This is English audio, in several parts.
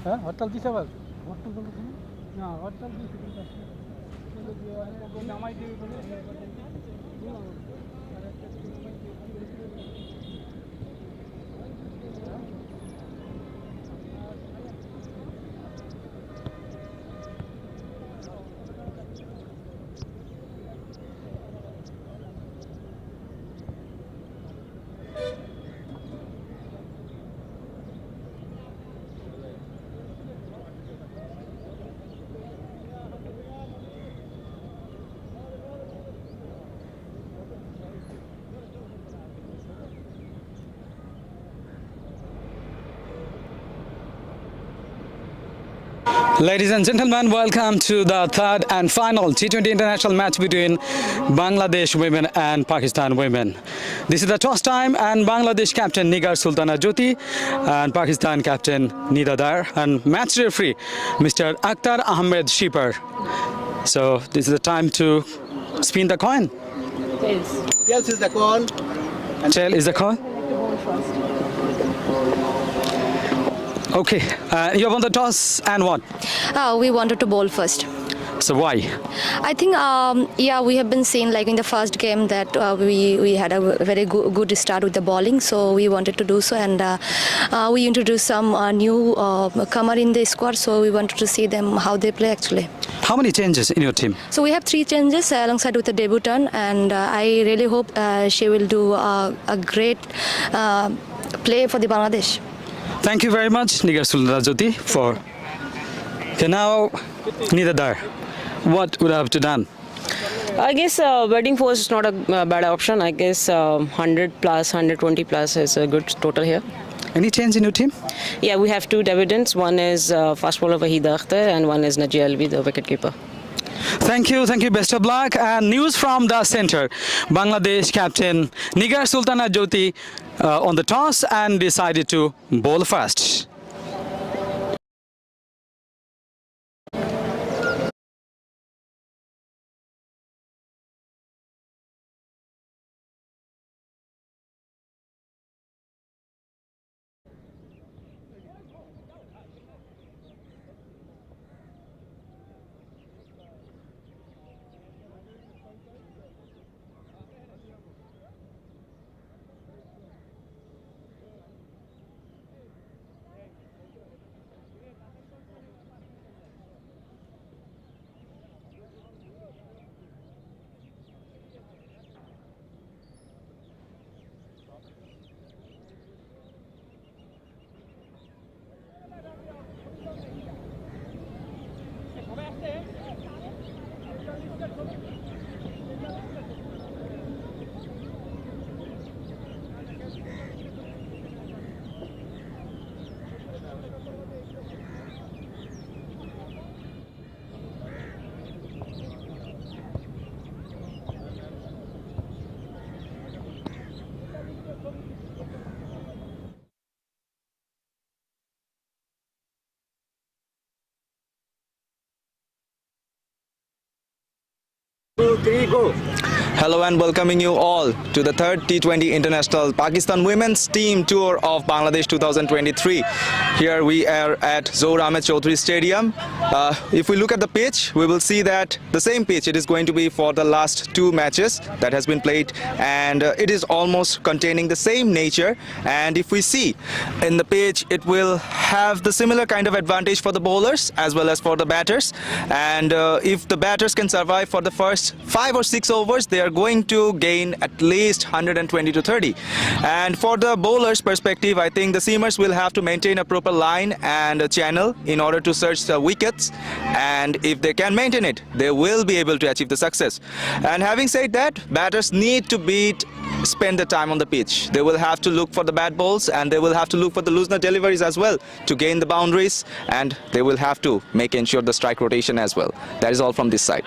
হ্যাঁ হরতাল দিছে আবার হরতাল না হরতাল দিছে নামাই দিবে বলে Ladies and gentlemen, welcome to the third and final T20 international match between Bangladesh women and Pakistan women. This is the toss time and Bangladesh captain Nigar Sultana Jyoti and Pakistan captain Nida Dar and match referee Mr. Akhtar Ahmed Shipar. So this is the time to spin the coin. Tails is the coin. Tail is the coin. Okay, you have won the toss and what? We wanted to bowl first. So why? I think, we have been seeing like in the first game that we had a very good start with the bowling, so we wanted to do so, and we introduced some new comer in the squad, so we wanted to see them how they play actually. How many changes in your team? So we have 3 changes alongside with the debutant, and I really hope she will do a great play for the Bangladesh. Thank you very much, Nigar Sultana Jyoti, for. Okay, now, Nida Dar, what would I have to done? I guess batting force is not a bad option. I guess 100 plus, 120 plus is a good total here. Any change in your team? Yeah, we have 2 debutants. One is fast bowler Wahida Akhtar and one is Najee Alvi, the wicketkeeper. Thank you, best of luck. And news from the center. Bangladesh captain Nigar Sultana Jyoti on the toss and decided to bowl first. Hello and welcoming you all to the third T20 International Pakistan Women's Team Tour of Bangladesh 2023. Here we are at Zohar Ahmed Chaudhary Stadium. If we look at the pitch, we will see that the same pitch it is going to be for the last 2 matches that has been played, and it is almost containing the same nature. And if we see in the pitch, it will have the similar kind of advantage for the bowlers as well as for the batters. And if the batters can survive for the first 5 or 6 overs, they are going to gain at least 120 to 30. And for the bowlers perspective, I think the seamers will have to maintain a proper line and a channel in order to search the wickets, and if they can maintain it, they will be able to achieve the success. And having said that, batters need to spend the time on the pitch. They will have to look for the bad balls, and they will have to look for the loosener deliveries as well to gain the boundaries, and they will have to ensure the strike rotation as well. That is all from this side.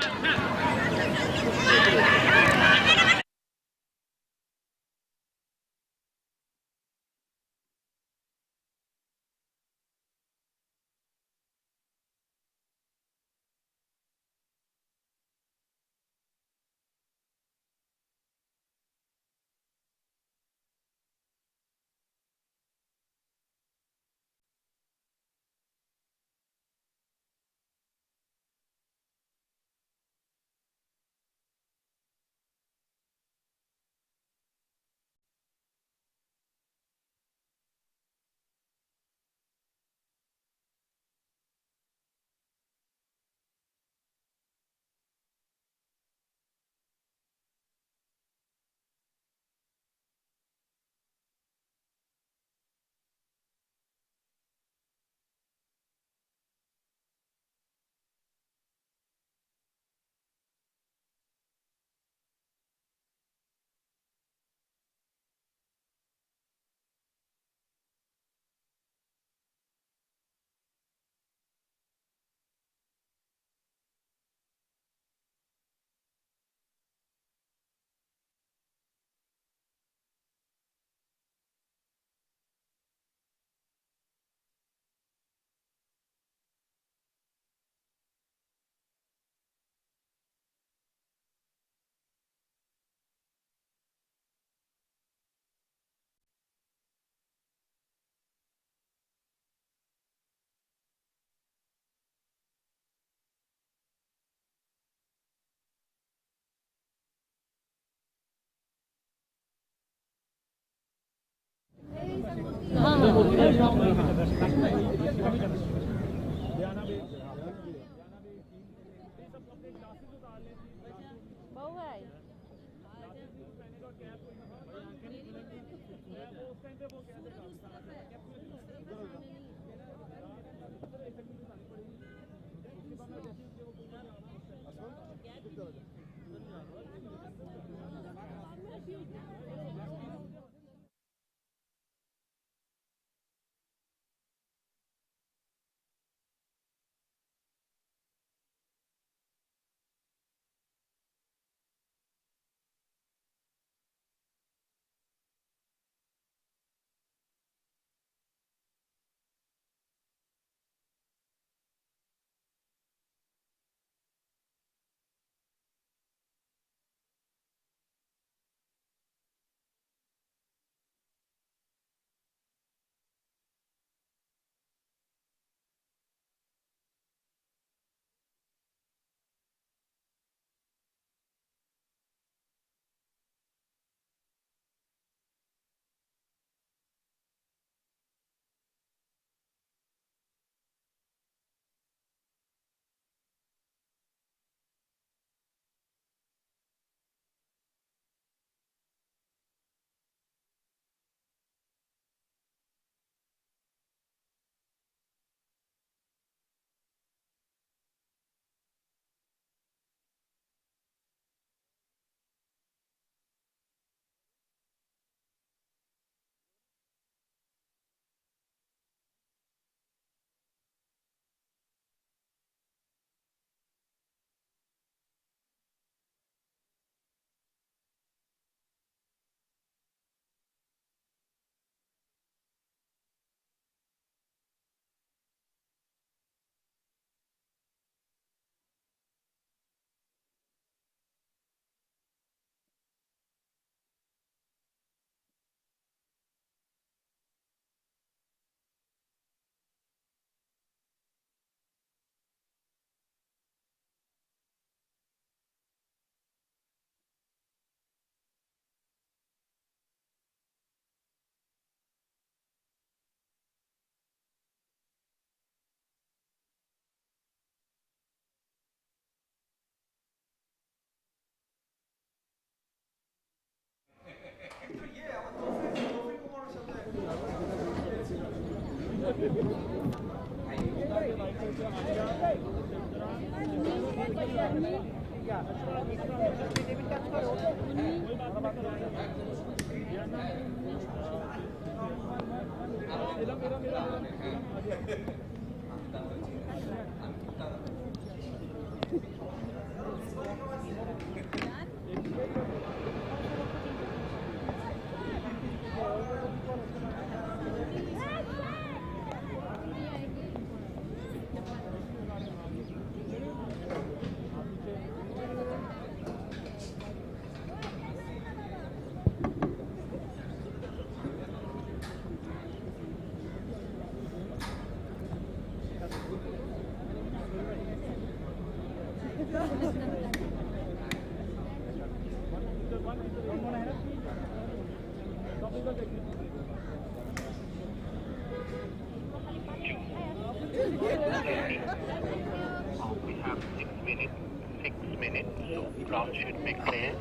We have 6 minutes. 6 minutes. So ground should be clear.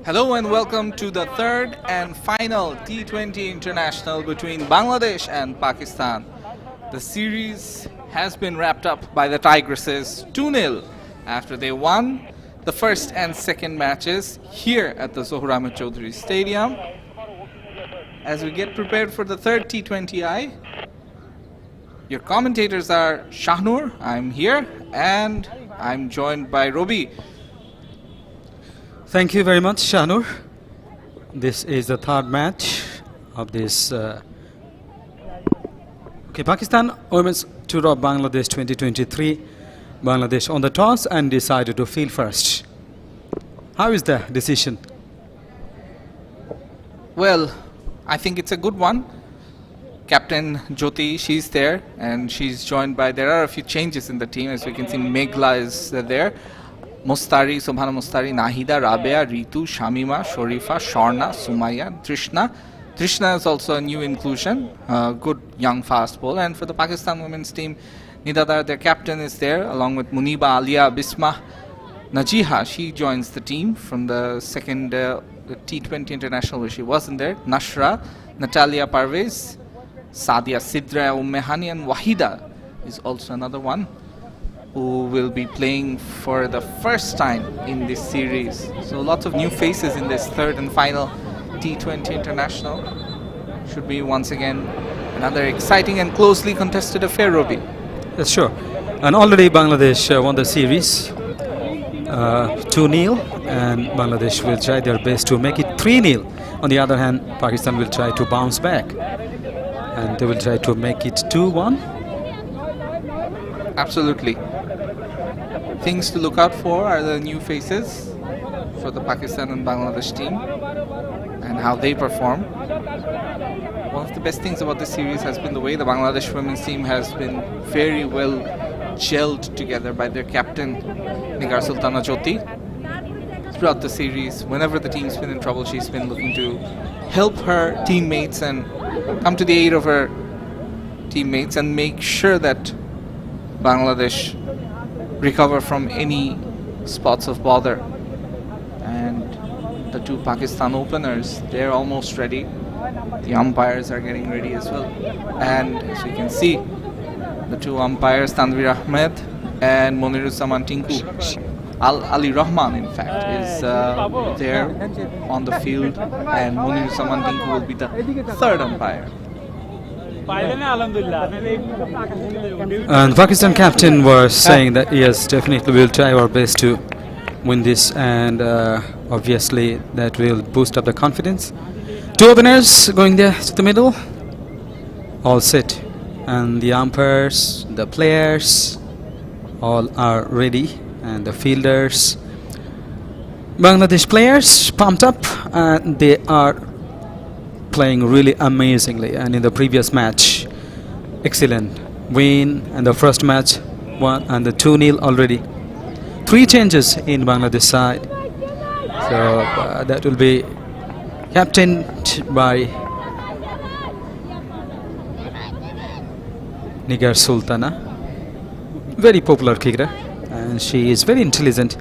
Hello and welcome to the third and final T20 international between Bangladesh and Pakistan. The series has been wrapped up by the Tigresses 2-0 after they won the first and second matches here at the Zohra Chaudhary Stadium. As we get prepared for the third T20i, your commentators are Shahnur, I'm here, and I'm joined by Robi. Thank you very much, Shanur. This is the third match of this. Pakistan Women's Tour of Bangladesh 2023. Bangladesh on the toss and decided to field first. How is the decision? Well, I think it's a good one. Captain Jyoti, she's there and she's joined by, there are a few changes in the team. As we can see, Meghla is there. Mustari, Subhana Mustari, Nahida, Rabea, Ritu, Shamima, Shorifa, Shorna, Sumaya, Trishna. Trishna is also a new inclusion, good young fast bowler. And for the Pakistan women's team, Nidadar, their captain, is there along with Muniba, Alia, Bisma, Najiha. She joins the team from the second T20 international where she wasn't there. Nashra, Natalia Parvez, Sadia Sidra, Ummehani, and Wahida is also another one who will be playing for the first time in this series. So lots of new faces in this third and final T20 international. Should be once again another exciting and closely contested affair, Robi. Yes, sure. And already Bangladesh won the series 2-0, and Bangladesh will try their best to make it 3-0. On the other hand, Pakistan will try to bounce back, and they will try to make it 2-1. Absolutely. Things to look out for are the new faces for the Pakistan and Bangladesh team and how they perform. One of the best things about this series has been the way the Bangladesh women's team has been very well gelled together by their captain Nigar Sultana Jyoti. Throughout the series, whenever the team's been in trouble, she's been looking to help her teammates and come to the aid of her teammates and make sure that Bangladesh recover from any spots of bother. And the two Pakistan openers, they're almost ready. The umpires are getting ready as well. And as you can see, the two umpires, Tanvir Ahmed and Moniruzzaman Tinku, Ali Rahman in fact, is there on the field, and Moniruzzaman Tinku will be the third umpire. And Pakistan captain was saying that yes, definitely we'll try our best to win this, and obviously that will boost up the confidence. Two openers going there to the middle, all set, and the umpires, the players, all are ready, and the fielders. Bangladesh players pumped up, and they are playing really amazingly. And in the previous match, excellent win, and the first match won, and the 2-0 already. 3 changes in Bangladesh side, so that will be captained by Nigar Sultana, very popular cricketer, and she is very intelligent.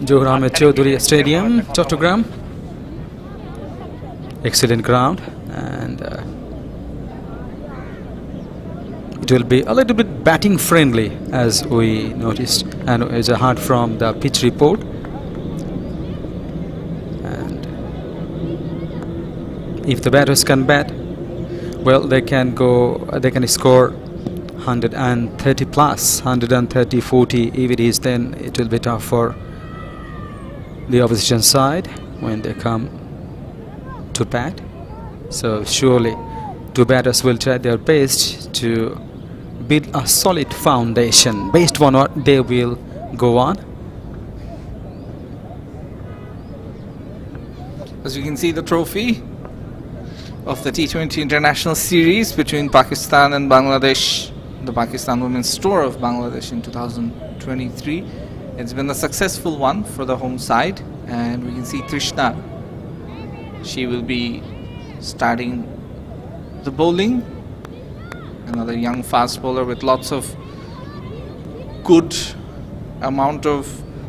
Johar Ahmed Chaudhary Stadium, Chattogram. Excellent ground, and it will be a little bit batting friendly, as we noticed, and as I heard from the pitch report. And if the batters can bat, well, they can score 130 plus, 130, 40. If it is, then it will be tough for the opposition side when they come to bat. So surely two batters will try their best to build a solid foundation. Based on what they will go on. As you can see, the trophy of the T20 International Series between Pakistan and Bangladesh, the Pakistan Women's Tour of Bangladesh in 2023. It's been a successful one for the home side, and we can see Trishna. She will be starting the bowling. Another young fast bowler with lots of good amount of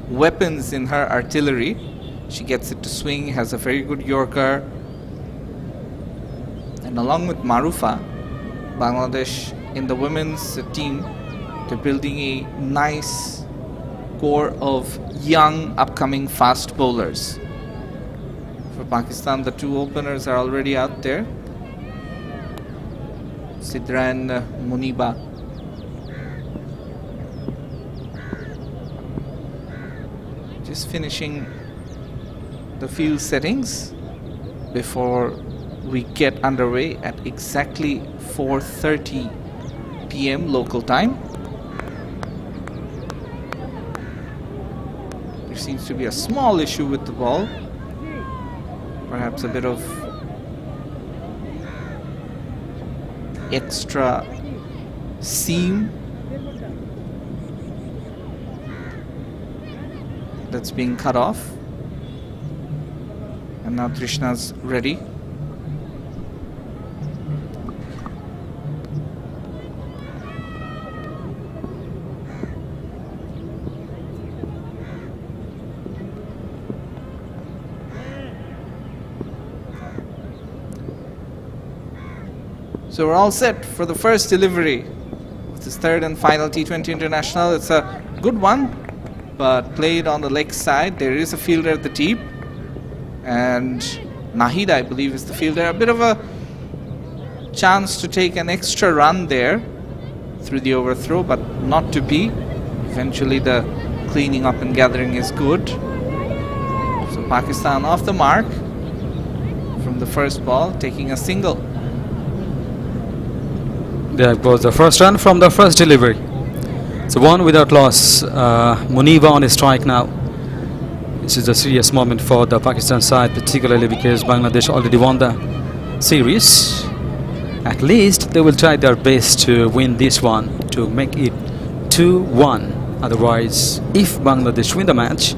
weapons in her artillery. She gets it to swing, has a very good Yorker. And along with Marufa, Bangladesh in the women's team, they're building a nice core of young upcoming fast bowlers. For Pakistan, the two openers are already out there, Sidra and Muniba. Just finishing the field settings before we get underway at exactly 4:30 p.m. local time. There seems to be a small issue with the ball, perhaps a bit of extra seam that's being cut off. And now Trishna's ready. So we're all set for the first delivery of this third and final T20 International. It's a good one, but played on the leg side. There is a fielder at the deep, and Nahid, I believe, is the fielder. A bit of a chance to take an extra run there through the overthrow, but not to be. Eventually the cleaning up and gathering is good. So Pakistan off the mark from the first ball, taking a single. There goes the first run from the first delivery. So 1 without loss. Muniba on a strike now. This is a serious moment for the Pakistan side, particularly because Bangladesh already won the series. At least they will try their best to win this one, to make it 2-1. Otherwise, if Bangladesh win the match,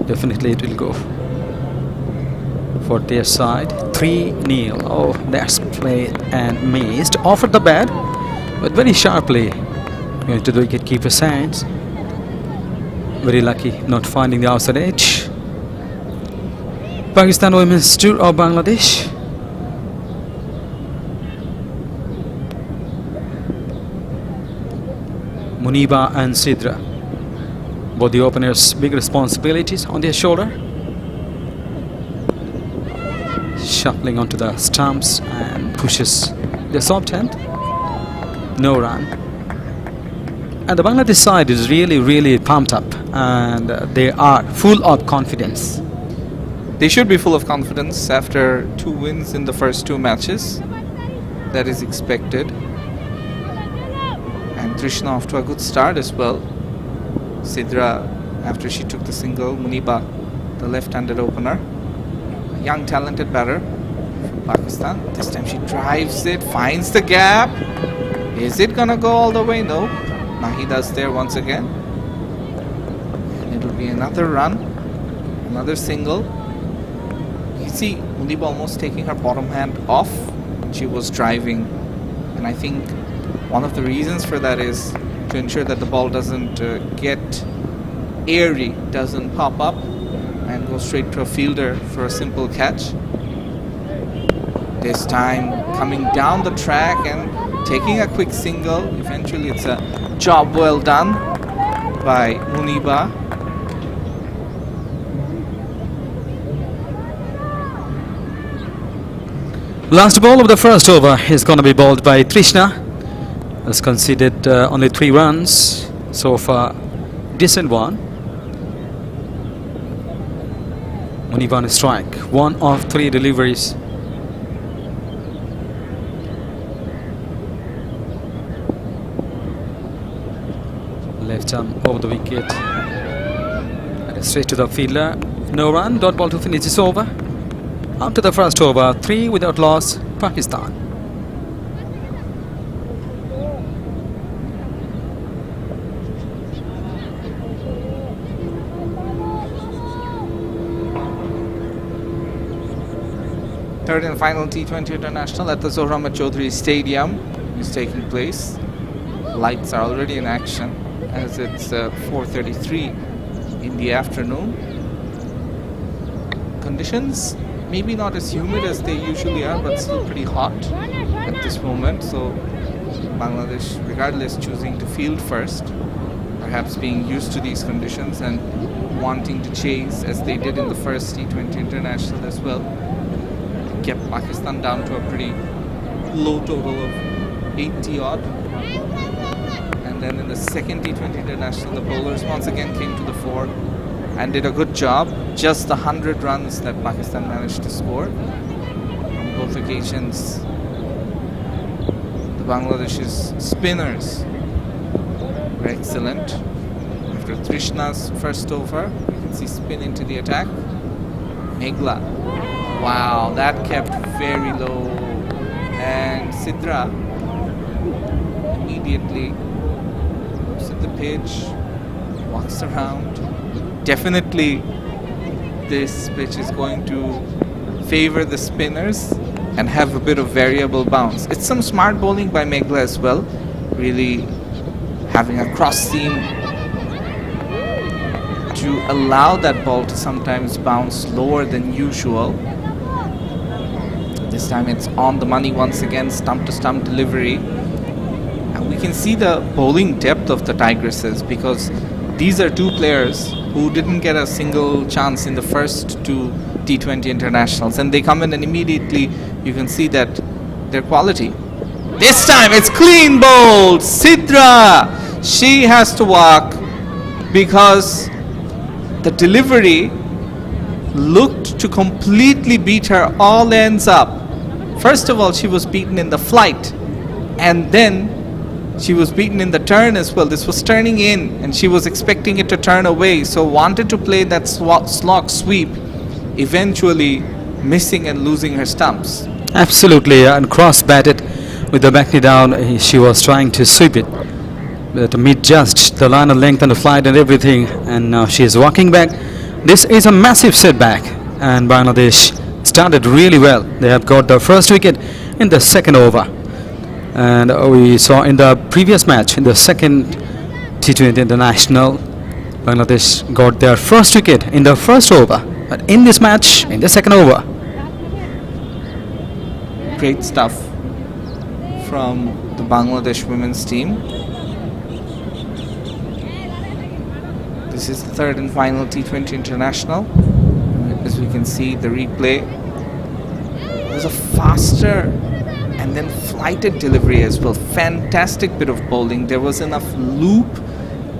definitely it will go for their side. 3-0. Oh, that's played and missed. Offered the bat, but very sharply going to the wicketkeeper's hands. Very lucky not finding the outside edge. Pakistan Women's Tour of Bangladesh. Muniba and Sidra, both the openers, big responsibilities on their shoulder. Shuffling onto the stumps and pushes the soft hand. No run. And the Bangladesh side is really pumped up, and they are full of confidence. They should be full of confidence after 2 wins in the first 2 matches. That is expected. And Trishna off to a good start as well. Sidra, after she took the single. Muniba, the left-handed opener. A young talented batter from Pakistan. This time she drives it, finds the gap. Is it gonna go all the way? No. Nahida's there once again. And it will be another run. Another single. You see Muniba almost taking her bottom hand off. She was driving. And I think one of the reasons for that is to ensure that the ball doesn't get airy, doesn't pop up and go straight to a fielder for a simple catch. This time coming down the track and taking a quick single. Eventually it's a job well done by Muniba. Last ball of the first over is going to be bowled by Trishna. Has conceded only 3 runs so far. Decent one. Muniba on a strike. 1 of 3 deliveries. Left arm over the wicket. And straight to the fielder. No run. Dot ball to finish this over. After the first over, 3 without loss, Pakistan. Third and final T20 International at the Zohra Chaudhary Stadium is taking place. Lights are already in action as it's 4:33 in the afternoon. Conditions maybe not as humid as they usually are, but still pretty hot at this moment. So Bangladesh, regardless, choosing to field first, perhaps being used to these conditions and wanting to chase as they did in the first T20 International as well. Kept Pakistan down to a pretty low total of 80 odd. And then in the second T20 International, the bowlers once again came to the fore and did a good job. Just the 100 runs that Pakistan managed to score on both occasions. The Bangladesh's spinners were excellent. After Trishna's first over, you can see spin into the attack. Meghla. Wow, that kept very low. And Sidra Immediately looks at the pitch, walks around. Definitely this pitch is going to favor the spinners and have a bit of variable bounce. It's some smart bowling by Meghla as well, really having a cross seam to allow that ball to sometimes bounce lower than usual. This time it's on the money once again, stump to stump delivery. And we can see the bowling depth of the Tigresses, because these are two players who didn't get a single chance in the first two T20 internationals, and they come in and immediately you can see that their quality. This time it's clean bowled. Sidra, she has to walk because the delivery looked to completely beat her all ends up. First of all, she was beaten in the flight, and then she was beaten in the turn as well. This was turning in and she was expecting it to turn away, so wanted to play that slog sweep, eventually missing and losing her stumps. Absolutely, and cross-batted with the back knee down. She was trying to sweep it, but misjudged the line of length and the flight and everything, and now she is walking back. This is a massive setback, and Bangladesh started really well. They have got the first wicket in the second over, and we saw in the previous match, in the second T20 international, Bangladesh got their first wicket in the first over, but in this match, in the second over. Great stuff from the Bangladesh women's team. This is the third and final T20 international. As we can see, the replay was a faster and then flighted delivery as well. Fantastic bit of bowling. There was enough loop,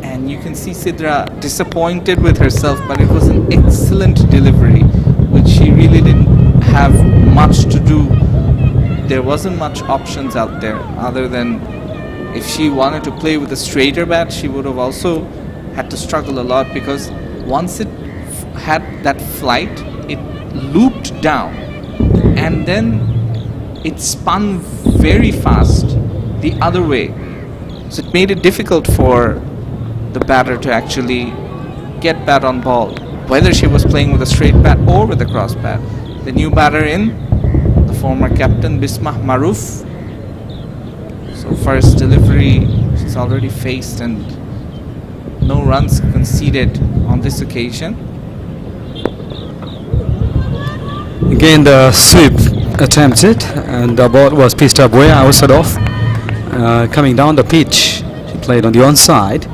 and you can see Sidra disappointed with herself, but it was an excellent delivery, which she really didn't have much to do. There wasn't much options out there other than if she wanted to play with a straighter bat, she would have also had to struggle a lot, because once it had that flight, it looped down and then it spun very fast the other way. So it made it difficult for the batter to actually get bat on ball, whether she was playing with a straight bat or with a cross bat. The new batter in, the former captain Bismah Maruf. So first delivery she's already faced, and no runs conceded on this occasion. Again the sweep attempted, and the ball was pitched up way outside off, coming down the pitch. She played on the onside.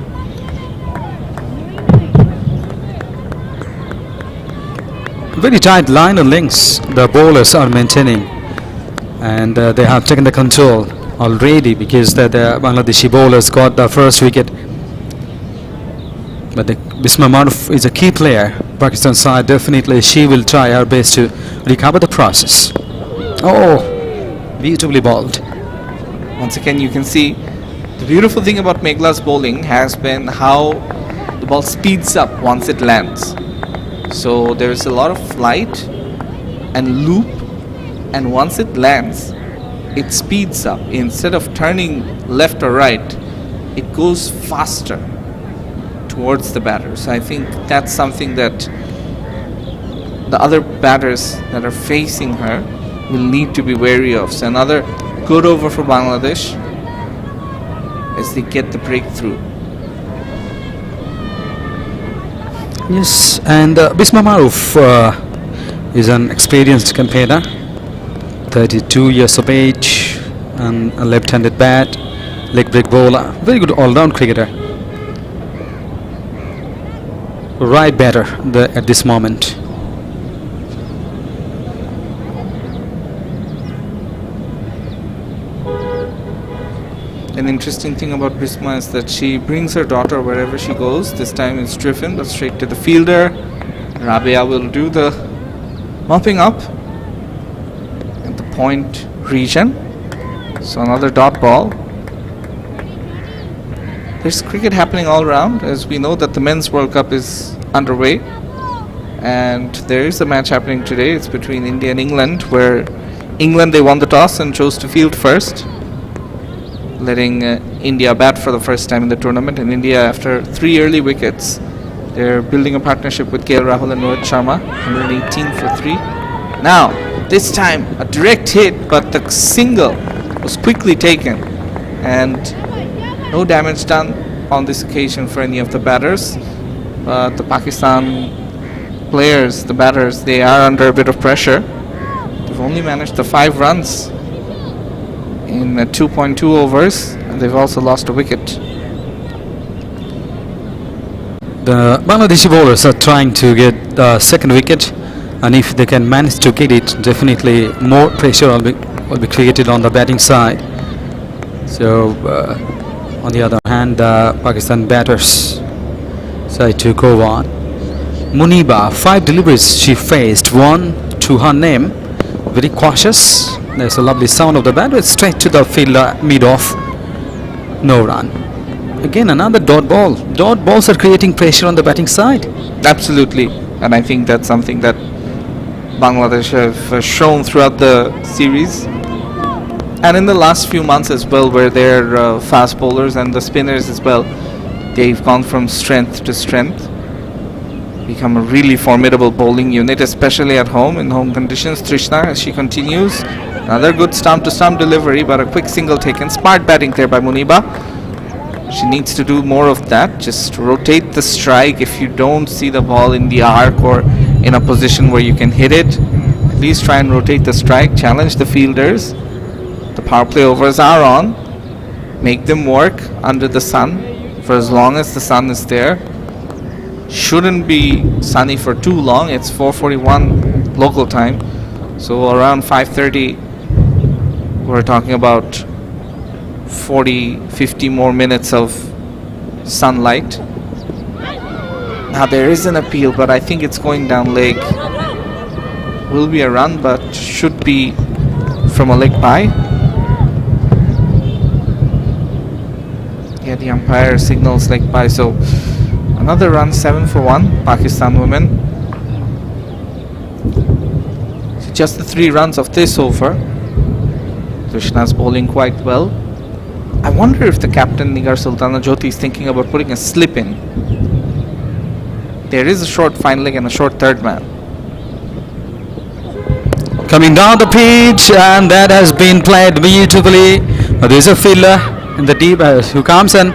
Very tight line of links the bowlers are maintaining, and they have taken the control already, because the Bangladeshi bowlers got the first wicket. But Bismah Maruf is a key player. Pakistan side, definitely she will try her best to recover the process. Oh, beautifully bowled. Once again, you can see the beautiful thing about Meghla's bowling has been how the ball speeds up once it lands. So there's a lot of flight and loop, and once it lands, it speeds up. Instead of turning left or right, it goes faster towards the batter. So I think that's something that the other batters that are facing her will need to be wary of. So another good over for Bangladesh as they get the breakthrough. Yes, and Bismah Maruf is an experienced campaigner, 32 years of age, and a left-handed bat, leg break bowler, very good all-round cricketer. Right batter at this moment. An interesting thing about Bismah is that she brings her daughter wherever she goes. This time it's driven, but straight to the fielder. Rabia will do the mopping up at the point region. So another dot ball. There's cricket happening all around, as we know that the Men's World Cup is underway. And there is a match happening today. It's between India and England, where England, they won the toss and chose to field first. letting India bat for the first time in the tournament. And India, after 3 early wickets, they're building a partnership with KL Rahul and Rohit Sharma. 118 for 3. Now, this time a direct hit, but the single was quickly taken, and no damage done on this occasion for any of the batters. But the Pakistan players, the batters, they are under a bit of pressure. They've only managed the 5 runs in 2.2 overs, and they've also lost a wicket. The Bangladeshi bowlers are trying to get the second wicket, and if they can manage to get it, definitely more pressure will be created on the batting side. So on the other hand, the Pakistan batters side to go on. Muniba, 5 deliveries she faced, 1 to her name. Very cautious. There's a lovely sound of the bat, but straight to the fielder, mid-off, no run. Again, another dot ball. Dot balls are creating pressure on the batting side. Absolutely, and I think that's something that Bangladesh have shown throughout the series, and in the last few months as well, where their fast bowlers and the spinners as well, they've gone from strength to strength, become a really formidable bowling unit, especially at home in home conditions. Trishna, as she continues, another good stump-to-stump delivery, but a quick single taken. Smart batting there by Muniba. She needs to do more of that. Just rotate the strike. If you don't see the ball in the arc or in a position where you can hit it, at least try and rotate the strike. Challenge the fielders. The power play overs are on. Make them work under the sun for as long as the sun is there. Shouldn't be sunny for too long. It's 4:41 local time, so around 5:30 we're talking about 40-50 more minutes of sunlight. Now there is an appeal, but I think it's going down leg. Will be a run, but should be from a leg by. Yeah, the umpire signals leg by, so another run, 7 for 1, Pakistan women. So just the 3 runs of this over. Krishna's bowling quite well. I wonder if the captain Nigar Sultana Jyoti is thinking about putting a slip in. There is a short fine leg and a short third man. Coming down the pitch, and that has been played beautifully. There's a fielder in the deep who comes and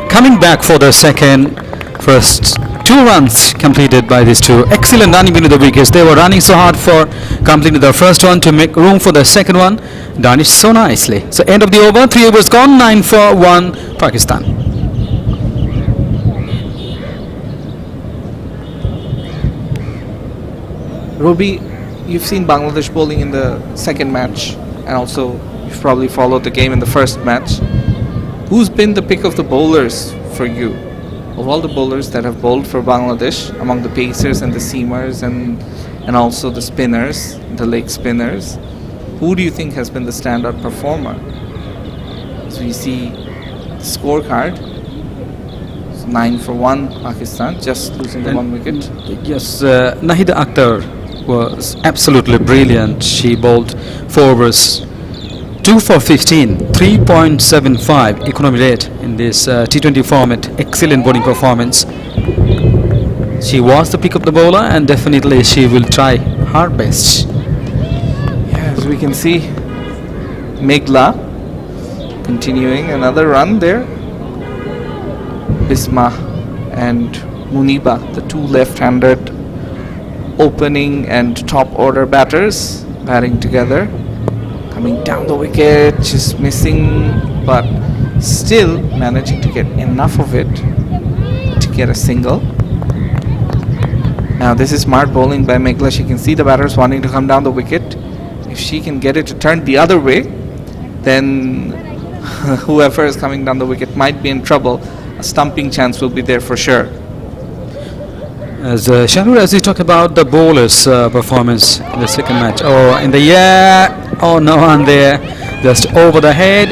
coming back for the second. First 2 runs completed by these two. Excellent running into the wickets. They were running so hard for completing the first one to make room for the second one. Done it so nicely. So end of the over, 3 overs gone, 9 for 1 Pakistan. Robi, you've seen Bangladesh bowling in the second match, and also you've probably followed the game in the first match. Who's been the pick of the bowlers for you? Of all the bowlers that have bowled for Bangladesh, among the pacers and the seamers and also the spinners, the leg spinners, who do you think has been the standout performer? So you see the scorecard, it's 9 for 1 Pakistan, just losing the 1 wicket. Yes, Nahida Akhtar was absolutely brilliant. She bowled 4 overs, 2 for 15, 3.75 economy rate in this T20 format. Excellent bowling performance. She was the pick of the bowler, and definitely she will try her best. Yeah, as we can see, Meghla continuing another run there. Bisma and Muniba, the 2 left-handed opening and top order batters, batting together. Coming down the wicket, just missing, but still managing to get enough of it to get a single. Now this is smart bowling by Meghla. She can see the batters wanting to come down the wicket. If she can get it to turn the other way, then whoever is coming down the wicket might be in trouble. A stumping chance will be there for sure. As Sher-e, as we talk about the bowlers' performance in the second match. Oh, in the air. Oh, no one there. Just over the head.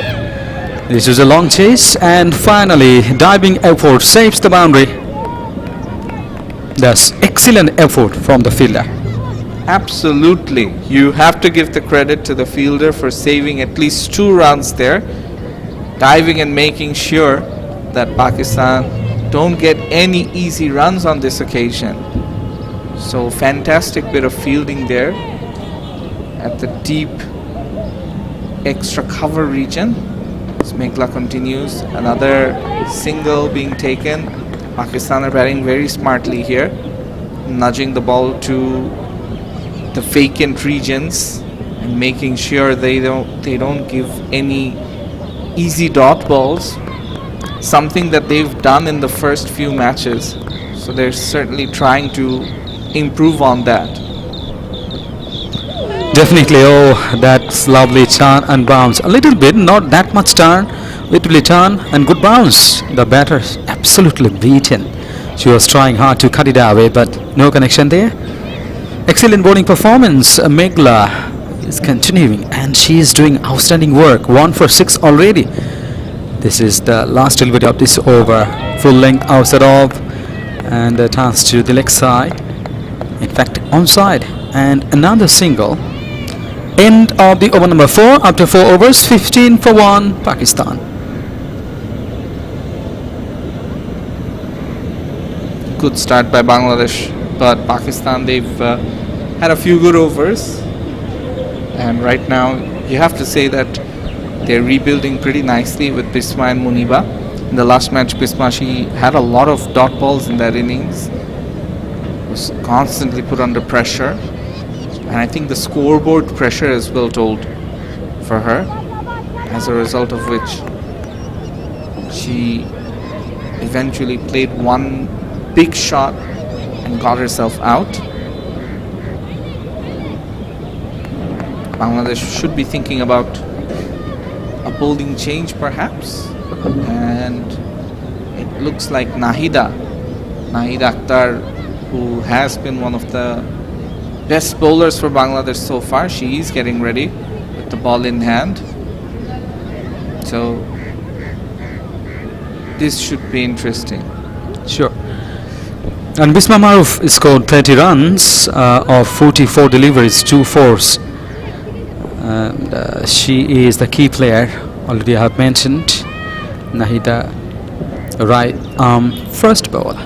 This is a long chase, and finally diving effort saves the boundary. That's excellent effort from the fielder. Absolutely. You have to give the credit to the fielder for saving at least 2 runs there. diving and making sure that Pakistan don't get any easy runs on this occasion. So fantastic bit of fielding there at the deep extra cover region. As Meghla continues, another single being taken. Pakistan are batting very smartly here, nudging the ball to the vacant regions and making sure they don't give any easy dot balls, something that they've done in the first few matches. So they're certainly trying to improve on that. Definitely. Oh, that's lovely turn and bounce. A little bit, not that much turn. Little turn and good bounce. The batter absolutely beaten. She was trying hard to cut it away, but no connection there. Excellent bowling performance. Meghla is continuing, and she is doing outstanding work. 1 for 6 already. This is the last delivery of this over. Full length outside off, and a toss to the leg side. In fact, onside, and another single. End of the over number 4 after 4 overs. 15 for 1, Pakistan. Good start by Bangladesh, but Pakistan, they've had a few good overs, and right now you have to say that they're rebuilding pretty nicely with Bisma and Muniba. In the last match, Bisma, she had a lot of dot balls in that innings, was constantly put under pressure, and I think the scoreboard pressure is well told for her, as a result of which she eventually played one big shot and got herself out. Bangladesh should be thinking about a bowling change perhaps, and it looks like Nahida Akhtar, who has been one of the best bowlers for Bangladesh so far, she is getting ready with the ball in hand. So this should be interesting. Sure. And Bisma Maruf scored 30 runs of 44 deliveries, 2 fours. And she is the key player, already I have mentioned. Nahida, right arm first bowler,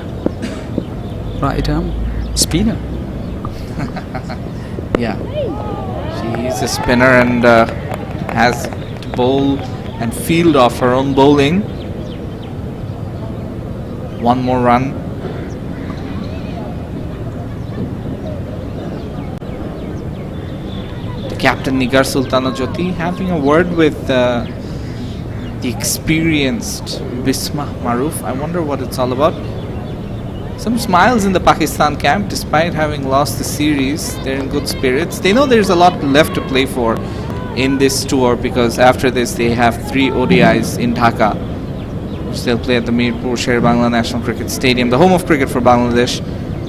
right arm spinner. Yeah, she is a spinner and has to bowl and field off her own bowling. One more run. The captain Nigar Sultana Jyoti having a word with the experienced Bisma Maruf. I wonder what it's all about. Some smiles in the Pakistan camp despite having lost the series. They're in good spirits. They know there's a lot left to play for in this tour, because after this they have 3 ODIs in Dhaka, which they'll play at the Mirpur Sher-e Bangla National Cricket Stadium, the home of cricket for Bangladesh.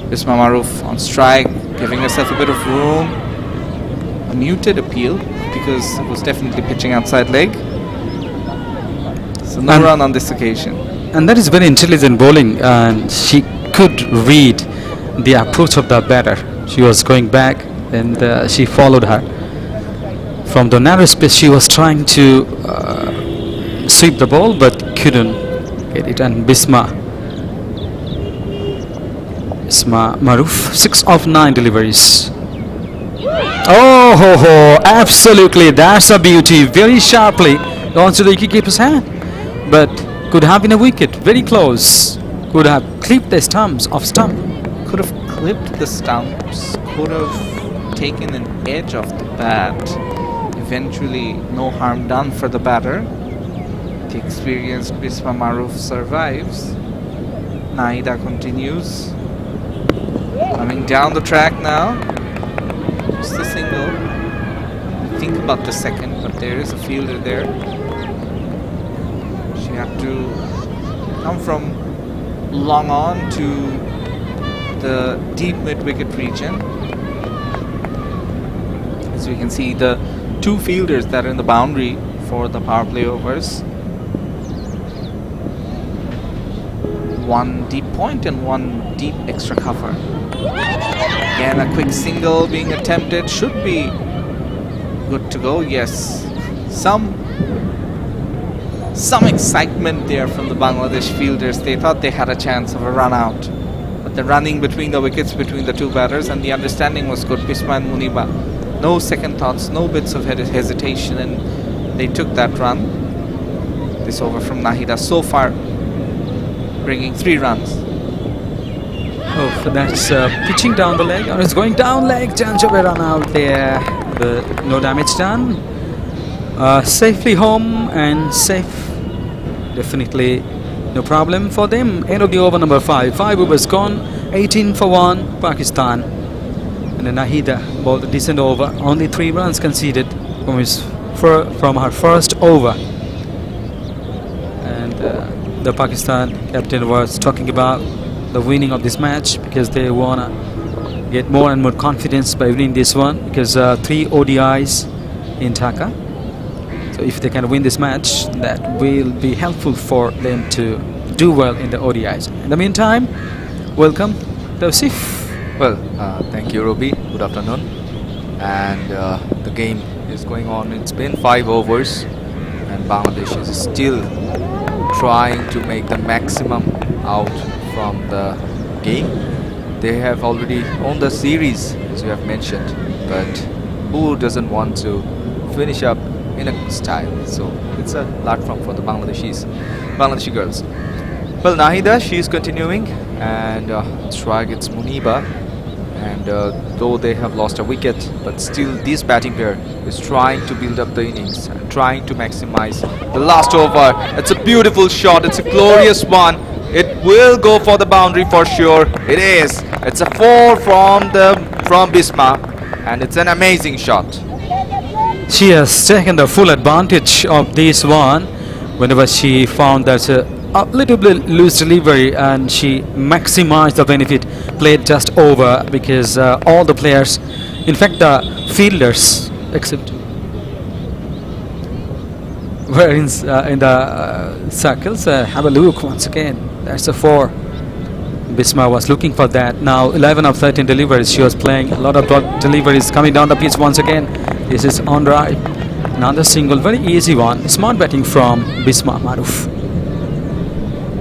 Bisma Maruf on strike, giving herself a bit of room. A muted appeal because it was definitely pitching outside leg. So no run on this occasion. And that is very intelligent bowling, and she could read the approach of the batter. She was going back, and she followed her. From the narrow space, she was trying to sweep the ball, but couldn't get it. And Bisma Maruf, 6 of 9 deliveries. Oh, ho, ho, absolutely, that's a beauty. Very sharply onto the wicketkeeper's hand, but could have been a wicket, very close. Could have clipped the stumps of stump. Could have clipped the stumps, could have taken an edge of the bat. Eventually, no harm done for the batter. The experienced Bisma Maruf survives. Nahida continues. Coming down the track now. Just the single. Think about the second, but there is a fielder there. She had to come from long on to the deep mid-wicket region. As we can see, the 2 fielders that are in the boundary for the power play overs. 1 deep point and 1 deep extra cover. Again, a quick single being attempted, should be good to go. Yes, some some excitement there from the Bangladesh fielders. They thought they had a chance of a run out. But the running between the wickets between the two batters and the understanding was good. Bisma and Muniba, no second thoughts, no bits of hesitation, and they took that run. This over from Nahida so far bringing 3 runs. Oh, that's pitching down the leg, or it's going down leg. Chance of a run out there. No damage done. Safely home and safe. Definitely no problem for them. End of the over number 5. 5 overs gone. 18 for 1. Pakistan. And then Nahida bowled a decent over. Only 3 runs conceded from her first over. And the Pakistan captain was talking about the winning of this match because they want to get more and more confidence by winning this one, because 3 ODIs in Dhaka. So if they can win this match, that will be helpful for them to do well in the ODIs. In the meantime, welcome Tausif. Well, thank you, Robbie. Good afternoon. And the game is going on. It's been 5 overs, and Bangladesh is still trying to make the maximum out from the game. They have already won the series, as you have mentioned, but who doesn't want to finish up in a style? So it's a platform for the Bangladeshi girls. Well, Nahida, she is continuing, and strike it's Muniba, and though they have lost a wicket, but still this batting pair is trying to build up the innings and trying to maximize the last over. It's a beautiful shot, it's a glorious one. It will go for the boundary for sure. It is. It's a 4 from Bisma, and it's an amazing shot. She has taken the full advantage of this one whenever she found there's a little bit loose delivery, and she maximized the benefit, played just over, because all the players, in fact the fielders except were in the circles. Have a look once again. That's a 4. Bisma was looking for that. Now 11 of 13 deliveries. She was playing a lot of deliveries coming down the pitch once again. This is on drive. Another single, very easy one. Smart batting from Bisma Maruf.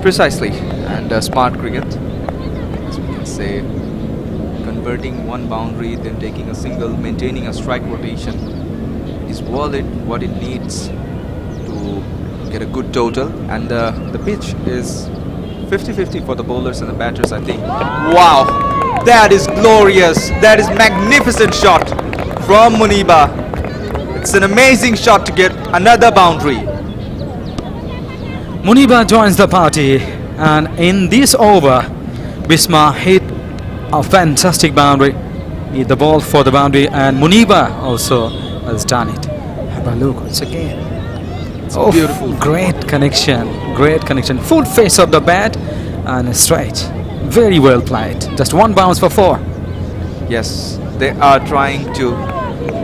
Precisely, and smart cricket, as we can say, converting one boundary, then taking a single, maintaining a strike rotation is what it needs to get a good total. And the pitch is 50-50 for the bowlers and the batters, I think. Wow, that is glorious. That is magnificent shot from Muniba. It's an amazing shot to get another boundary. Muniba joins the party, and in this over, Bisma hit a fantastic boundary. Hit the ball for the boundary, and Muniba also has done it. Have a look once again. It's beautiful. Great connection. Full face of the bat and straight. Very well played. Just 1 bounce for 4. Yes, they are trying to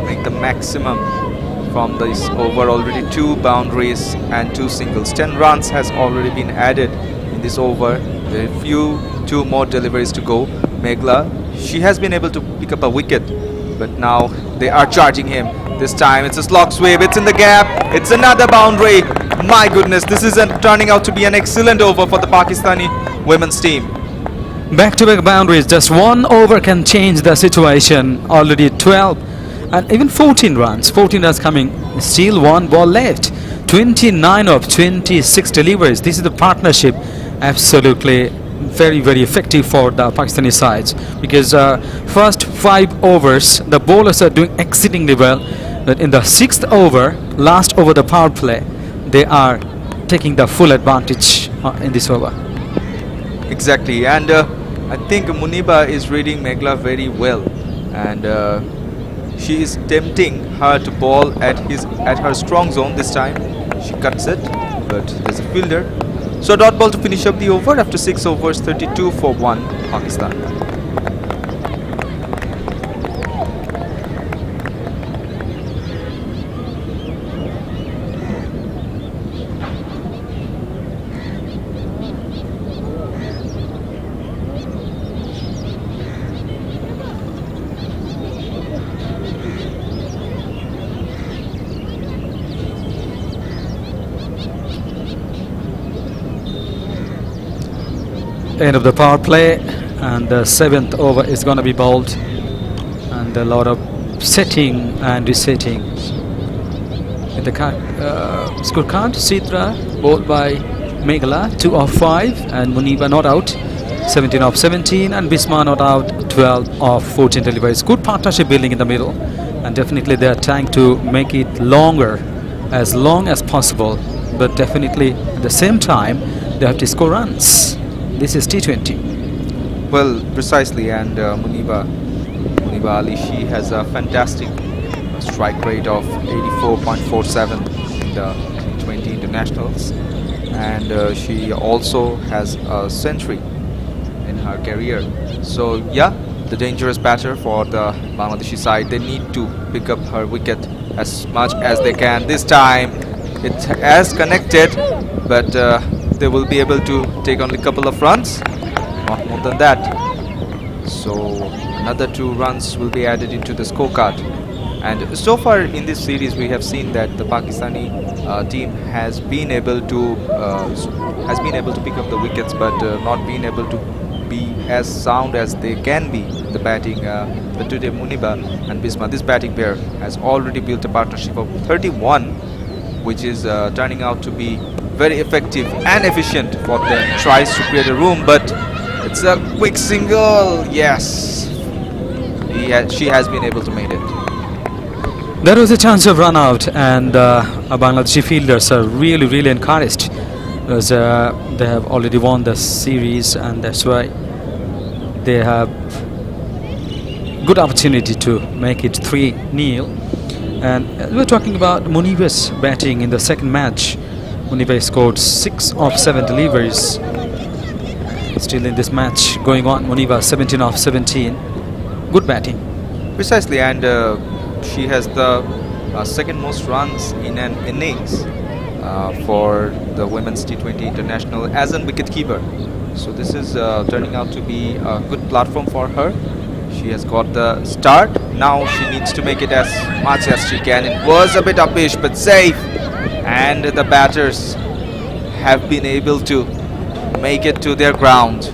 make the maximum from this over. Already 2 boundaries and 2 singles. 10 runs has already been added in this over. There are 2 more deliveries to go. Meghla, she has been able to pick up a wicket, but now they are charging him. This time it's a slog sweep, it's in the gap, it's another boundary. My goodness, this is turning out to be an excellent over for the Pakistani women's team. Back-to-back boundaries, just 1 over can change the situation. Already 12 and even 14 runs. 14 runs coming, still 1 ball left. 29 of 26 deliveries. This is the partnership. Absolutely very, very effective for the Pakistani sides, because first 5 overs the bowlers are doing exceedingly well, but in the 6th over, last over the power play, they are taking the full advantage in this over. Exactly, and I think Muniba is reading Meghla very well, and she is tempting her to bowl at her strong zone this time. She cuts it, but there's a fielder. So dot ball to finish up the over after 6 overs, 32 for 1, Pakistan. end of the power play, and the 7th over is going to be bowled, and a lot of setting and resetting. In the scorecard, Sidra bowled by Meghala 2 of 5, and Muniba not out 17 of 17, and Bisma not out 12 of 14 deliveries. Good partnership building in the middle, and definitely they are trying to make it longer, as long as possible, but definitely at the same time they have to score runs. This is T20. Well, precisely, and Muniba Ali, she has a fantastic strike rate of 84.47 in the T20 internationals, and she also has a century in her career. So yeah, the dangerous batter for the Bangladeshi side. They need to pick up her wicket as much as they can. This time it has connected, but they will be able to take only a couple of runs, not more than that. So another 2 runs will be added into the scorecard. And so far in this series, we have seen that the Pakistani team has been able to pick up the wickets, but not been able to be as sound as they can be in the batting. But today, Muniba and Bisma, this batting pair, has already built a partnership of 31, which is turning out to be very effective and efficient for the tries to create a room. But it's a quick single. Yes, she has been able to make it. There was a chance of run out, and Bangladeshi fielders are really encouraged, because they have already won the series, and that's why they have good opportunity to make it 3-0. And we're talking about Muniba's batting in the second match. Muniba scored 6 of 7 deliveries. Still in this match going on, Muniba 17 of 17. Good batting. Precisely, and she has the second most runs in an innings for the women's T20 international as a wicketkeeper. So this is turning out to be a good platform for her. She has got the start. Now she needs to make it as much as she can. It was a bit uppish, but safe, and the batters have been able to make it to their ground.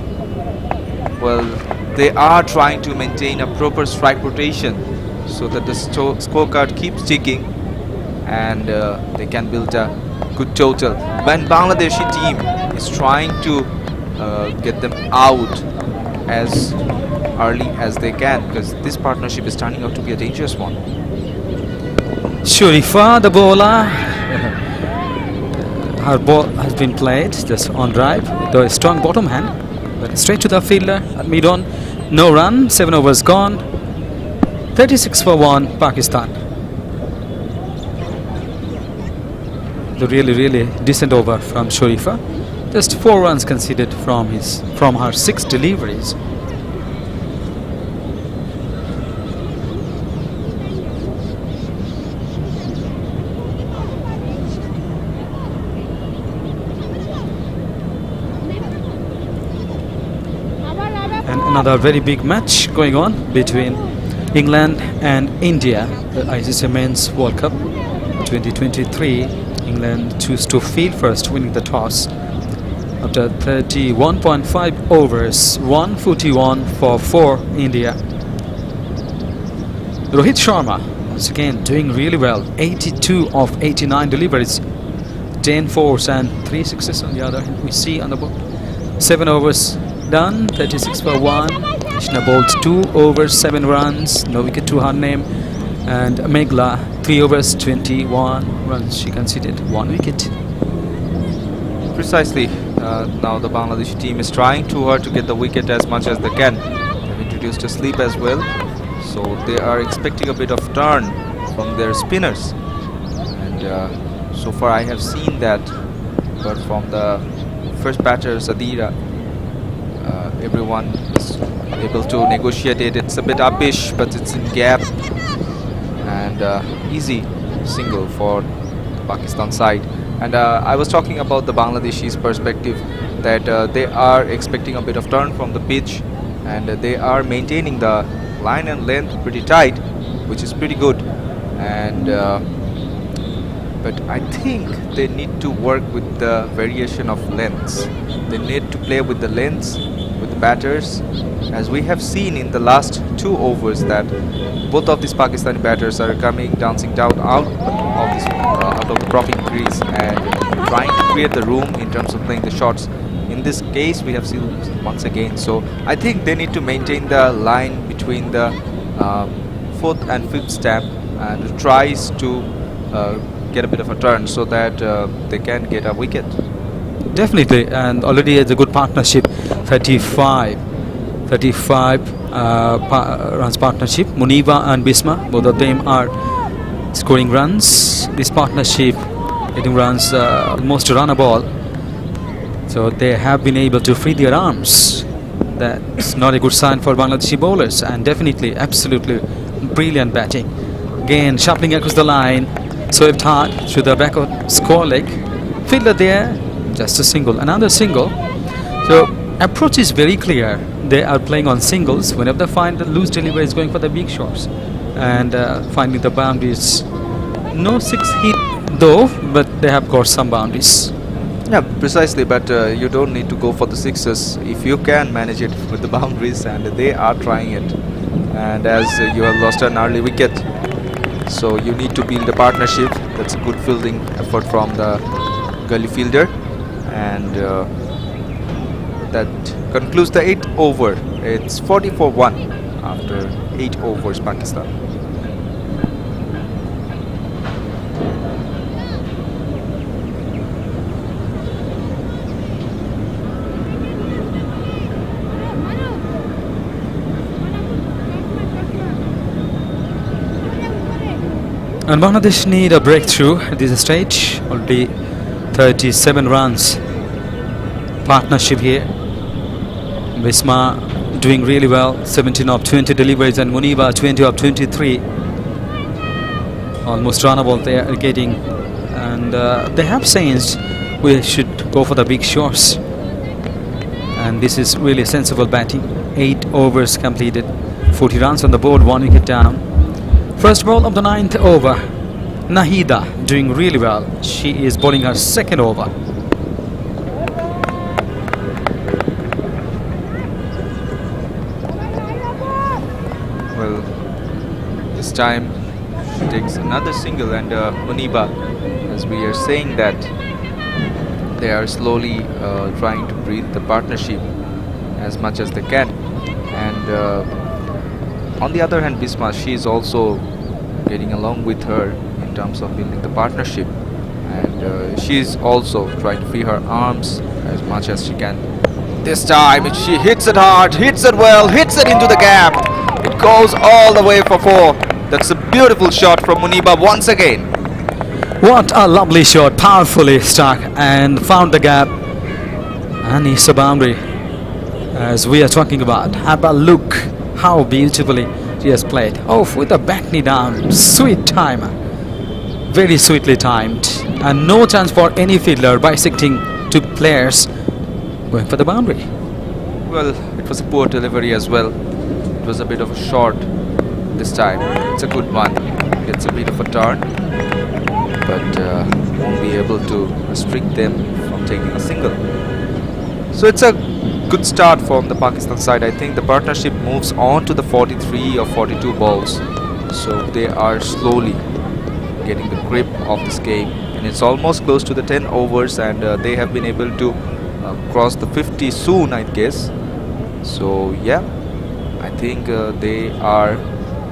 Well, they are trying to maintain a proper strike rotation so that the scorecard keeps ticking, and they can build a good total. When Bangladeshi team is trying to get them out as early as they can, because this partnership is turning out to be a dangerous one. Sharifa, the bowler, her ball has been played just on drive, though a strong bottom hand, but straight to the fielder at mid-on. No run, 7 overs gone. 36 for 1, Pakistan. The really decent over from Sharifa. Just 4 runs conceded from her 6 deliveries. And another very big match going on between England and India, the ICC Men's World Cup 2023. England choose to field first, winning the toss. After 31.5 overs, 141 for 4 India. Rohit Sharma once again doing really well, 82 of 89 deliveries, 10 fours and 3 sixes on the other hand. We see on the board 7 overs done, 36 for 1. Krishna bowled 2 overs, 7 runs, no wicket to her name. And Meghala 3 overs, 21 runs. She conceded 1 wicket. Precisely. Now the Bangladeshi team is trying too hard to get the wicket as much as they can. They've introduced a sleep as well, so they are expecting a bit of turn from their spinners. And so far I have seen that, but from the first batter Zadira, everyone is able to negotiate it. It's a bit uppish, but it's in gap, and easy single for the Pakistan side. And I was talking about the Bangladeshis' perspective, that they are expecting a bit of turn from the pitch, and they are maintaining the line and length pretty tight, which is pretty good. And but I think they need to work with the variation of lengths. They need to play with the lengths, with the batters, as we have seen in the last 2 overs that both of these Pakistani batters are coming, dancing down out of the propping crease and trying to create the room in terms of playing the shots. In this case, we have seen once again. So I think they need to maintain the line between the 4th and 5th stamp and tries to get a bit of a turn so that they can get a wicket. Definitely, and already it's a good partnership. 35 runs partnership. Muniba and Bisma, both of them are scoring runs. This partnership getting runs almost to run a ball. So they have been able to free their arms. That's not a good sign for Bangladeshi bowlers, and definitely, absolutely brilliant batting. Again, shuffling across the line, swept hard to the backward score leg. Fielder there, just a single, another single. So approach is very clear. They are playing on singles. Whenever they find the loose delivery, is going for the big shots and finding the boundaries. No 6 hit though, but they have got some boundaries. Yeah, precisely, but you don't need to go for the sixes if you can manage it with the boundaries, and they are trying it. And as you have lost an early wicket, so you need to build a partnership. That's a good fielding effort from the gully fielder, and that concludes the 8th over. It's 40-1 after 8 overs, Pakistan. And Bangladesh need a breakthrough at this stage. Already 37 runs partnership here. Bisma doing really well, 17 of 20 deliveries, and Muniba 20 of 23. Almost runnable they are getting, and they have sensed we should go for the big shots. And this is really sensible batting. 8 overs completed, 40 runs on the board, 1 wicket down. First ball of the 9th over. Nahida doing really well. She is bowling her 2nd over. Well, this time she takes another single, and Muniba, as we are saying that they are slowly trying to breathe the partnership as much as they can. And on the other hand, Bisma, she is also getting along with her in terms of building the partnership, and she is also trying to free her arms as much as she can. This time she hits it hard, hits it well, hits it into the gap. It goes all the way for 4. That's a beautiful shot from Muniba once again. What a lovely shot, powerfully struck and found the gap, and it's a boundary as we are talking about. Have a look how beautifully she has played. Oh, with the back knee down, sweet time, very sweetly timed, and no chance for any fielder bisecting 2 players going for the boundary. Well, it was a poor delivery as well. It was a bit of a short this time. It's a good one. It's a bit of a turn, but won't be able to restrict them from taking a single. So it's a good start from the Pakistan side. I think the partnership moves on to the 43 or 42 balls. So they are slowly getting the grip of this game, and it's almost close to the 10 overs, and they have been able to cross the 50 soon, I guess. So yeah, I think they are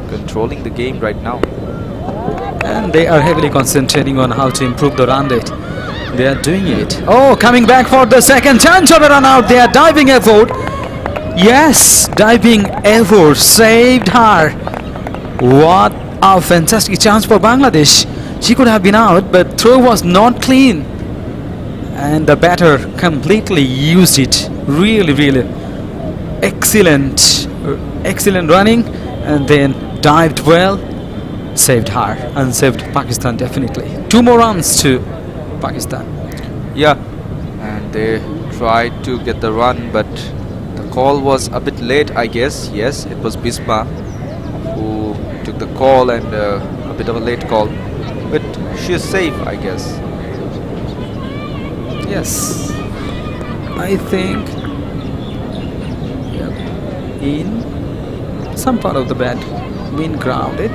controlling the game right now. And they are heavily concentrating on how to improve the run rate. They are doing it. Oh, coming back for the second chance of a run out. They are diving effort. Yes, diving effort saved her. What a fantastic chance for Bangladesh. She could have been out, but throw was not clean, and the batter completely used it. Really excellent running, and then dived well, saved her and saved Pakistan definitely. 2 more runs to Pakistan. Yeah, and they tried to get the run, but the call was a bit late, I guess. Yes, it was Bisma who took the call, and a bit of a late call. but she is safe, I guess. Yes, I think in some part of the bat been grounded.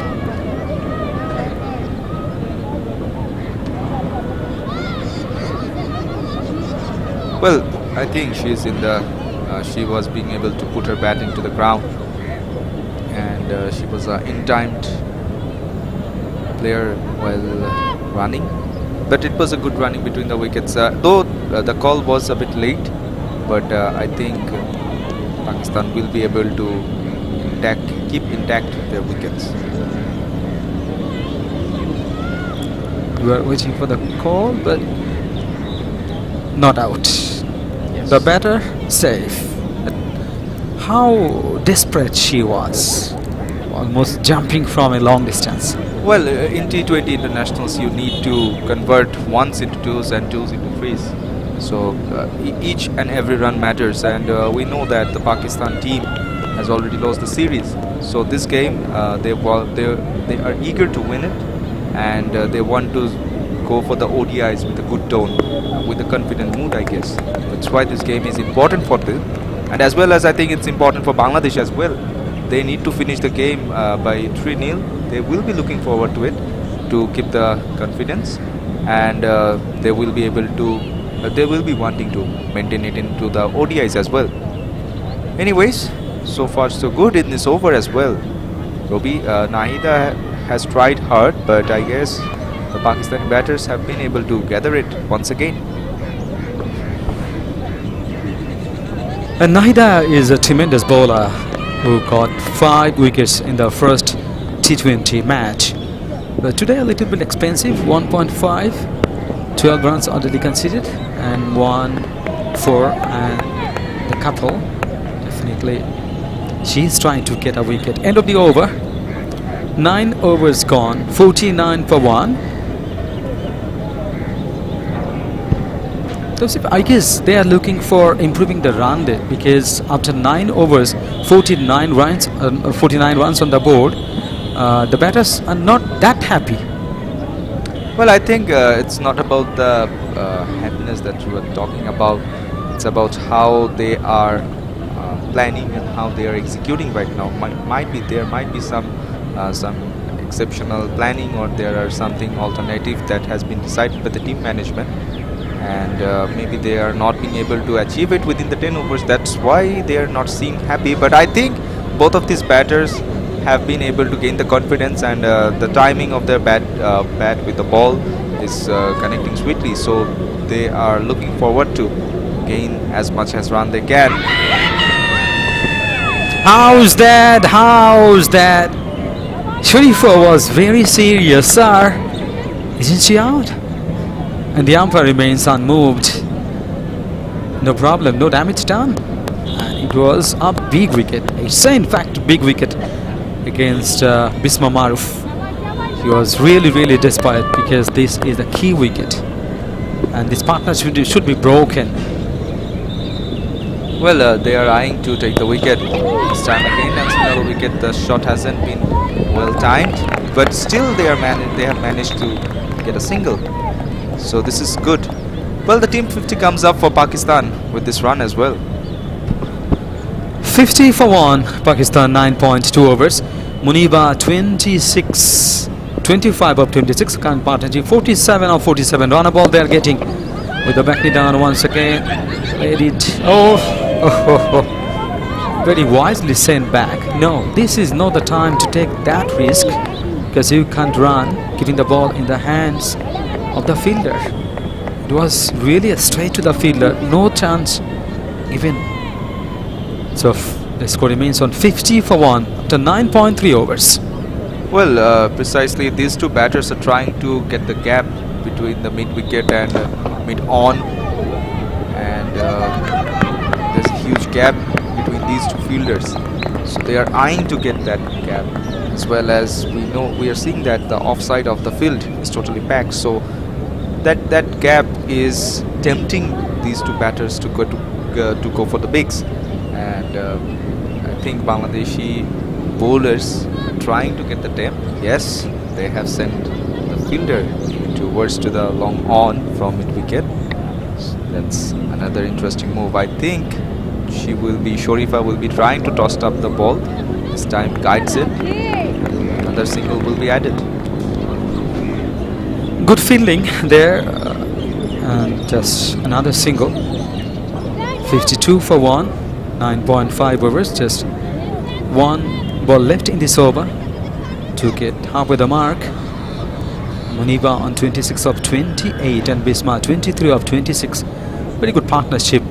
Well, I think she's in the. She was being able to put her bat into the ground, and she was an in-timed player while running. But it was a good running between the wickets. Though the call was a bit late, but I think Pakistan will be able to keep intact their wickets. We are waiting for the call, but not out. The batter safe. But how desperate she was, almost jumping from a long distance. Well, in T20 internationals, you need to convert ones into twos and twos into threes. So each and every run matters, and we know that the Pakistan team has already lost the series. So this game, they are eager to win it, and they want to go for the ODIs with a good tone, with a confident mood, I guess. That's why this game is important for them, and as well as I think it's important for Bangladesh as well. They need to finish the game by 3-0. They will be looking forward to it to keep the confidence, and they will be able to. They will be wanting to maintain it into the ODIs as well. Anyways, so far so good in this over as well. Robbie, Nahida has tried hard, but I guess the Pakistani batters have been able to gather it once again. And Nahida is a tremendous bowler who got 5 wickets in the first T20 match. But today a little bit expensive, 1.5, 12 runs already conceded, and 1-4, and the couple definitely she's trying to get a wicket. End of the over, 9 overs gone, 49 for 1. So I guess they are looking for improving the run rate, because after 9 overs, 49 runs on the board, the batters are not that happy. Well, I think it's not about the happiness that you were talking about. It's about how they are planning and how they are executing right now. There might be some exceptional planning, or there are something alternative that has been decided by the team management, and maybe they are not being able to achieve it within the 10 overs. That's why they are not seem happy. But I think both of these batters have been able to gain the confidence, and the timing of their bat with the ball is connecting sweetly. So they are looking forward to gain as much as run they can. How's that? Sher-e was very serious, sir. Isn't she out? And the umpire remains unmoved. No problem, no damage done. And it was a big wicket. It's in fact a big wicket against Bisma Maruf. He was really desperate, because this is the key wicket, and this partnership should be broken. Well, they are eyeing to take the wicket this time again, and another wicket. The shot hasn't been well timed, but still they have managed to get a single. So this is good. Well, the team 50 comes up for Pakistan with this run as well. 50 for 1, Pakistan 9.2 overs. Muniba 25 of 26, current partnership 47 of 47. Run a ball they are getting with the back knee down once again. Let it. Very wisely sent back. No, this is not the time to take that risk, because you can't run giving the ball in the hands of the fielder. It was really a straight to the fielder, no chance given. So the score remains on 50 for 1 after 9.3 overs. Well, precisely these two batters are trying to get the gap between the mid wicket and mid on, and there's a huge gap between these two fielders. So they are eyeing to get that gap, as well as we are seeing that the offside of the field is totally packed. So that gap is tempting these two batters to go for the bigs, and I think Bangladeshi bowlers are trying to get the temp. Yes, they have sent the fielder towards to the long on from mid wicket. So that's another interesting move. I think Sharifa will be trying to toss up the ball. This time guides it. Another single will be added. Good fielding there, and just another single. 52 for 1, 9.5 overs, just one ball left in this over to get halfway the mark. Muniba on 26 of 28 and Bisma 23 of 26. Very good partnership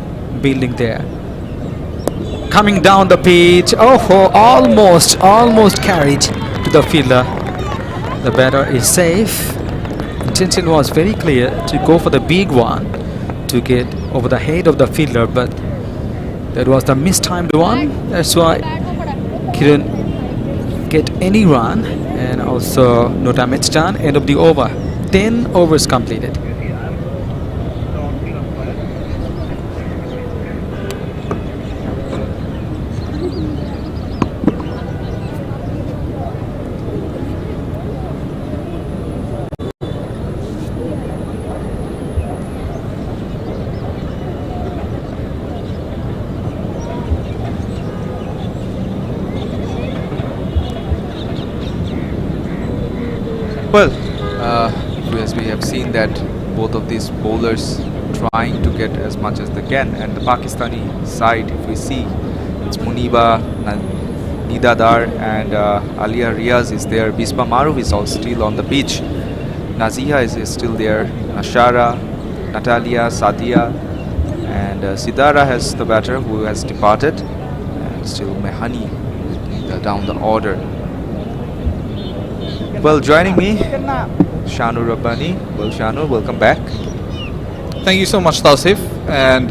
building there. Coming down the pitch, almost carried to the fielder. The batter is safe. Intention was very clear to go for the big one to get over the head of the fielder, but that was the mistimed one. That's why couldn't get any run, and also no damage done. End of the over. 10 overs completed. Well, as we have seen that both of these bowlers trying to get as much as they can, and the Pakistani side, if we see, it's Muniba, Nidadar and Alia Riaz is there. Bisma Maruf is also still on the pitch. Naziha is still there. Ashara, Natalia, Sadia, and Sidara has the batter who has departed, and still Mehani down the order. Well, joining me, Shanur Rabbani. Well, Shanur, welcome back. Thank you so much, Tausif. And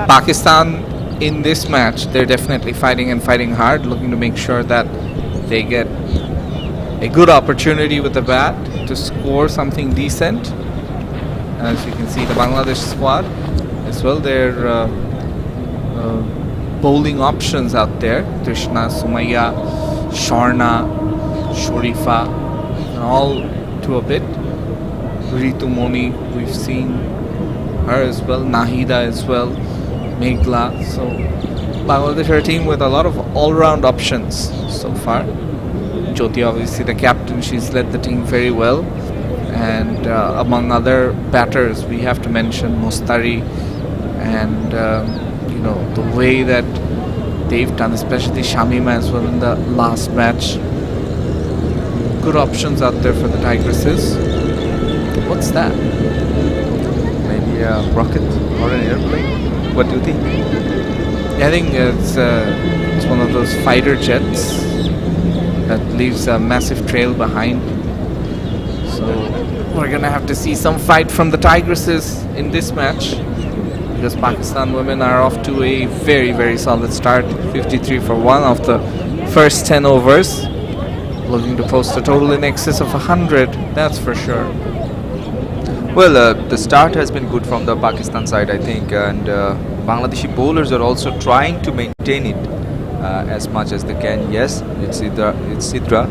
Pakistan in this match, they're definitely fighting and fighting hard, looking to make sure that they get a good opportunity with the bat to score something decent. As you can see, the Bangladesh squad as well, their bowling options out there. Trishna, Sumaya, Sharna, Sharifa, and all to a bit. Ritu Moni, we've seen her as well. Nahida as well. Meghla. So Bangladesh are a team with a lot of all-round options so far. Jyoti, obviously the captain, she's led the team very well. And among other batters, we have to mention Mostari and the way that they've done, especially Shamima as well in the last match. Good options out there for the Tigresses. What's that? Maybe a rocket or an airplane. What do you think? I think it's one of those fighter jets that leaves a massive trail behind. So we're gonna have to see some fight from the Tigresses in this match, because Pakistan women are off to a very, very solid start. 53 for 1 of the first 10 overs. Looking to post a total in excess of 100, that's for sure. Well, the start has been good from the Pakistan side, I think, and Bangladeshi bowlers are also trying to maintain it as much as they can. Yes, it's Sidra,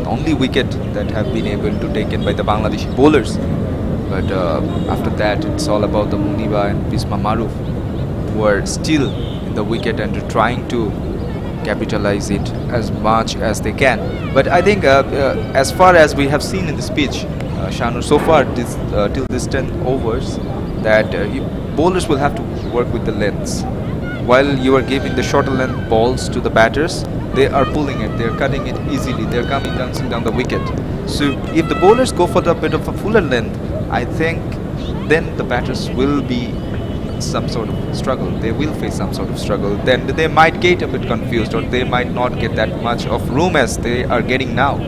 the only wicket that have been able to taken by the Bangladeshi bowlers. But after that, it's all about the Muniba and Bisma Maruf, who are still in the wicket and trying to capitalize it as much as they can. But I think as far as we have seen in this pitch, Shanur, so far till this 10 overs, that bowlers will have to work with the lengths. While you are giving the shorter length balls to the batters, they are pulling it, they're cutting it easily, they're dancing down the wicket. So if the bowlers go for a bit of a fuller length, I think then the batters will be some sort of struggle. They will face some sort of struggle. Then they might get a bit confused, or they might not get that much of room as they are getting now.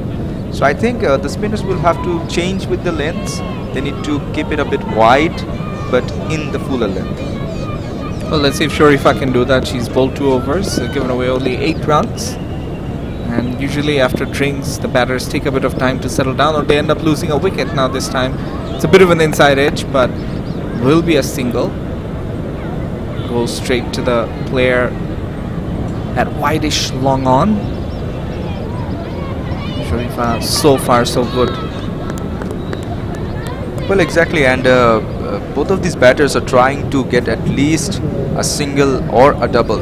So I think the spinners will have to change with the lengths. They need to keep it a bit wide, but in the fuller length. Well, let's see if Sharifa can do that. She's bowled 2 overs, given away only 8 runs. And usually after drinks, the batters take a bit of time to settle down, or they end up losing a wicket. Now this time, it's a bit of an inside edge, but will be a single. Goes straight to the player at wideish long on. Sharifa, so far so good. Well, exactly, and both of these batters are trying to get at least a single or a double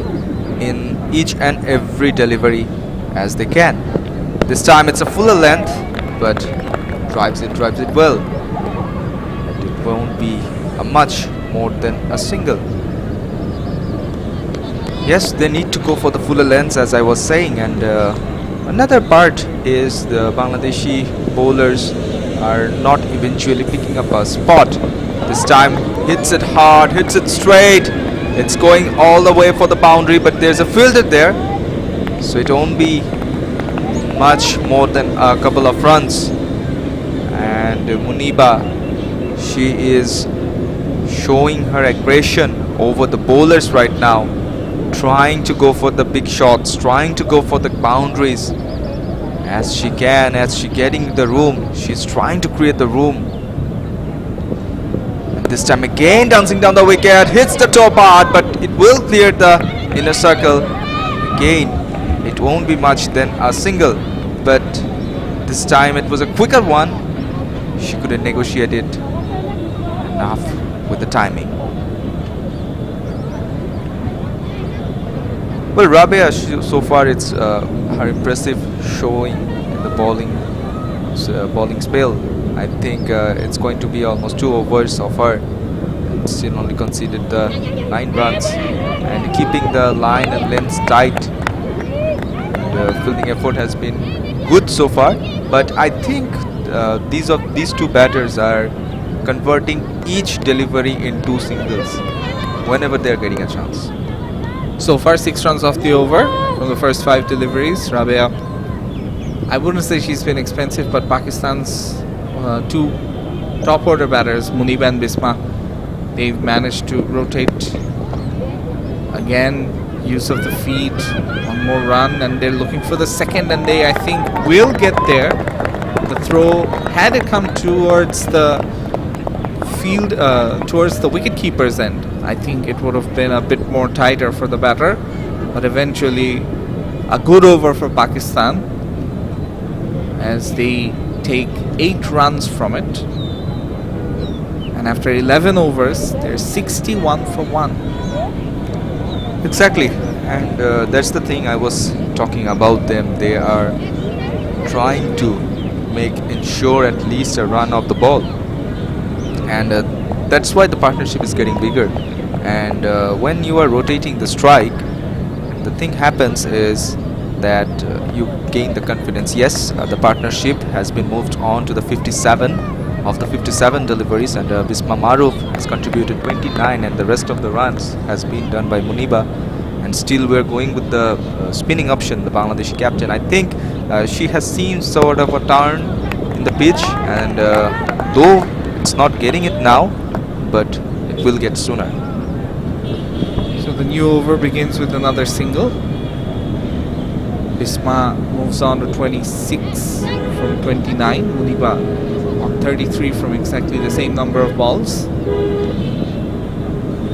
in each and every delivery as they can. This time it's a fuller length, but drives it well. And it won't be a much more than a single. Yes, they need to go for the fuller lengths, as I was saying, and another part is the Bangladeshi bowlers are not eventually picking up a spot. This time hits it hard, hits it straight. It's going all the way for the boundary, but there's a fielder there, so it won't be much more than a couple of runs. And Muniba, she is showing her aggression over the bowlers right now, trying to go for the big shots, trying to go for the boundaries as she can, as she getting the room. She's trying to create the room. And this time again dancing down the wicket, hits the top part, but it will clear the inner circle. Again, it won't be much than a single, but this time it was a quicker one. She couldn't negotiate it enough with the timing. Well, Rabia, so far it's her impressive showing in the bowling spell. I think it's going to be almost 2 overs of her. Still only conceded 9 runs, and keeping the line and length tight. The fielding effort has been good so far, but I think these two batters are converting each delivery into singles whenever they are getting a chance. So far 6 runs off the over from the first 5 deliveries. Rabia, I wouldn't say she's been expensive, but Pakistan's 2 top order batters, Muniba and Bisma, they've managed to rotate again, use of the feet, one more run, and they're looking for the second, and they, I think, will get there. The throw, had it come towards the field, towards the wicket keeper's end, I think it would have been a bit more tighter for the batter, but eventually a good over for Pakistan as they take 8 runs from it, and after 11 overs they're 61 for 1. Exactly, and that's the thing I was talking about them. They are trying to ensure at least a run of the ball, and that's why the partnership is getting bigger. And when you are rotating the strike, the thing happens is that you gain the confidence. Yes, the partnership has been moved on to the 57 of the 57 deliveries, and Bisma Maruf has contributed 29, and the rest of the runs has been done by Muniba. And still we're going with the spinning option, the Bangladeshi captain. I think she has seen sort of a turn in the pitch, and though it's not getting it now, but it will get sooner. So the new over begins with another single. Bisma moves on to 26 from 29. Muniba on 33 from exactly the same number of balls.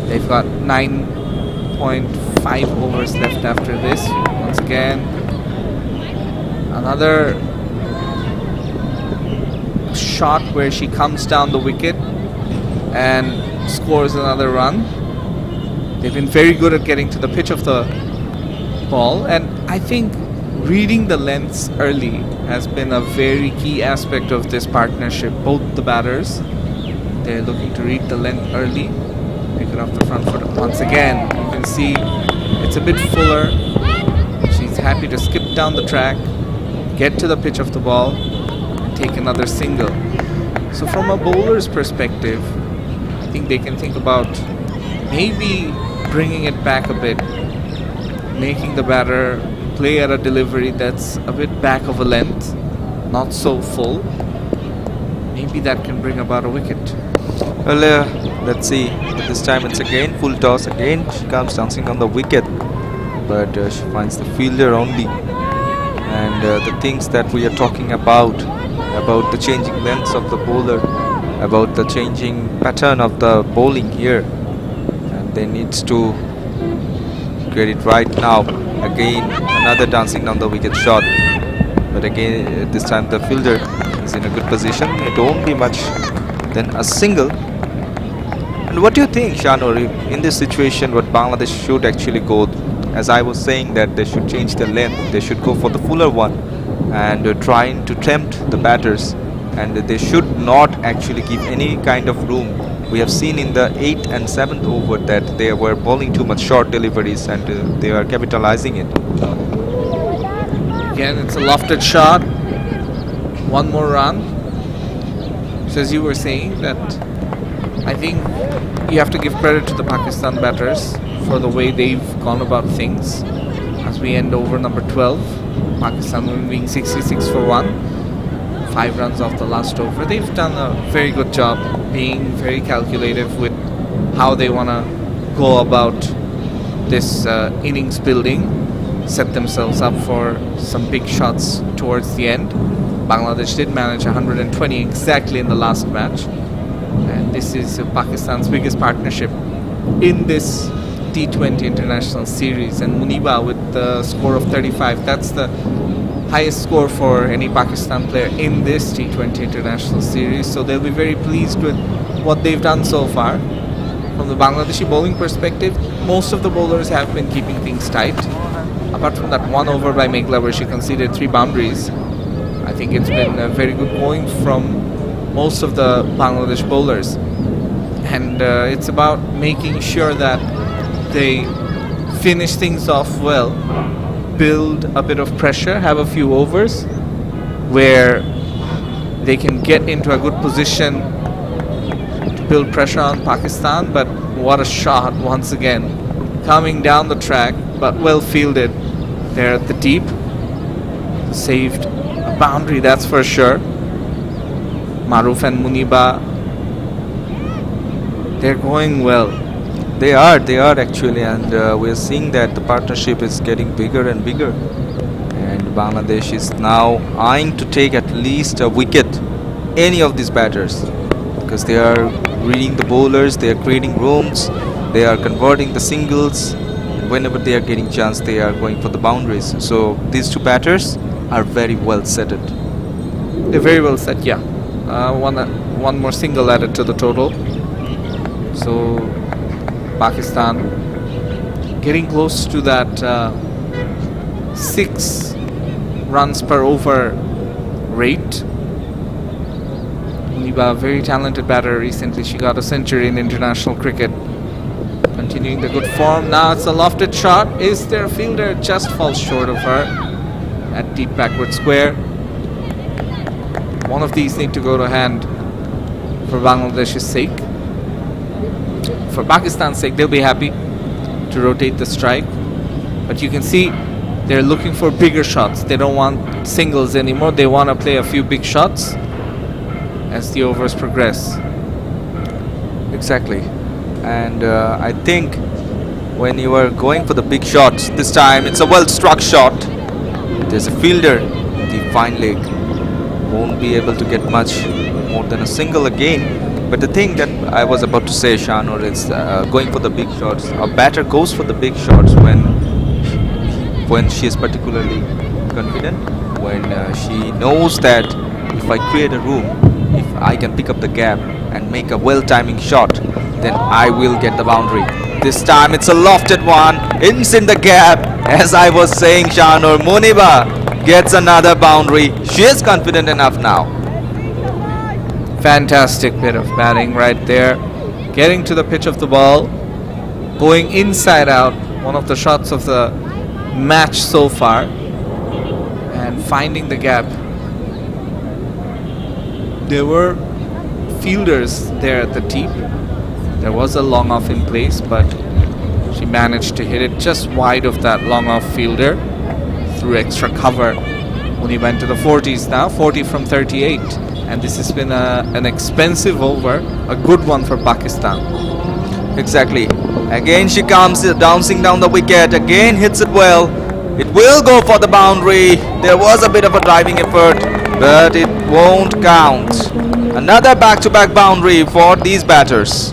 They've got 9.5 overs left after this. Once again, another shot where she comes down the wicket and scores another run. They've been very good at getting to the pitch of the ball, and I think reading the lengths early has been a very key aspect of this partnership. Both the batters, they're looking to read the length early, pick it off the front foot. Once again, you can see it's a bit fuller. She's happy to skip down the track, get to the pitch of the ball, and take another single. So from a bowler's perspective, I think they can think about maybe bringing it back a bit, making the batter play at a delivery that's a bit back of a length, not so full. Maybe that can bring about a wicket. Well, let's see. But this time it's again full toss. Again she comes dancing on the wicket, but she finds the fielder only. And the things that we are talking about the changing lengths of the bowler, about the changing pattern of the bowling here, and they needs to get it right now. Again another dancing down the wicket shot, but again this time the fielder is in a good position. It won't be much than a single. And what do you think, Shanur, in this situation what Bangladesh should actually go? As I was saying that they should change the length, they should go for the fuller one and trying to tempt the batters, and they should not actually give any kind of room. We have seen in the 8th and 7th over that they were bowling too much short deliveries, and they are capitalizing it. Again, it's a lofted shot. One more run. So as you were saying, that I think you have to give credit to the Pakistan batters for the way they've gone about things. As we end over number 12, Pakistan winning 66 for 1, 5 runs off the last over. They've done a very good job being very calculative with how they want to go about this innings building, set themselves up for some big shots towards the end. Bangladesh did manage 120 exactly in the last match, and this is Pakistan's biggest partnership in this T20 international series, and Muniba with the score of 35, that's the highest score for any Pakistan player in this T20 international series, so they'll be very pleased with what they've done so far. From the Bangladeshi bowling perspective, most of the bowlers have been keeping things tight, apart from that one over by Meghla where she conceded 3 boundaries. I think it's been very good going from most of the Bangladesh bowlers, and it's about making sure that they finish things off well, build a bit of pressure, have a few overs where they can get into a good position to build pressure on Pakistan. But what a shot once again, coming down the track, but well fielded there at the deep. Saved a boundary, that's for sure. Maruf and Muniba, they're going well. They are actually, and we're seeing that the partnership is getting bigger and bigger, and Bangladesh is now eyeing to take at least a wicket, any of these batters, because they are reading the bowlers, they are creating rooms, they are converting the singles, and whenever they are getting chance they are going for the boundaries. So these two batters are very well set it. They're very well set, yeah. One more single added to the total. So Pakistan getting close to that 6 runs per over rate. Muniba, very talented batter recently. She got a century in international cricket. Continuing the good form. Now it's a lofted shot. Is there a fielder? Just falls short of her at deep backward square. One of these need to go to hand for Bangladesh's sake. For Pakistan's sake, they'll be happy to rotate the strike, but you can see they're looking for bigger shots. They don't want singles anymore. They want to play a few big shots as the overs progress. Exactly, and I think when you are going for the big shots, this time it's a well struck shot. There's a fielder, the fine leg, won't be able to get much more than a single again. But the thing that I was about to say, Shanur, is going for the big shots. A batter goes for the big shots when she is particularly confident, when she knows that if I create a room, if I can pick up the gap and make a well-timing shot, then I will get the boundary. This time it's a lofted one, it's in the gap. As I was saying, Shanur, Muniba gets another boundary. She is confident enough now. Fantastic bit of batting right there. Getting to the pitch of the ball, going inside out, one of the shots of the match so far, and finding the gap. There were fielders there at the deep. There was a long off in place, but she managed to hit it just wide of that long off fielder through extra cover. When he went to the 40s now, 40 from 38. And this has been an expensive over, a good one for Pakistan. Exactly. Again she comes bouncing down the wicket, again hits it well. It will go for the boundary. There was a bit of a driving effort, but it won't count. Another back-to-back boundary for these batters.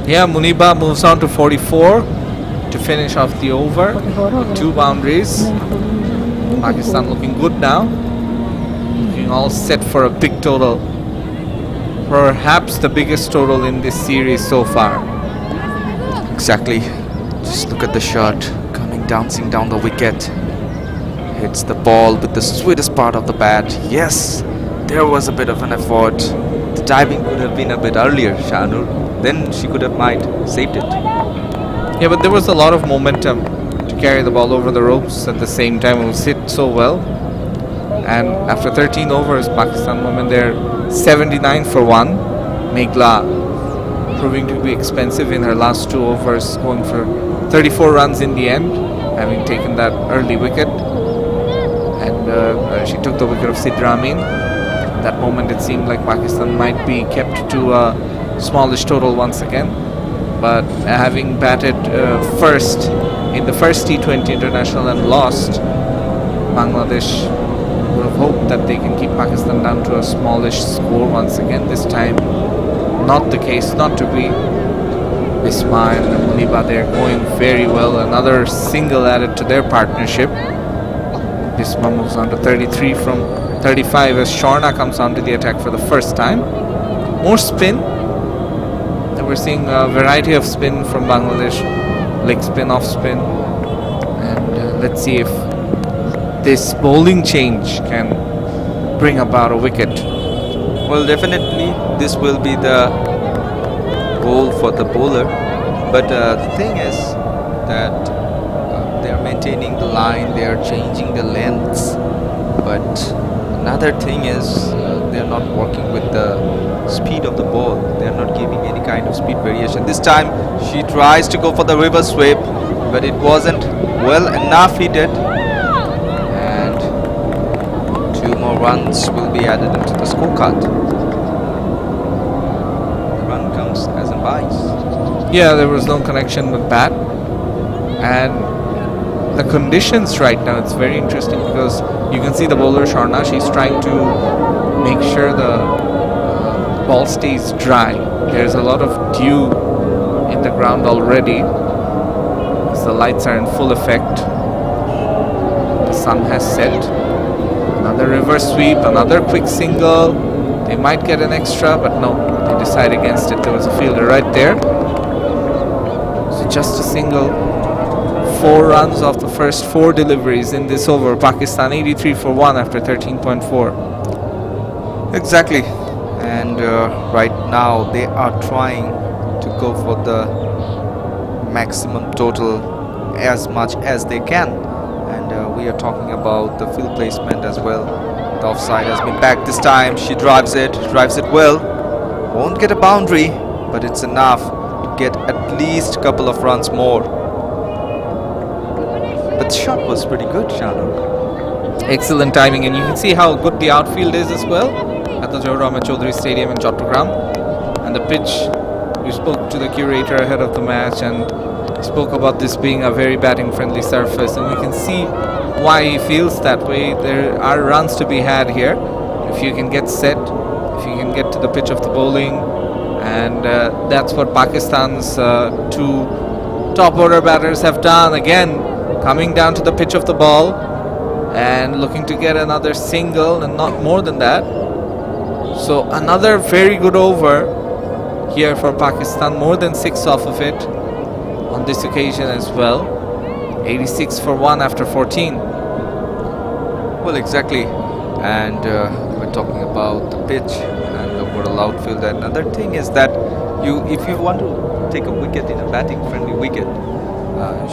Yeah, Muniba moves on to 44 to finish off the over. 2 boundaries. Pakistan looking good now. Looking all set for a big total perhaps the biggest total in this series so far. Exactly. Just look at the shot coming dancing down the wicket. Hits the ball with the sweetest part of the bat. Yes, there was a bit of an effort. The diving could have been a bit earlier, Shanur. Then she could have might saved it. Yeah, but there was a lot of momentum to carry the ball over the ropes at the same time. It was hit so well. And after 13 overs, Pakistan women there 79 for 1. Meghla proving to be expensive in her last 2 overs, going for 34 runs in the end, having taken that early wicket. And she took the wicket of Sidramin. That moment it seemed like Pakistan might be kept to a smallish total once again. But having batted first in the first T20 international and lost, Bangladesh would have hoped that they can keep Pakistan down to a smallish score once again. This time, not the case, not to be. Ismail and Muniba, they're going very well. Another single added to their partnership. Bisma moves on to 33 from 35 as Sher-e comes onto the attack for the first time. More spin. And we're seeing a variety of spin from Bangladesh. Leg spin, off spin. And let's see if this bowling change can bring about a wicket. Well, definitely this will be the goal for the bowler. But the thing is that they are maintaining the line, they are changing the lengths. But another thing is they are not working with the speed of the ball. They are not giving any kind of speed variation. This time she tries to go for the reverse sweep, but it wasn't well enough hit. And 2 more runs will be added into the scorecard. The run comes as a vice. Yeah, there was no connection with bat. And the conditions right now, it's very interesting because you can see the bowler Sher-e, she's trying to make sure the ball stays dry. There's a lot of dew in the ground already as the lights are in full effect. The sun has set. Another reverse sweep, another quick single. They might get an extra, but no, they decide against it. There was a fielder right there. So just a single. 4 runs off the first 4 deliveries in this over. Pakistan 83 for 1 after 13.4. Exactly. And right now they are trying to go for the maximum total as much as they can. And we are talking about the field placement as well. The offside has been back this time. She drives it well. Won't get a boundary, but it's enough to get at least a couple of runs more. But the shot was pretty good, Shanur. Excellent timing, and you can see how good the outfield is as well at the Zohar Ahmed Chaudhary Stadium in Chattogram. And the pitch, we spoke to the curator ahead of the match and spoke about this being a very batting friendly surface, and we can see why he feels that way. There are runs to be had here if you can get set, if you can get to the pitch of the bowling, and that's what Pakistan's 2 top order batters have done. Again, coming down to the pitch of the ball and looking to get another single and not more than that. So another very good over here for Pakistan, more than 6 off of it on this occasion as well. 86 for 1 after 14. Well, exactly. And we're talking about the pitch and the overall outfield. And another thing is that if you want to take a wicket in a batting friendly wicket,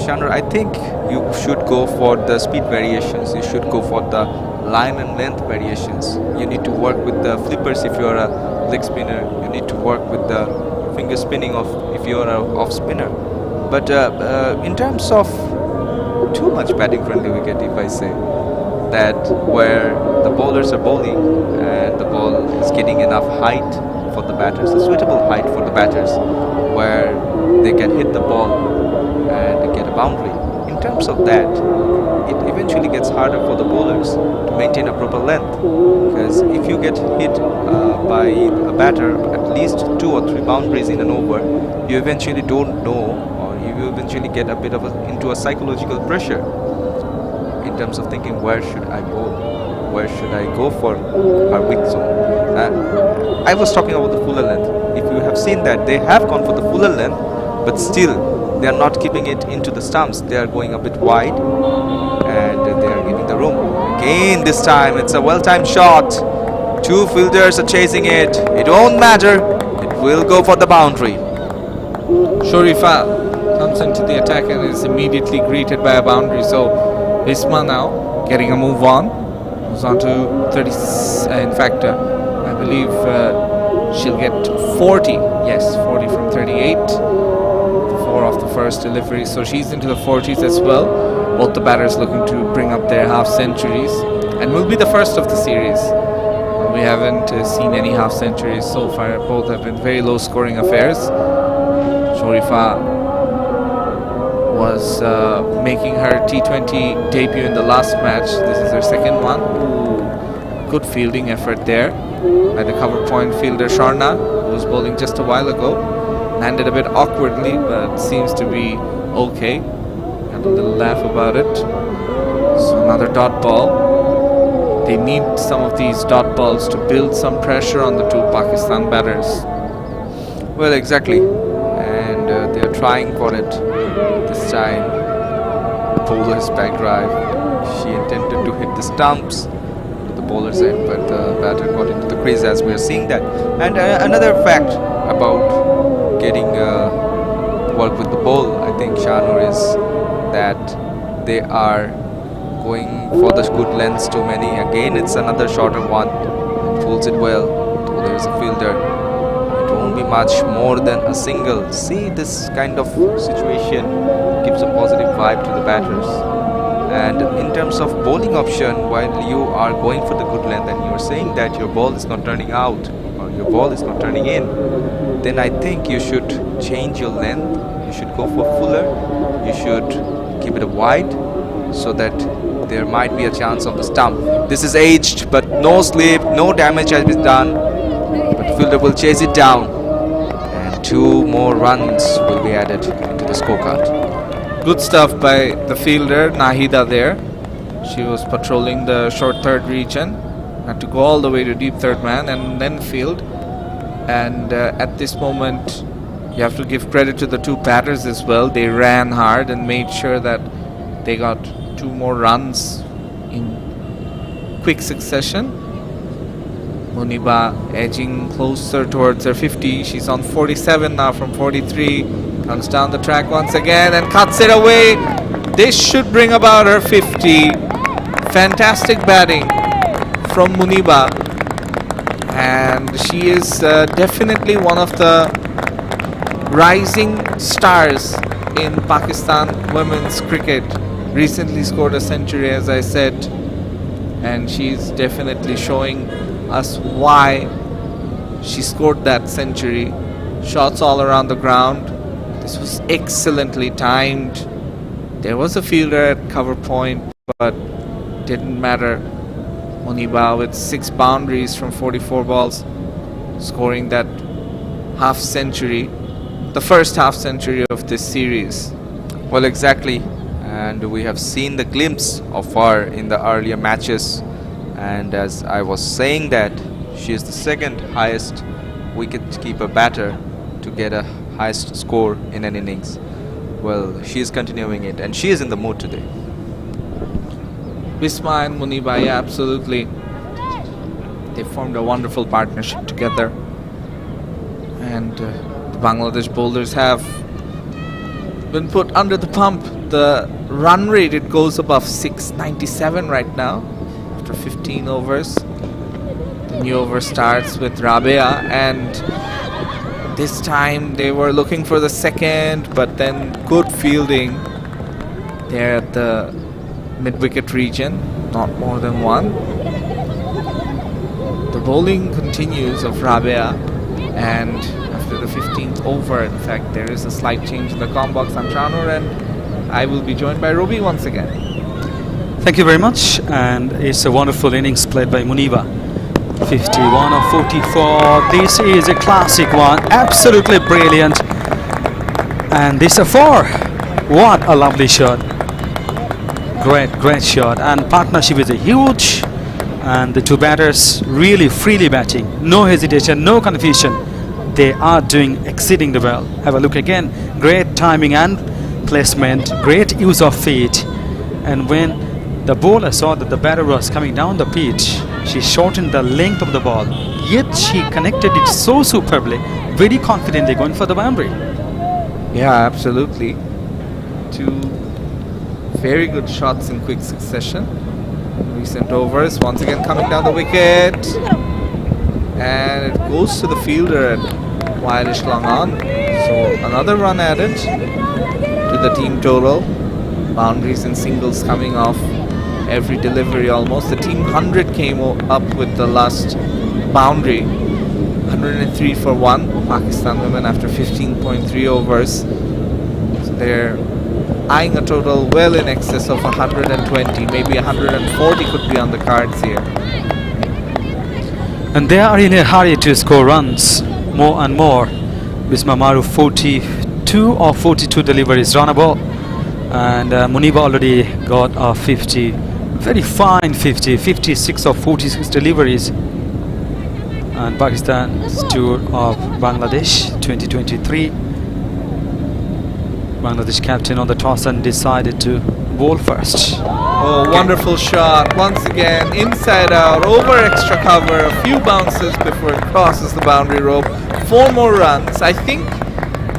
Shanur, I think you should go for the speed variations. You should go for the line and length variations. You need to work with the flippers if you're a leg spinner. You need to work with the finger spinning if you're a off spinner. But in terms of too much batting friendly wicket, if I say that, where the bowlers are bowling and the ball is getting enough height for the batters, a suitable height for the batters, where they can hit the ball and get a boundary. In terms of that, it eventually gets harder for the bowlers to maintain a proper length, because if you get hit by a batter at least 2 or 3 boundaries in an over, you eventually don't know, or you eventually get a bit of into a psychological pressure in terms of thinking, where should I bowl? where should I go for her weak zone. I was talking about the fuller length. If you have seen that, they have gone for the fuller length, but still they are not keeping it into the stumps. They are going a bit wide and they are giving the room. Again, this time it's a well-timed shot. Two fielders are chasing it. It won't matter. It will go for the boundary. Shorifa comes into the attack and is immediately greeted by a boundary. So Bisma now getting a move on. Moves on to 30. In fact, I believe she'll get 40. Yes, 40 from 38. Four of the first delivery. So she's into the 40s as well. Both the batters looking to bring up their half centuries and will be the first of the series. We haven't seen any half centuries so far. Both have been very low scoring affairs. Shorifa was making her T20 debut in the last match. This is her second one. Ooh, good fielding effort there by the cover point fielder Sharna, who was bowling just a while ago. Landed a bit awkwardly, but seems to be okay. Had a little laugh about it. So another dot ball. They need some of these dot balls to build some pressure on the two Pakistan batters. Well, exactly. And they are trying for it this time. Bowler's back drive. She intended to hit the stumps to the bowler's end, but the batter got into the crease, as we are seeing that. And another fact about getting work with the ball, I think, Shanur, is that they are going for the good lengths too many. Again, it's another shorter one. Pulls it well. Oh, there is a fielder. It won't be much more than a single. See, this kind of situation gives a positive vibe to the batters. And in terms of bowling option, while you are going for the good length and you are saying that your ball is not turning out or your ball is not turning in, then I think you should change your length. You should go for fuller. You should keep it wide so that there might be a chance on the stump. This is aged, but no slip, no damage has been done. But fielder will chase it down, and 2 more runs will be added into the scorecard. Good stuff by the fielder Nahida there. She was patrolling the short third region, had to go all the way to deep third man and then field. And at this moment, you have to give credit to the two batters as well. They ran hard and made sure that they got 2 more runs in quick succession. Muniba edging closer towards her 50. She's on 47 now from 43. Comes down the track once again and cuts it away. This should bring about her 50. Fantastic batting from Muniba. And she is definitely one of the rising stars in Pakistan women's cricket. Recently scored a century, as I said, and she's definitely showing us why she scored that century. Shots all around the ground. This was excellently timed. There was a fielder at cover point, but didn't matter. Muniba with 6 boundaries from 44 balls, scoring that half century, the first half century of this series. Well, exactly. And we have seen the glimpse of her in the earlier matches, and as I was saying that she is the second highest wicket-keeper batter to get a highest score in an innings. Well, she is continuing it, and she is in the mood today. Bisma and Muniba, yeah, absolutely. They formed a wonderful partnership together, and the Bangladesh bowlers have been put under the pump. The run rate, it goes above 697 right now after 15 overs. The new over starts with Rabea, and this time they were looking for the second, but then good fielding there at the mid-wicket region, not more than 1. The bowling continues of Rabea, and after the 15th over, in fact, there is a slight change in the com box. I'm Shanur, and I will be joined by Robbie once again. Thank you very much. And it's a wonderful innings played by Muniba. 51 of 44. This is a classic one. Absolutely brilliant. And this is a 4. What a lovely shot. Great shot. And partnership is a huge And the two batters really freely batting. No hesitation, no confusion. They are doing exceedingly well. Have a look again. Great timing and placement. Great use of feet. And when the bowler saw that the batter was coming down the pitch, she shortened the length of the ball. Yet she connected it so superbly. Very confidently going for the boundary. Yeah, absolutely. Two very good shots in quick succession. Recent overs, once again coming down the wicket. And it goes to the fielder at wide-ish long on. So another run added to the team total. Boundaries and singles coming off every delivery almost. The team 100 came up with the last boundary. 103 for 1. Pakistan women after 15.3 overs. So they're eyeing a total well in excess of 120. Maybe 140 could be on the cards here. And they are in a hurry to score runs more and more. Bisma Maruf 42 or 42 deliveries runnable. And Muniba already got a 50. Very fine 50. 56 or 46 deliveries. And Pakistan's tour of Bangladesh 2023. Bangladesh captain on the toss and decided to bowl first. Oh, wonderful shot. Once again, inside out, over extra cover, a few bounces before it crosses the boundary rope. 4 more runs. I think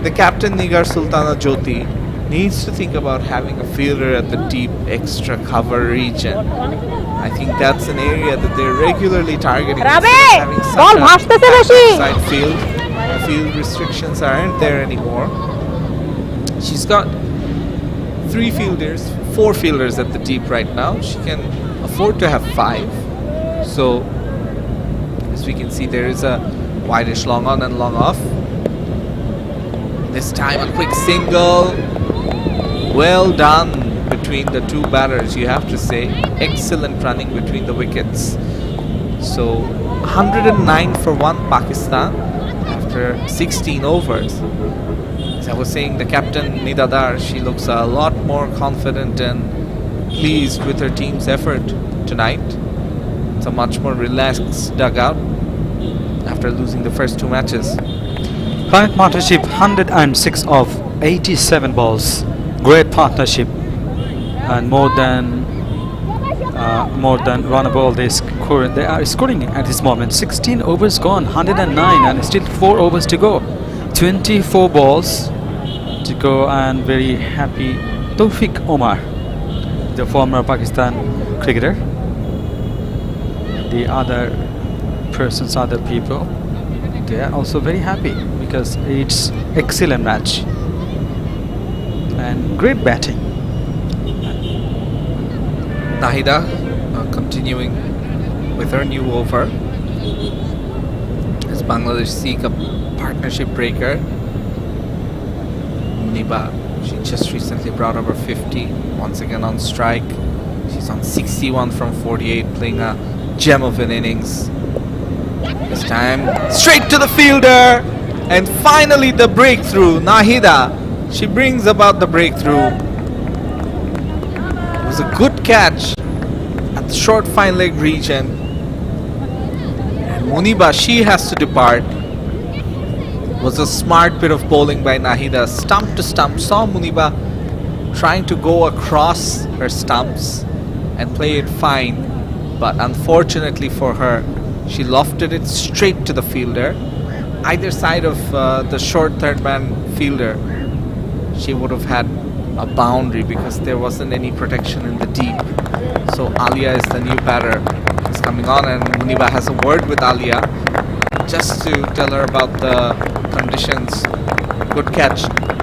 the captain Nigar Sultana Jyoti needs to think about having a fielder at the deep extra cover region. I think that's an area that they're regularly targeting. Instead of having such a side field. The field restrictions aren't there anymore. She's got 4 fielders at the deep right now. She can afford to have 5. So, as we can see, there is a wide-ish long on and long off. This time a quick single. Well done between the two batters, you have to say. Excellent running between the wickets. So, 109 for 1 Pakistan after 16 overs. As I was saying, the captain Nidadar, she looks a lot more confident and pleased with her team's effort tonight. It's a much more relaxed dugout after losing the first 2 matches. Current partnership 106 of 87 balls. Great partnership, and more than runnable they are scoring at this moment. 16 overs gone, 109, and still 4 overs to go. 24 balls to go, and very happy Tawfiq Omar, the former Pakistan cricketer. The other people, they are also very happy because it's excellent match and great batting. Nahida continuing with her new over as Bangladesh seek a partnership breaker. Niba, she just recently brought over 50, once again on strike. She's on 61 from 48, playing a gem of an innings. This time straight to the fielder, and finally the breakthrough. Nahida, she brings about the breakthrough. It was a good catch at the short fine leg region, and Muniba, she has to depart. It was a smart bit of bowling by Nahida, stump to stump. Saw Muniba trying to go across her stumps and play it fine, but unfortunately for her, she lofted it straight to the fielder. Either side of the short third man fielder, she would have had a boundary because there wasn't any protection in the deep. So Alia is the new batter. She's coming on, and Muniba has a word with Alia just to tell her about the conditions. Good catch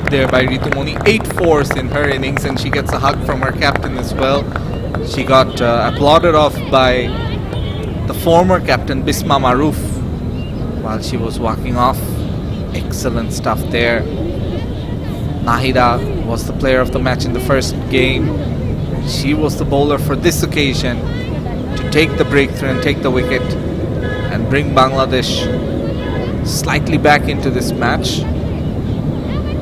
there by Ritumoni. 8 fours in her innings, and she gets a hug from her captain as well. She got applauded off by the former captain Bisma Maruf while she was walking off. Excellent stuff there. Nahida was the player of the match in the first game. She was the bowler for this occasion to take the breakthrough and take the wicket and bring Bangladesh slightly back into this match.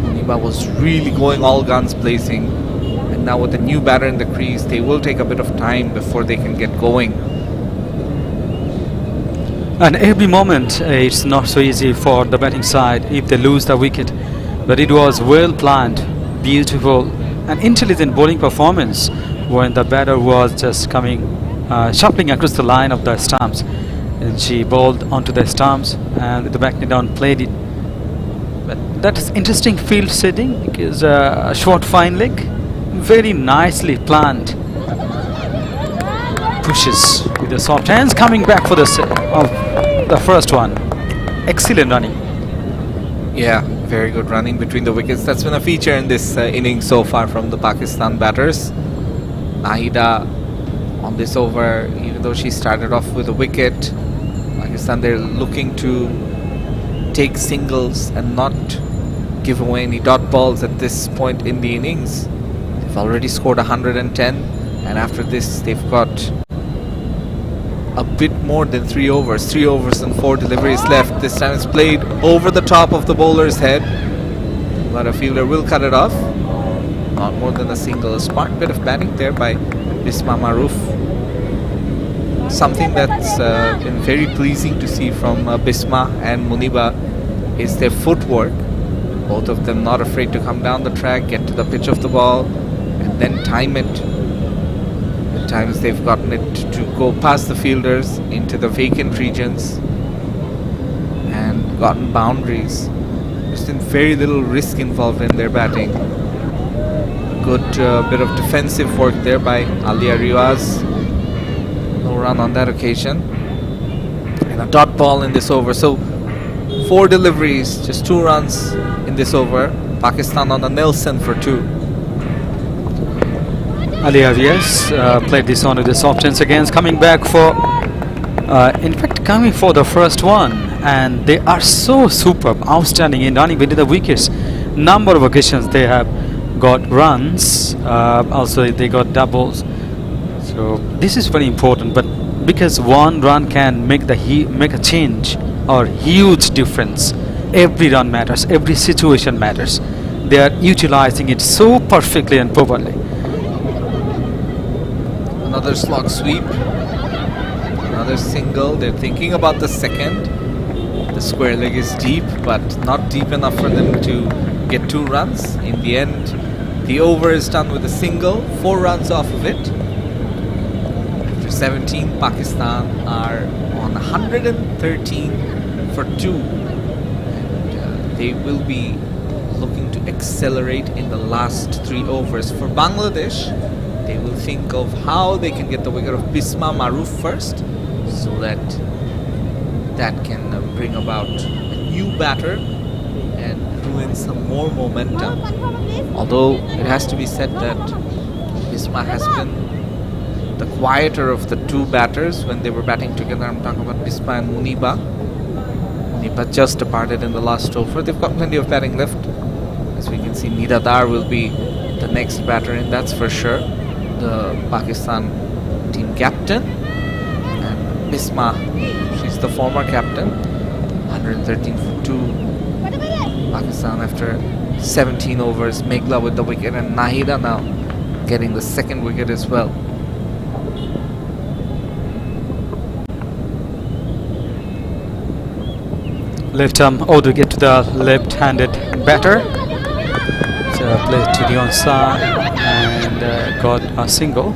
Muniba was really going all guns blazing, and now with the new batter in the crease, they will take a bit of time before they can get going. And every moment it's not so easy for the batting side if they lose the wicket. But it was well planned, beautiful and intelligent bowling performance when the batter was just coming, shuffling across the line of the stumps. And she bowled onto the stumps and with the back knee down played it. But that's interesting field setting because a short fine leg, very nicely planned. Pushes with the soft hands, coming back for the first one. Excellent running. Yeah, very good running between the wickets. That's been a feature in this innings so far from the Pakistan batters. Nahida on this over, even though she started off with a wicket, Pakistan, they're looking to take singles and not give away any dot balls at this point in the innings. They've already scored 110, and after this they've got a bit more than 3 overs. 3 overs and 4 deliveries left. This time it's played over the top of the bowler's head, but a fielder will cut it off. Not more than a single. A smart bit of batting there by Bisma Maroof. Something that's been very pleasing to see from Bisma and Muniba is their footwork. Both of them not afraid to come down the track, get to the pitch of the ball, and then time it. At times they've gotten it to go past the fielders into the vacant regions and gotten boundaries. There's been very little risk involved in their batting. Good bit of defensive work there by Alia Riwaz. No run on that occasion. And a dot ball in this over. So 4 deliveries, just 2 runs in this over. Pakistan on a Nelson for 2. Alia Riaz played this on with the soft hands again, coming back for, in fact, coming for the first one. And they are so superb, outstanding in running between the wickets. Number of occasions they have got runs, also they got doubles. So this is very important, but because one run can make a change or huge difference. Every run matters, every situation matters. They are utilizing it so perfectly and properly. Another slog sweep, another single. They're thinking about the second. The square leg is deep, but not deep enough for them to get 2 runs. In the end, the over is done with a single, 4 runs off of it. After 17, Pakistan are on 113 for 2. And they will be looking to accelerate in the last 3 overs. For Bangladesh, they will think of how they can get the wicket of Bisma Maroof first, so that can bring about a new batter and ruin some more momentum. Although it has to be said that Bisma has been the quieter of the 2 batters when they were batting together. I'm talking about Bisma and Muniba. Muniba just departed in the last over. They've got plenty of batting left. As we can see, Nida Dar will be the next batter in, that's for sure. The Pakistan team captain, and Bisma, she's the former captain. 113 for 2. Pakistan after 17 overs. Meghla with the wicket, and Nahida now getting the second wicket as well. Left arm all the wicket to the left-handed batter. So played to the onside and got a single.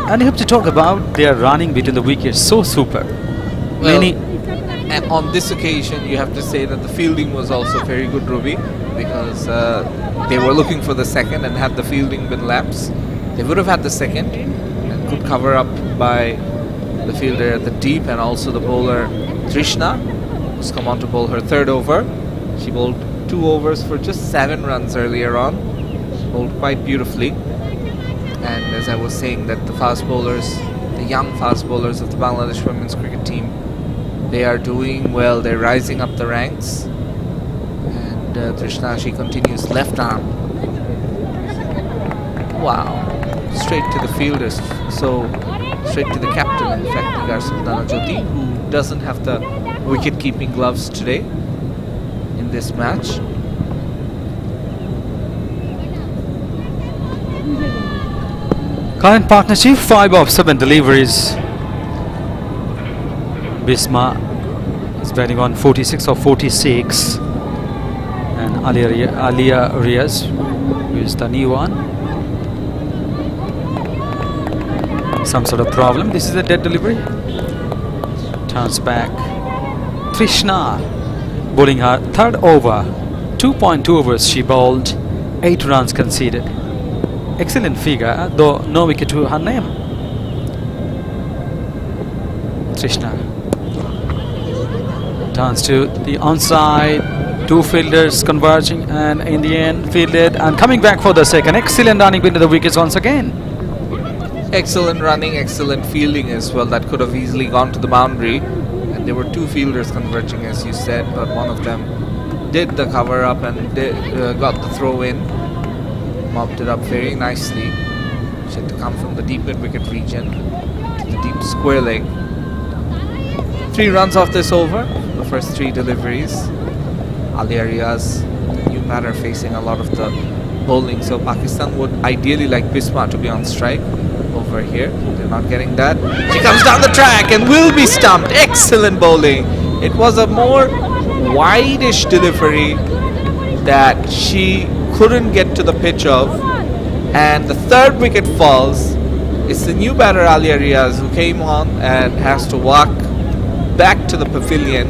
And you have to talk about their running between the wickets, so super. Well, and on this occasion, you have to say that the fielding was also very good, Ruby, because they were looking for the second, and had the fielding been lapsed, they would have had the second and could cover up by the fielder at the deep, and also the bowler Trishna, who's come on to bowl her 3rd over. She bowled 2 overs for just 7 runs earlier on. She bowled quite beautifully. And as I was saying, that the fast bowlers, the young fast bowlers of the Bangladesh women's cricket team, they are doing well. They're rising up the ranks. And Trishna, she continues left arm. Wow. Straight to the fielders. So straight to the captain, in fact, Nigar Sultana Jyoti, who doesn't have the wicket-keeping gloves today in this match. Current partnership 5 of 7 deliveries. Bisma is batting on 46 of 46, and Alia Riaz, who is the new one. Some sort of problem. This is a dead delivery. Turns back. Trishna bowling her third over. 2.2 overs she bowled. 8 runs conceded. Excellent figure, though no wicket to her name. Trishna turns to the onside. 2 fielders converging, and in the end fielded and coming back for the second. Excellent running into the wickets once again. Excellent running, excellent fielding as well. That could have easily gone to the boundary. And there were 2 fielders converging, as you said, but one of them did the cover up and got the throw in. Mopped it up very nicely. She had to come from the deep mid-wicket region to the deep square leg. 3 runs off this over, the first 3 deliveries. Ali Arias, new batter facing a lot of the bowling, so Pakistan would ideally like Bisma to be on strike over here. They're not getting that. She comes down the track and will be stumped. Excellent bowling. It was a more wide-ish delivery that she couldn't get to the pitch of, and the 3rd wicket falls. It's the new batter Ali Arias who came on and has to walk back to the pavilion.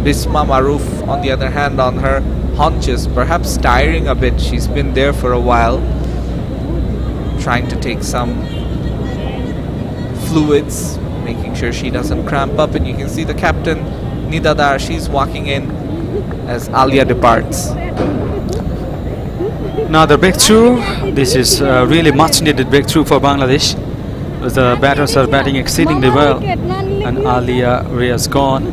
Bisma Maroof, on the other hand, on her haunches, perhaps tiring a bit. She's been there for a while, trying to take some fluids, making sure she doesn't cramp up. And you can see the captain Nidadar, she's walking in as Alia departs. Another breakthrough. This is really much needed breakthrough for Bangladesh. The batters are batting exceedingly well, and Alia Riaz gone.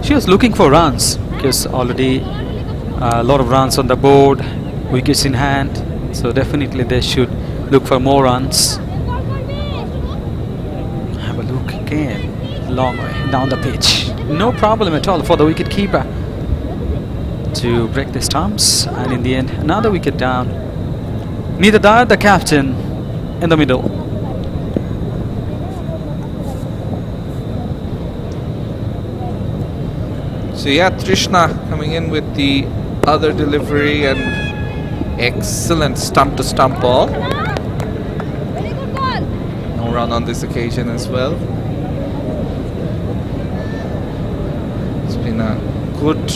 She was looking for runs because already a lot of runs on the board, wickets in hand, so definitely they should look for more runs. Have a look again, long way down the pitch. No problem at all for the wicket keeper to break the stumps, and in the end another wicket down. Nidadar, the captain, in the middle. So yeah, Trishna coming in with the other delivery and excellent stump to stump ball. No run on this occasion as well. It's been a good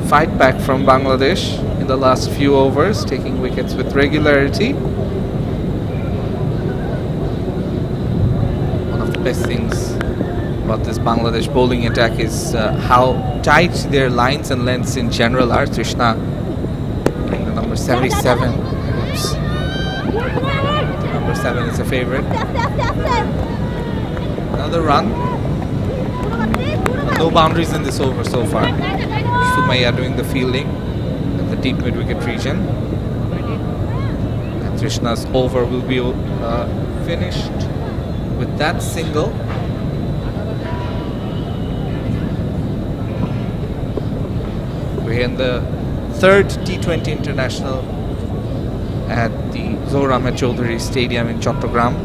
fight back from Bangladesh in the last few overs, taking wickets with regularity. One of the best things about this Bangladesh bowling attack is how tight their lines and lengths in general are. Trishna playing the number 77. Oops. The number 7 is a favorite. Another run. No boundaries in this over so far. Sumaya doing the fielding at the deep mid-wicket region. And Trishna's over will be finished with that single. We're in the 3rd T20 International at the Zohar Ahmed Chaudhary Stadium in Chattogram.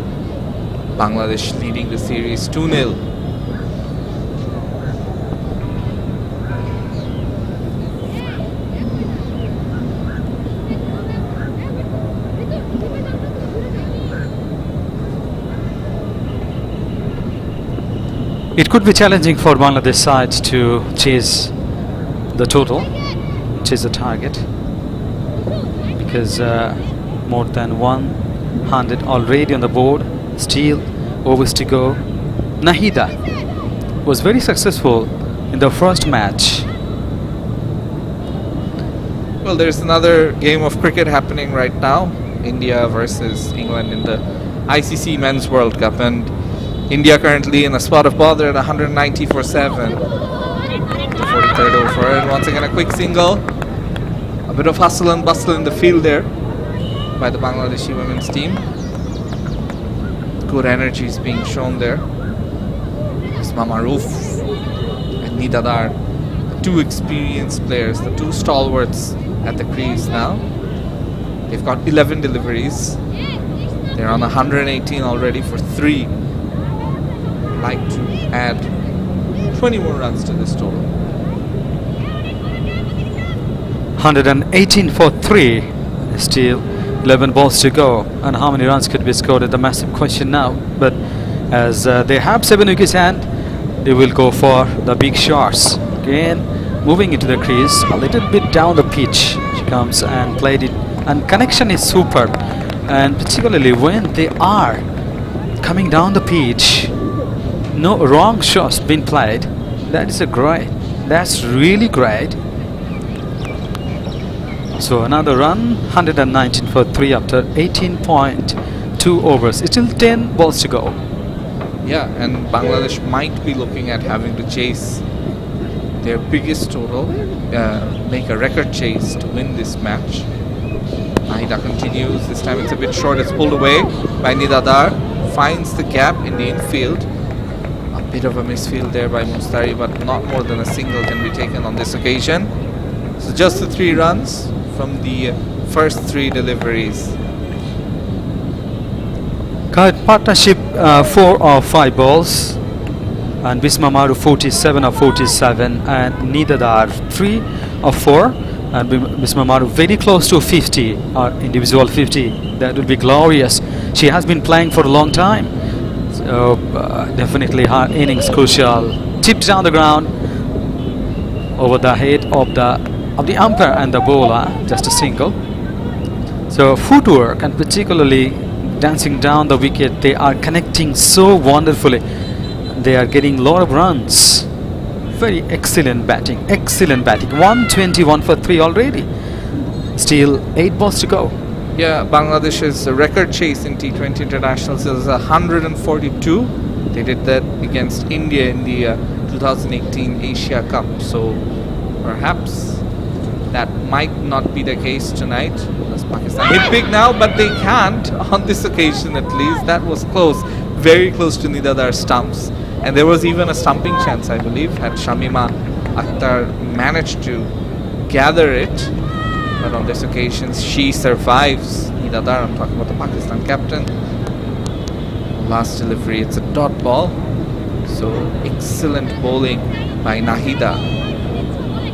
Bangladesh leading the series 2-0. It could be challenging for Bangladesh side to chase the total, chase the target, because more than 100 already on the board, still overs to go. Nahida was very successful in the first match. Well, there's another game of cricket happening right now. India versus England in the ICC Men's World Cup, and India currently in a spot of bother at 190 for 7. The 43rd over, and once again a quick single. A bit of hustle and bustle in the field there by the Bangladeshi women's team. Good energy is being shown there. Isma Maroof and Nidadar, the 2 experienced players, the 2 stalwarts at the crease now. They've got 11 deliveries. They're on 118 already for 3. Like to add 20 more runs to this total. 118 for 3. Still 11 balls to go. And how many runs could be scored is the massive question now. But as they have 7 wickets and they will go for the big shots. Again, moving into the crease, a little bit down the pitch. She comes and played it. And connection is superb. And particularly when they are coming down the pitch, no wrong shots been played. That is a great. That's really great. So another run, 119 for 3 after 18.2 overs. It's still 10 balls to go. Yeah, and Bangladesh might be looking at having to chase their biggest total, make a record chase to win this match. Nahida continues. This time it's a bit short. It's pulled away by Nidadar. Finds the gap in the infield. A bit of a misfield there by Mustari, but not more than a single can be taken on this occasion. So just the 3 runs from the first 3 deliveries. Current partnership 4 of 5 balls. And Bisma Maru 47 of 47 and Nidadar 3 of 4. And Bisma Maru very close to 50 or individual 50. That would be glorious. She has been playing for a long time. So definitely her innings crucial. Tipped down the ground over the head of the umpire and the bowler, just a single. So footwork and particularly dancing down the wicket, they are connecting so wonderfully. They are getting a lot of runs. Very excellent batting, excellent batting. 121 for 3 already. Still 8 balls to go. Yeah, Bangladesh's record chase in T20 internationals is 142. They did that against India in the 2018 Asia Cup. So perhaps that might not be the case tonight. As Pakistan hit big now, but they can't on this occasion at least. That was close, very close to Nidadar's stumps. And there was even a stumping chance, I believe, had Shamima Akhtar managed to gather it. But on this occasion, she survives. Nidadar, I'm talking about the Pakistan captain. Last delivery, it's a dot ball. So excellent bowling by Nahida.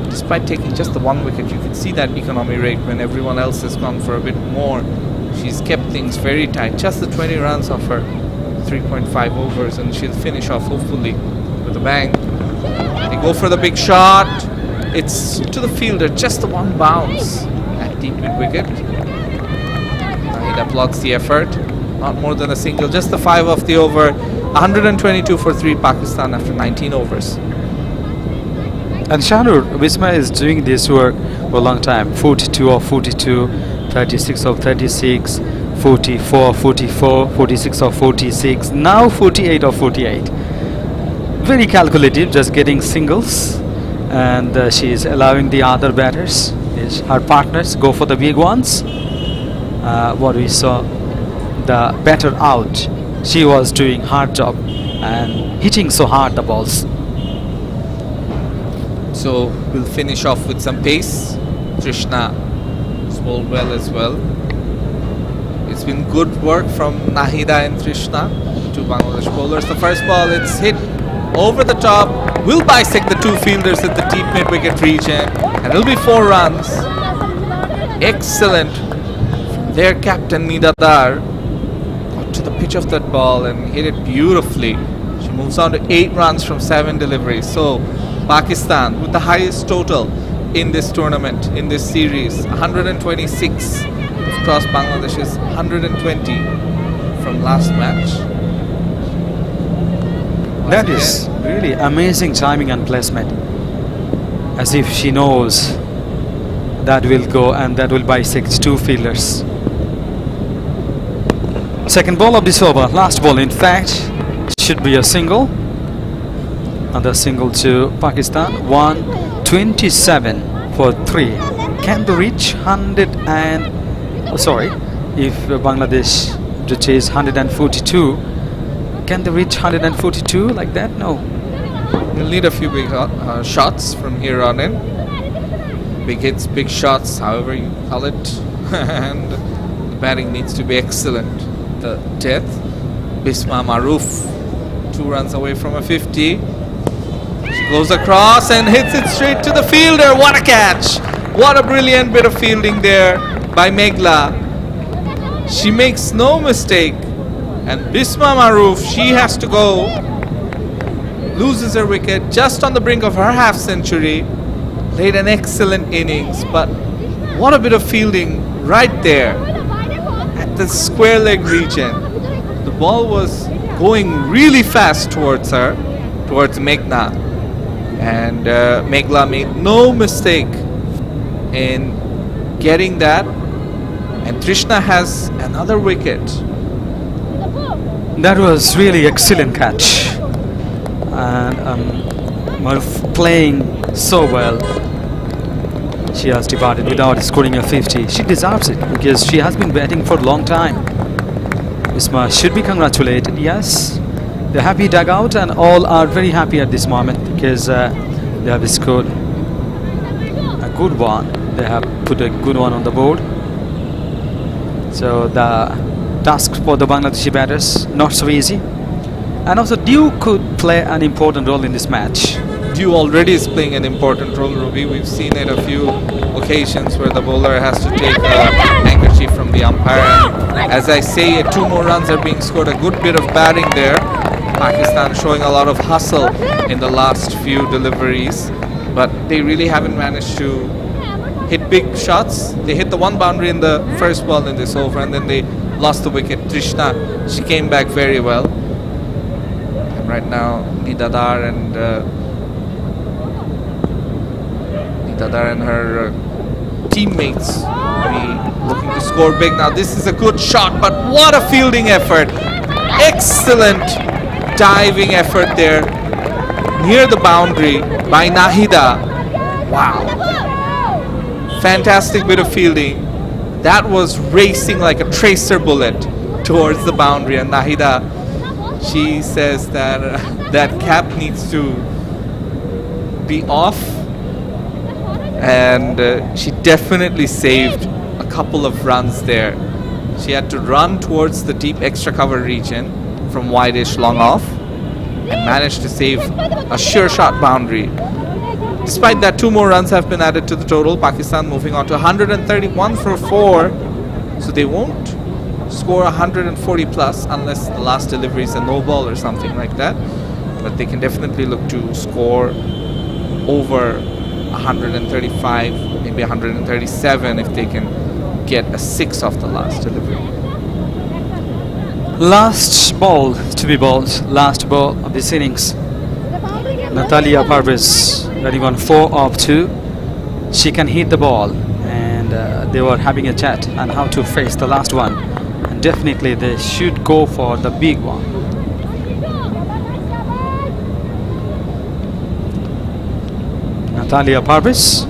Despite taking just the 1 wicket, you can see that economy rate when everyone else has gone for a bit more. She's kept things very tight. Just the 20 runs of her 3.5 overs, and she'll finish off hopefully with a bang. They go for the big shot. It's to the fielder, just the 1 bounce at deep mid wicket. Nahida applauds the effort. Not more than a single, just the 5 of the over. 122 for 3 Pakistan after 19 overs. And Shahnur, Bisma is doing this work for a long time. 42 of 42, 36 of 36, 44 of 44, 46 of 46, now 48 of 48. Very calculative, just getting singles. And she is allowing the other batters, her partners, go for the big ones. What we saw, the batter out, she was doing hard job and hitting so hard the balls. So we'll finish off with some pace. Trishna has bowled well as well. It's been good work from Nahida and Trishna, 2 Bangladesh bowlers. The first ball, it's hit over the top, will bisect the 2 fielders at the deep mid wicket region, and it'll be 4 runs. Excellent from their captain Nidadar. Got to the pitch of that ball and hit it beautifully. She moves on to 8 runs from 7 deliveries. So Pakistan with the highest total in this tournament, in this series, 126. They've crossed Bangladesh's 120 from last match. That is really amazing timing and placement. As if she knows that will go and that will bisect 2 fielders. Second ball of this over, last ball in fact, should be a single. Another single to Pakistan. 127 for 3. Can they reach 100 and if Bangladesh to chase 142, can they reach 142 like that? No. We'll need a few big shots from here on in. Big hits, big shots, however you call it. and the batting needs to be excellent. The death, Bisma Maruf, 2 runs away from a 50. She goes across and hits it straight to the fielder. What a catch! What a brilliant bit of fielding there by Meghla. She makes no mistake, and Bisma Maruf, she has to go. Loses her wicket just on the brink of her half century. Played an excellent innings, but what a bit of fielding right there at the square leg region. The ball was going really fast towards her, towards Meghna, and Meghla made no mistake in getting that, and Trishna has another wicket. That was really excellent catch. And Maruf playing so well. She has departed without scoring a 50. She deserves it because she has been batting for a long time. Bisma should be congratulated. Yes, the happy dugout and all are very happy at this moment because they have scored a good one. They have put a good one on the board. So the task for the Bangladeshi batters not so easy. And also Dew could play an important role in this match. Dew already is playing an important role, Ruby. We've seen it a few occasions where the bowler has to take a handkerchief from the umpire. And as I say, 2 more runs are being scored. A good bit of batting there. Pakistan showing a lot of hustle in the last few deliveries, but they really haven't managed to hit big shots. They hit the 1 boundary in the first ball in this over, and then they lost the wicket. Trishna, she came back very well. And right now, Nidadar and her teammates be looking to score big. Now this is a good shot, but what a fielding effort. Excellent diving effort there near the boundary by Nahida. Wow. Fantastic bit of fielding. That was racing like a tracer bullet towards the boundary, and Nahida, she says that that cap needs to be off, and she definitely saved a couple of runs there. She had to run towards the deep extra cover region from wide-ish long off and managed to save a sure shot boundary. Despite that, 2 more runs have been added to the total. Pakistan moving on to 131 for 4, so they won't score 140 plus unless the last delivery is a no ball or something like that, but they can definitely look to score over 135, maybe 137 if they can get a 6 off the last delivery. Last ball to be bowled, last ball of this innings. Natalia Parvez batting on 4 of 2. She can hit the ball, and they were having a chat on how to face the last one. And definitely they should go for the big one. Natalia Parvez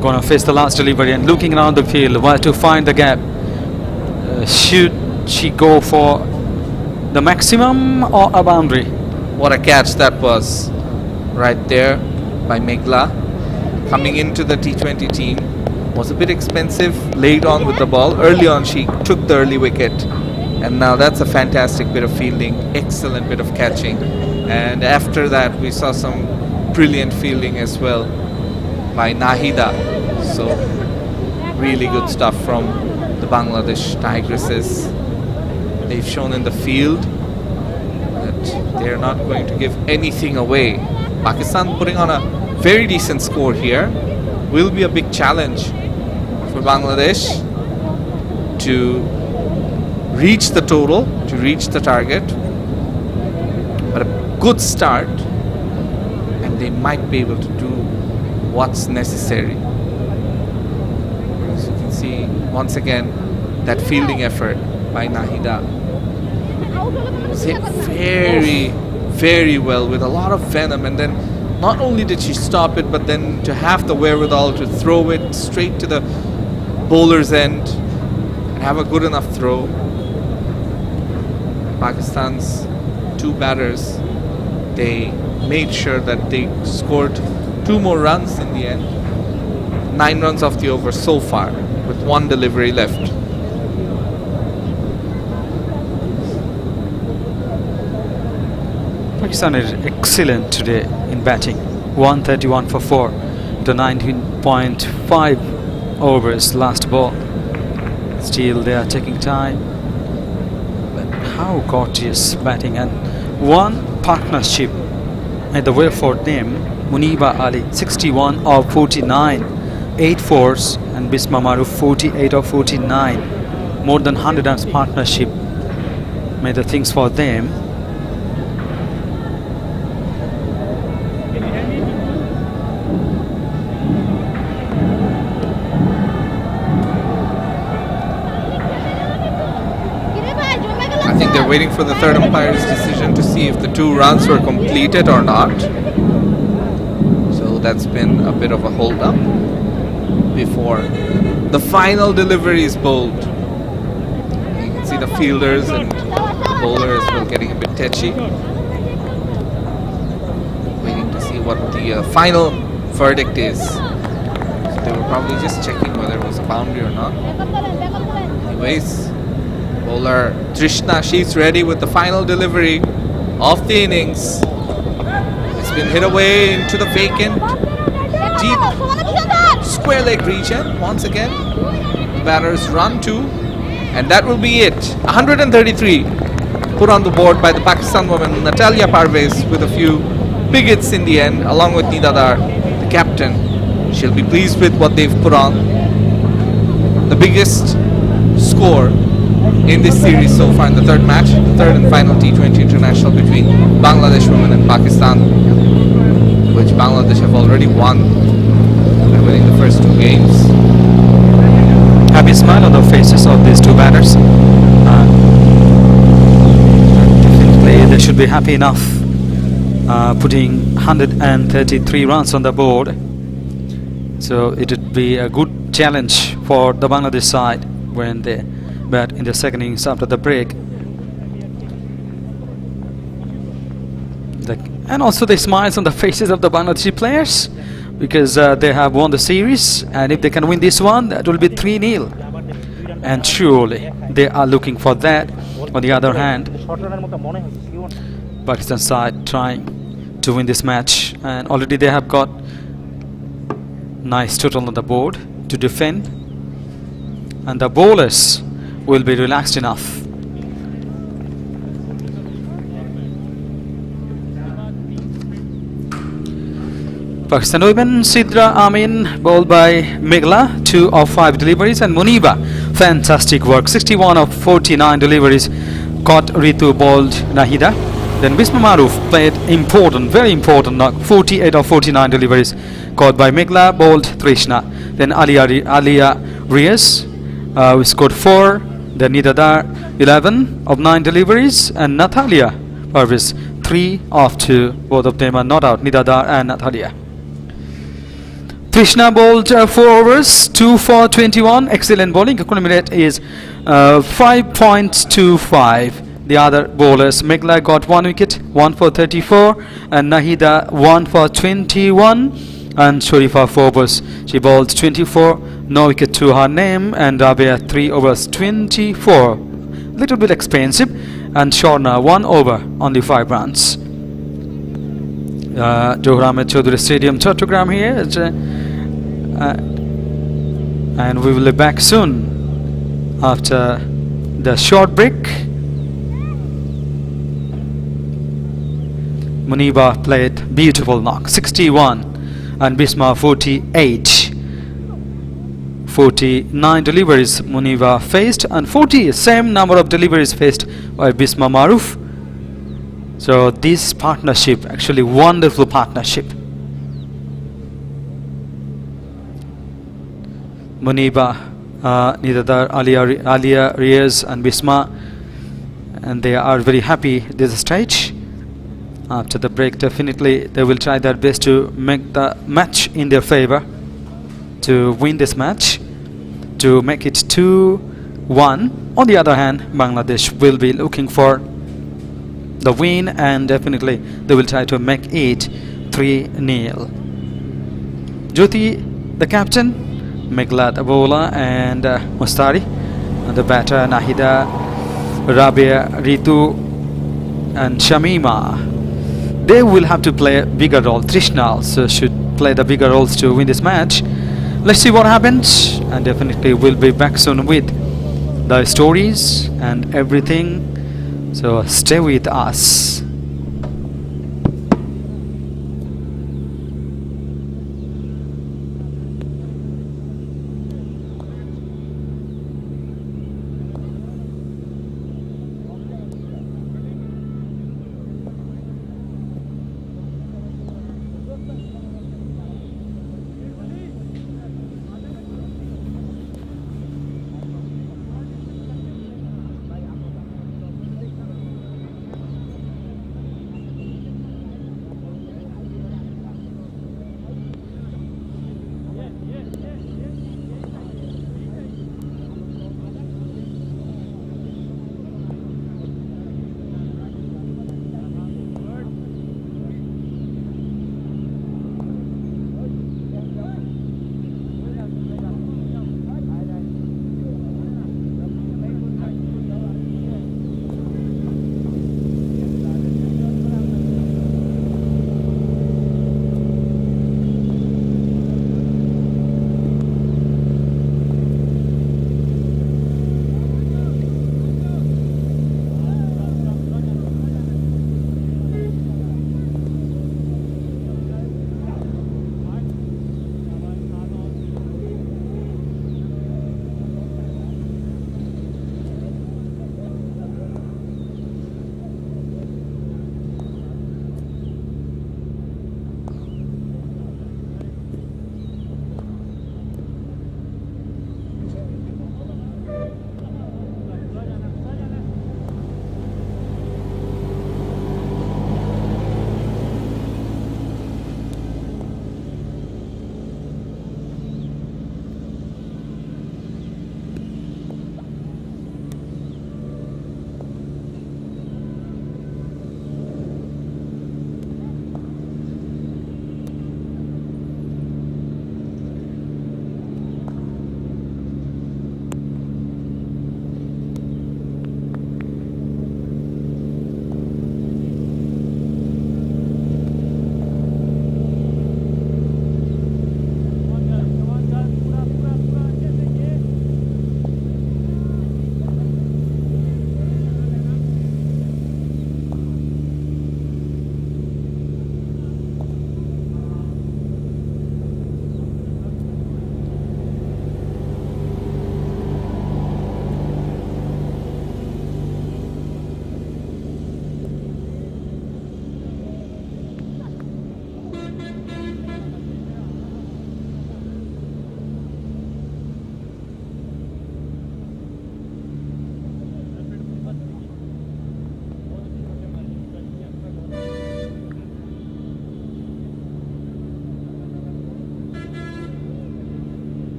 gonna face the last delivery and looking around the field where to find the gap. Should she go for the maximum or a boundary? What a catch that was right there by Meghla. Coming into the T20 team, was a bit expensive late on with the ball. Early on she took the early wicket, and now that's a fantastic bit of fielding, excellent bit of catching, and after that we saw some brilliant fielding as well by Nahida. So really good stuff from the Bangladesh Tigresses. They've shown in the field that they're not going to give anything away. Pakistan putting on a very decent score here. Will be a big challenge for Bangladesh to reach the total, to reach the target. But a good start, and they might be able to do what's necessary. As you can see, once again, that fielding effort by Nahida was hit very, very well with a lot of venom, and then not only did she stop it, but then to have the wherewithal to throw it straight to the bowler's end and have a good enough throw. Pakistan's 2 batters, they made sure that they scored 2 more runs in the end. 9 runs off the over so far, with 1 delivery left. Pakistan is excellent today in batting. 131 for 4 to 19.5 overs last ball. Still they are taking time. But how gorgeous batting, and one partnership at the way for them. Muniba Ali 61 of 49, 8 fours, and Bisma Maruf 48 of 49. More than 100 runs partnership made the things for them. I think they're waiting for the third umpire's decision to see if the 2 runs were completed or not. So that's been a bit of a hold up before the final delivery is bowled. You can see the fielders and the bowler as well getting a bit tetchy, waiting to see what the final verdict is. So they were probably just checking whether it was a boundary or not. Anyways, bowler Trishna, she's ready with the final delivery of the innings. It's been hit away into the vacant deep square leg region. Once again, the batters run 2, and that will be it. 133 put on the board by the Pakistan woman Natalia Parvez, with a few big hits in the end, along with Nidadar, the captain. She'll be pleased with what they've put on. The biggest score in this series so far in the third match, third and final T20 international between Bangladesh women and Pakistan, which Bangladesh have already won by winning the first 2 games. Happy smile on the faces of these 2 batters. Definitely they should be happy enough putting 133 runs on the board. So it would be a good challenge for the Bangladesh side when they bat in the second innings after the break. And also the smiles on the faces of the Bangladeshi players, because they have won the series, and if they can win this one, that will be 3-0, and surely they are looking for that. On the other hand, Pakistan side trying to win this match, and already they have got nice total on the board to defend, and the bowlers will be relaxed enough. Pakistan women, Sidra Amin bowled by Meghla, 2 of 5 deliveries, and Muniba, fantastic work, 61 of 49 deliveries, caught Ritu, bowled Nahida. Then Bisma Maruf played important, very important knock, 48 of 49 deliveries, caught by Meghla, bowled Trishna. Then Alia Reyes, we scored 4. Then Nidadar, 11 of 9 deliveries, and Natalia Parvez, 3 of 2. Both of them are not out, Nidadar and Natalia. Trishna bowled 4 overs, 2 for 21. Excellent bowling. Economy rate is 5.25. The other bowlers, Meghla got 1 wicket, 1 for 34, and Nahida 1 for 21. And Sharifa 4 overs, she bowled 24, no wicket to her name, and Rabia 3 overs 24, little bit expensive, and Shorna 1 over, only 5 runs. Zohar Ahmed Chaudhary Stadium, Chattogram here, and we will be back soon after the short break. Muniba played beautiful knock, 61, and Bisma 48. 49 deliveries Muniba faced, and 40 same number of deliveries faced by Bisma Maruf. So this partnership, actually wonderful partnership. Muniba, Nidadar, Alia Reyes and Bisma, and they are very happy this stage. After the break, definitely they will try their best to make the match in their favor, to win this match, to make it 2-1. On the other hand, Bangladesh will be looking for the win, and definitely they will try to make it 3-0. Jyoti, the captain, Meglat Abola and Mustari. And the batter Nahida, Rabia, Ritu and Shamima. They will have to play a bigger role. Trishna also should play the bigger roles to win this match. Let's see what happens, and definitely we'll be back soon with the stories and everything. So stay with us.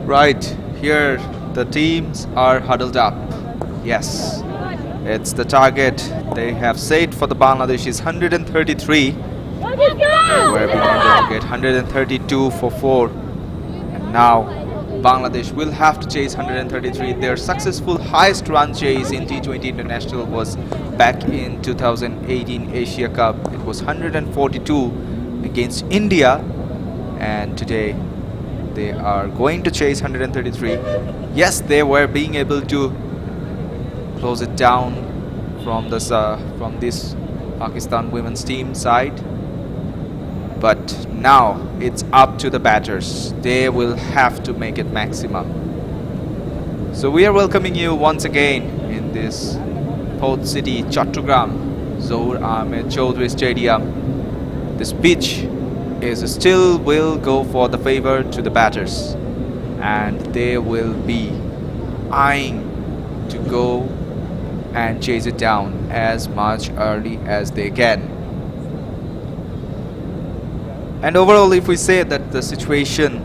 Right, here the teams are huddled up. Yes, it's the target they have set for the Bangladeshis, 133. Where we wanted to get 132 for 4. And now Bangladesh will have to chase 133. Their successful highest run chase in T20 International was back in 2018 Asia Cup. It was 142 against India, and today they are going to chase 133. Yes, they were being able to close it down from this Pakistan women's team side, but now it's up to the batters. They will have to make it maximum. So we are welcoming you once again in this Port City, Chattogram, Zohar Ahmed Chaudhry Stadium. This pitch is still will go for the favor to the batters, and they will be eyeing to go and chase it down as much early as they can. And overall, if we say that the situation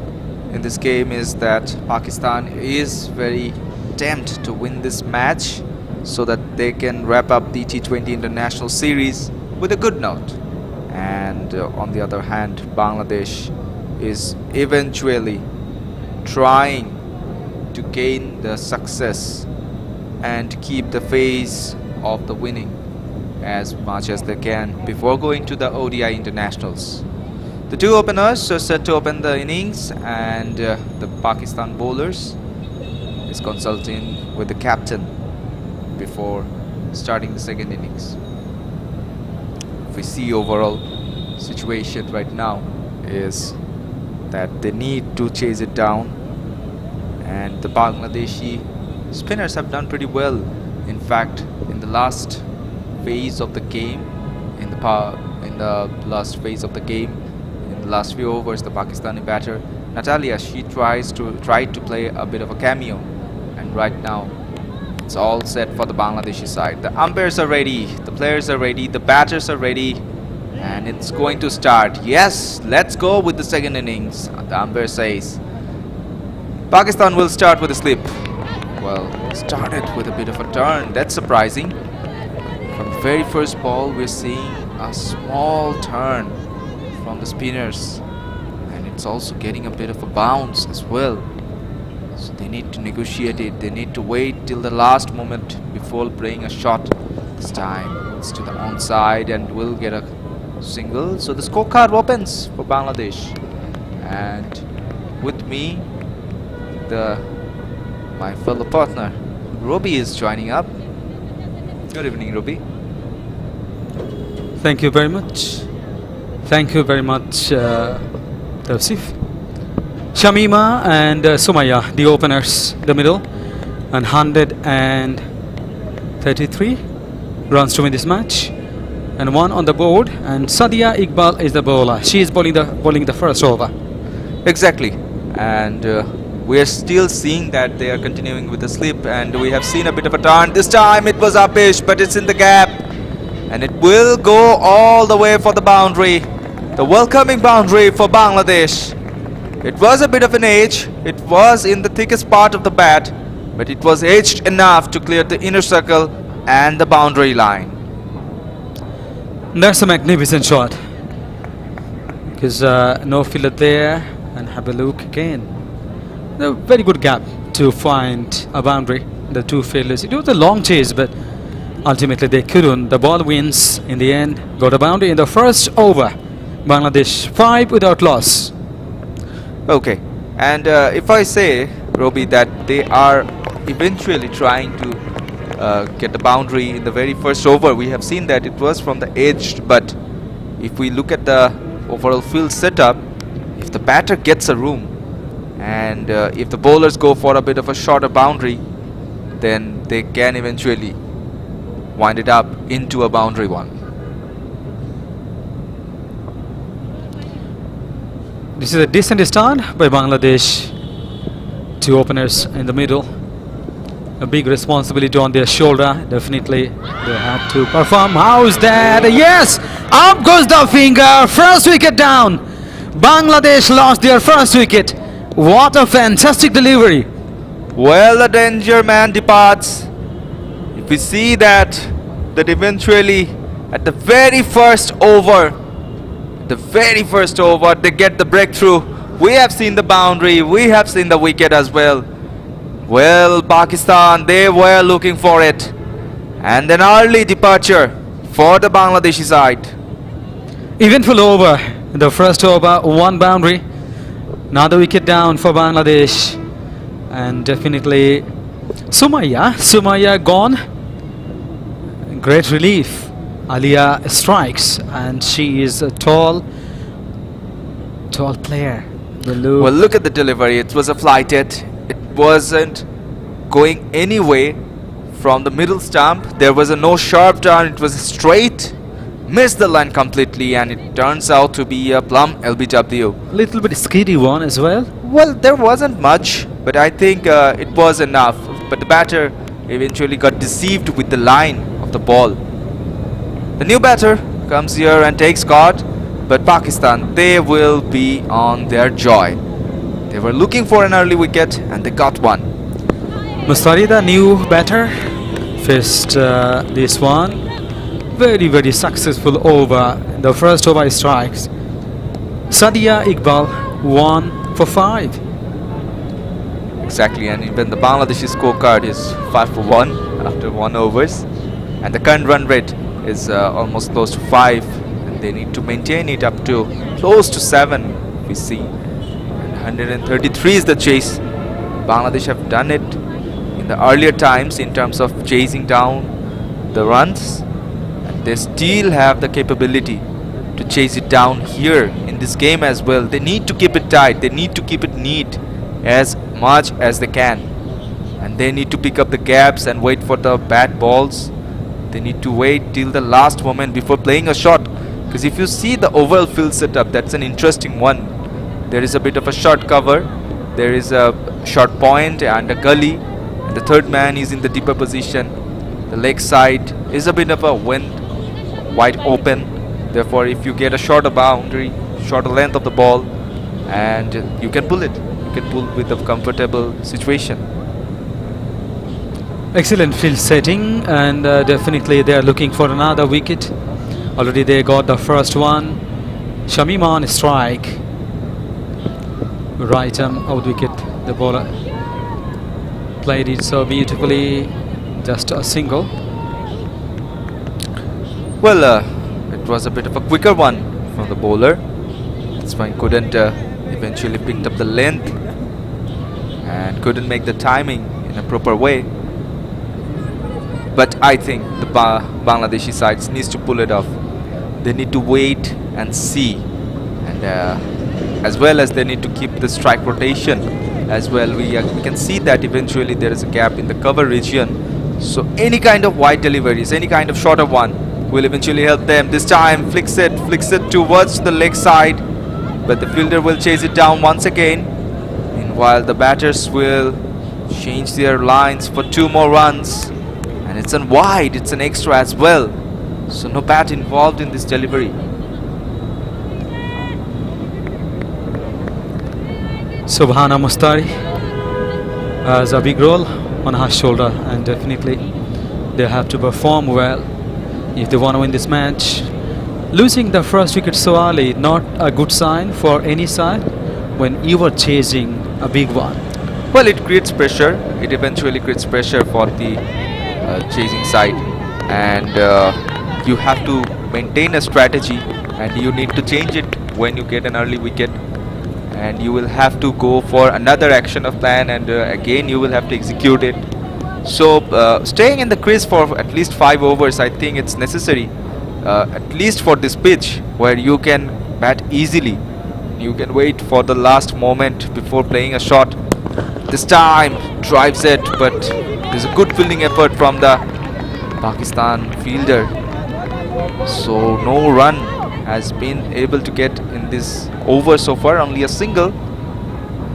in this game is that Pakistan is very tempted to win this match so that they can wrap up the T20 International Series with a good note. And on the other hand, Bangladesh is eventually trying to gain the success and keep the phase of the winning as much as they can before going to the ODI internationals. The two openers are set to open the innings, and the Pakistan bowlers is consulting with the captain before starting the second innings. If we see overall situation right now is that they need to chase it down, and the Bangladeshi spinners have done pretty well. In fact, in the last phase of the game, in the last phase of the game, in the last few overs, the Pakistani batter Natalia, she tried to play a bit of a cameo, and right now it's all set for the Bangladeshi side. The umpires are ready, the players are ready, the batters are ready, and it's going to start. Yes, let's go with the second innings. The umpire says Pakistan will start with a slip. Well, started with a bit of a turn. That's surprising. From the very first ball, we're seeing a small turn from the spinners, and it's also getting a bit of a bounce as well. So they need to negotiate it. They need to wait till the last moment before playing a shot. This time it's to the onside and will get a single. So the scorecard opens for Bangladesh, and with me, my fellow partner Robbie is joining up. Good evening, Robbie. Thank you very much. Thank you very much, Tawsif. Shamima and Sumaya, the openers, the middle, and 133 runs to win this match, and one on the board. And Sadia Iqbal is the bowler. She is bowling the first over. Exactly, and we are still seeing that they are continuing with the slip, and we have seen a bit of a turn. This time it was upish, but it's in the gap, and it will go all the way for the boundary. The welcoming boundary for Bangladesh. It was a bit of an edge. It was in the thickest part of the bat, but it was edged enough to clear the inner circle and the boundary line. That's a magnificent shot, because no fielder there, and have a look again. A very good gap to find a boundary. The two fielders. It was a long chase, but ultimately they couldn't. The ball wins in the end. Got a boundary in the first over. Bangladesh 5 without loss. Okay, and if I say, Robbie, that they are eventually trying to get the boundary in the very first over, we have seen that it was from the edge, but if we look at the overall field setup, if the batter gets a room, and if the bowlers go for a bit of a shorter boundary, then they can eventually wind it up into a boundary one. This is a decent start by Bangladesh. Two openers in the middle. A big responsibility on their shoulder. Definitely they have to perform. How's that? Yes! Up goes the finger. First wicket down. Bangladesh lost their first wicket. What a fantastic delivery. Well, the danger man departs. If we see that eventually at the very first over, they get the breakthrough. We have seen the boundary, we have seen the wicket as well. Well, Pakistan, they were looking for it. And an early departure for the Bangladeshi side. Eventful over. The first over, one boundary. Another wicket down for Bangladesh. And definitely Sumaya gone. Great relief. Alia strikes, and she is a tall player. Well, look at the delivery. It was a flighted. It wasn't going anyway from the middle stump. There was no sharp turn. It was straight. Missed the line completely, and it turns out to be a plumb LBW. Little bit skiddy one as well. Well, there wasn't much, but I think it was enough. But the batter eventually got deceived with the line of the ball. The new batter comes here and takes guard, but Pakistan, they will be on their joy. They were looking for an early wicket and they got one. Mustari, the new batter, faced this one. Very, very successful over. The first over strikes. Sadia Iqbal, 1 for 5. Exactly, and even the Bangladeshi scorecard is 5 for 1 after 1 overs. And the current run rate is almost close to 5. And they need to maintain it up to close to 7, we see. And 133 is the chase. Bangladesh have done it in the earlier times in terms of chasing down the runs. And they still have the capability to chase it down here in this game as well. They need to keep it tight. They need to keep it neat as much as they can. And they need to pick up the gaps and wait for the bad balls. They need to wait till the last moment before playing a shot. Because if you see the overall field setup, that's an interesting one. There is a bit of a short cover. There is a short point and a gully. And the third man is in the deeper position. The leg side is a bit of a wind wide open. Therefore, if you get a shorter boundary, shorter length of the ball, and you can pull it. You can pull with a comfortable situation. Excellent field setting, and definitely they are looking for another wicket. Already they got the first one. Shamim on strike. Right arm out wicket. The bowler played it so beautifully. Just a single. Well, it was a bit of a quicker one from the bowler. That's why couldn't eventually picked up the length and couldn't make the timing in a proper way. But I think the Bangladeshi sides needs to pull it off. They need to wait and see, and as well as they need to keep the strike rotation as well. We can see that eventually there is a gap in the cover region. So any kind of wide deliveries, any kind of shorter one will eventually help them. This time flicks it towards the leg side, but the fielder will chase it down once again. Meanwhile, the batters will change their lines for 2 more runs. And it's an wide, it's an extra as well. So no bat involved in this delivery. Subhana Mustari has a big role on her shoulder, and definitely they have to perform well if they want to win this match. Losing the first wicket so early, not a good sign for any side when you are chasing a big one. Well, it creates pressure. It eventually creates pressure for the chasing side, and you have to maintain a strategy, and you need to change it when you get an early wicket, and you will have to go for another action of plan, and again you will have to execute it. So staying in the crease for at least 5 overs, I think it's necessary, at least for this pitch where you can bat easily. You can wait for the last moment before playing a shot. This time drives it, but there's a good fielding effort from the Pakistan fielder. So no run has been able to get in this over so far, only a single.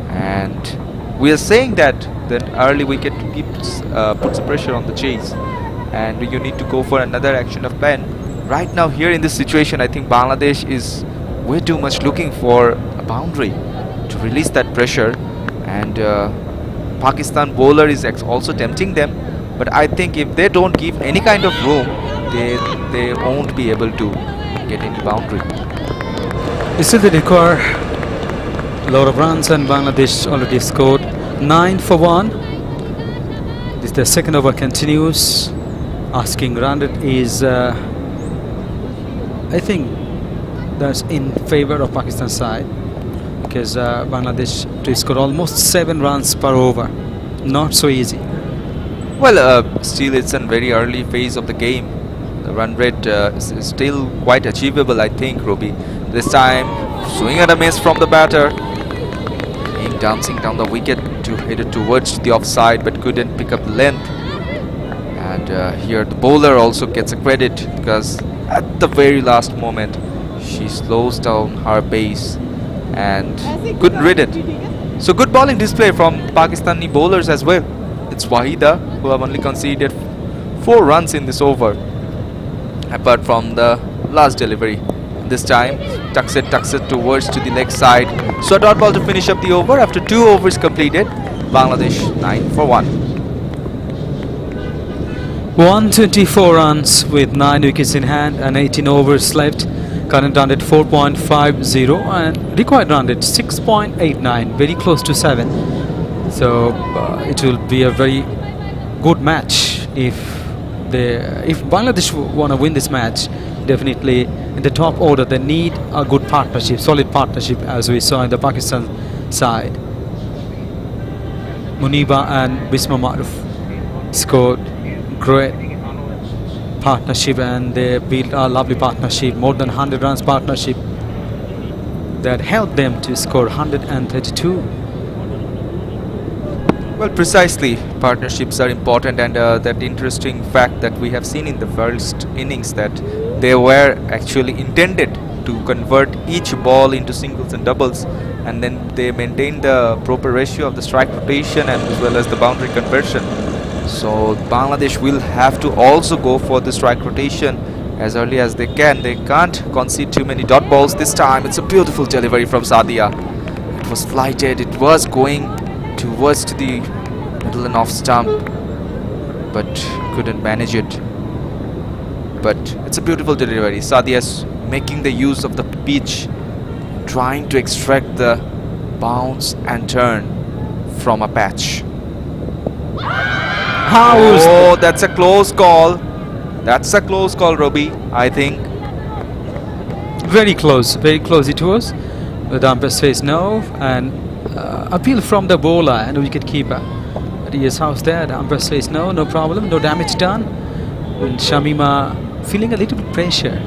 And we are saying that early wicket puts pressure on the chase, and you need to go for another action of plan. Right now here in this situation, I think Bangladesh is way too much looking for a boundary to release that pressure. and Pakistan bowler is also tempting them. But I think if they don't give any kind of room, they won't be able to get into boundary. Still they require a lot of runs, and Bangladesh already scored 9 for 1. This the second over continues. Asking run rate is I think that's in favor of Pakistan side, because Bangladesh to score almost 7 runs per over. Not so easy. Well, still it's a very early phase of the game. The run rate is still quite achievable, I think, Robbie. This time, swing and a miss from the batter. Dancing down the wicket to headed towards the offside, but couldn't pick up length. And here the bowler also gets a credit, because at the very last moment she slows down her pace and couldn't read it. So good bowling display from Pakistani bowlers as well. It's Wahida who have only conceded 4 runs in this over, apart from the last delivery. This time tucks it towards to the leg side. So a dot ball to finish up the over after 2 overs completed. Bangladesh 9 for 1. 124 runs with 9 wickets in hand and 18 overs left. Current run rate 4.50 and required run rate 6.89, very close to 7. So it will be a very good match if Bangladesh want to win this match. Definitely in the top order they need a good partnership, solid partnership, as we saw in the Pakistan side. Muniba and Bisma Maruf scored great partnership, and they built a lovely partnership, more than 100 runs partnership that helped them to score 132. Well, precisely, partnerships are important, and that interesting fact that we have seen in the first innings, that they were actually intended to convert each ball into singles and doubles, and then they maintained the proper ratio of the strike rotation and as well as the boundary conversion. So Bangladesh will have to also go for the strike rotation as early as they can. They can't concede too many dot balls. This time it's a beautiful delivery from Sadia. It was flighted, it was going towards to the middle and off stump, but couldn't manage it. But it's a beautiful delivery. Sadia's making the use of the pitch, trying to extract the bounce and turn from a patch. Oh, that's a close call. That's a close call, Robbie, I think. Very close it was. The umpire says no, and appeal from the bowler and wicket keeper. But he is house there. The umpire says no problem, no damage done. And Shamima feeling a little bit pressure.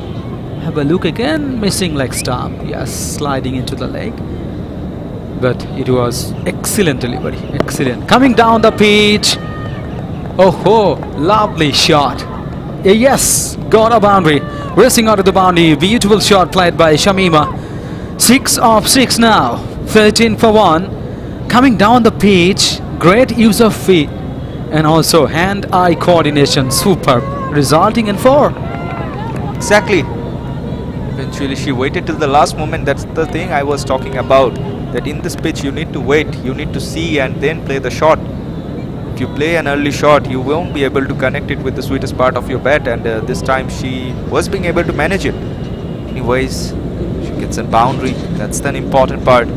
Have a look again, missing leg stump. Yes, sliding into the leg. But it was excellent delivery, excellent. Coming down the pitch. Oh, lovely shot. Yes, got a boundary. Racing out of the boundary. Beautiful shot played by Shamima. 6 of 6 now. 13 for 1. Coming down the pitch. Great use of feet. And also hand-eye coordination. Superb. Resulting in 4. Exactly. Eventually she waited till the last moment. That's the thing I was talking about. That in this pitch you need to wait. You need to see and then play the shot. If you play an early shot, you won't be able to connect it with the sweetest part of your bat, and this time she was being able to manage it. Anyways, she gets a boundary. That's the important part.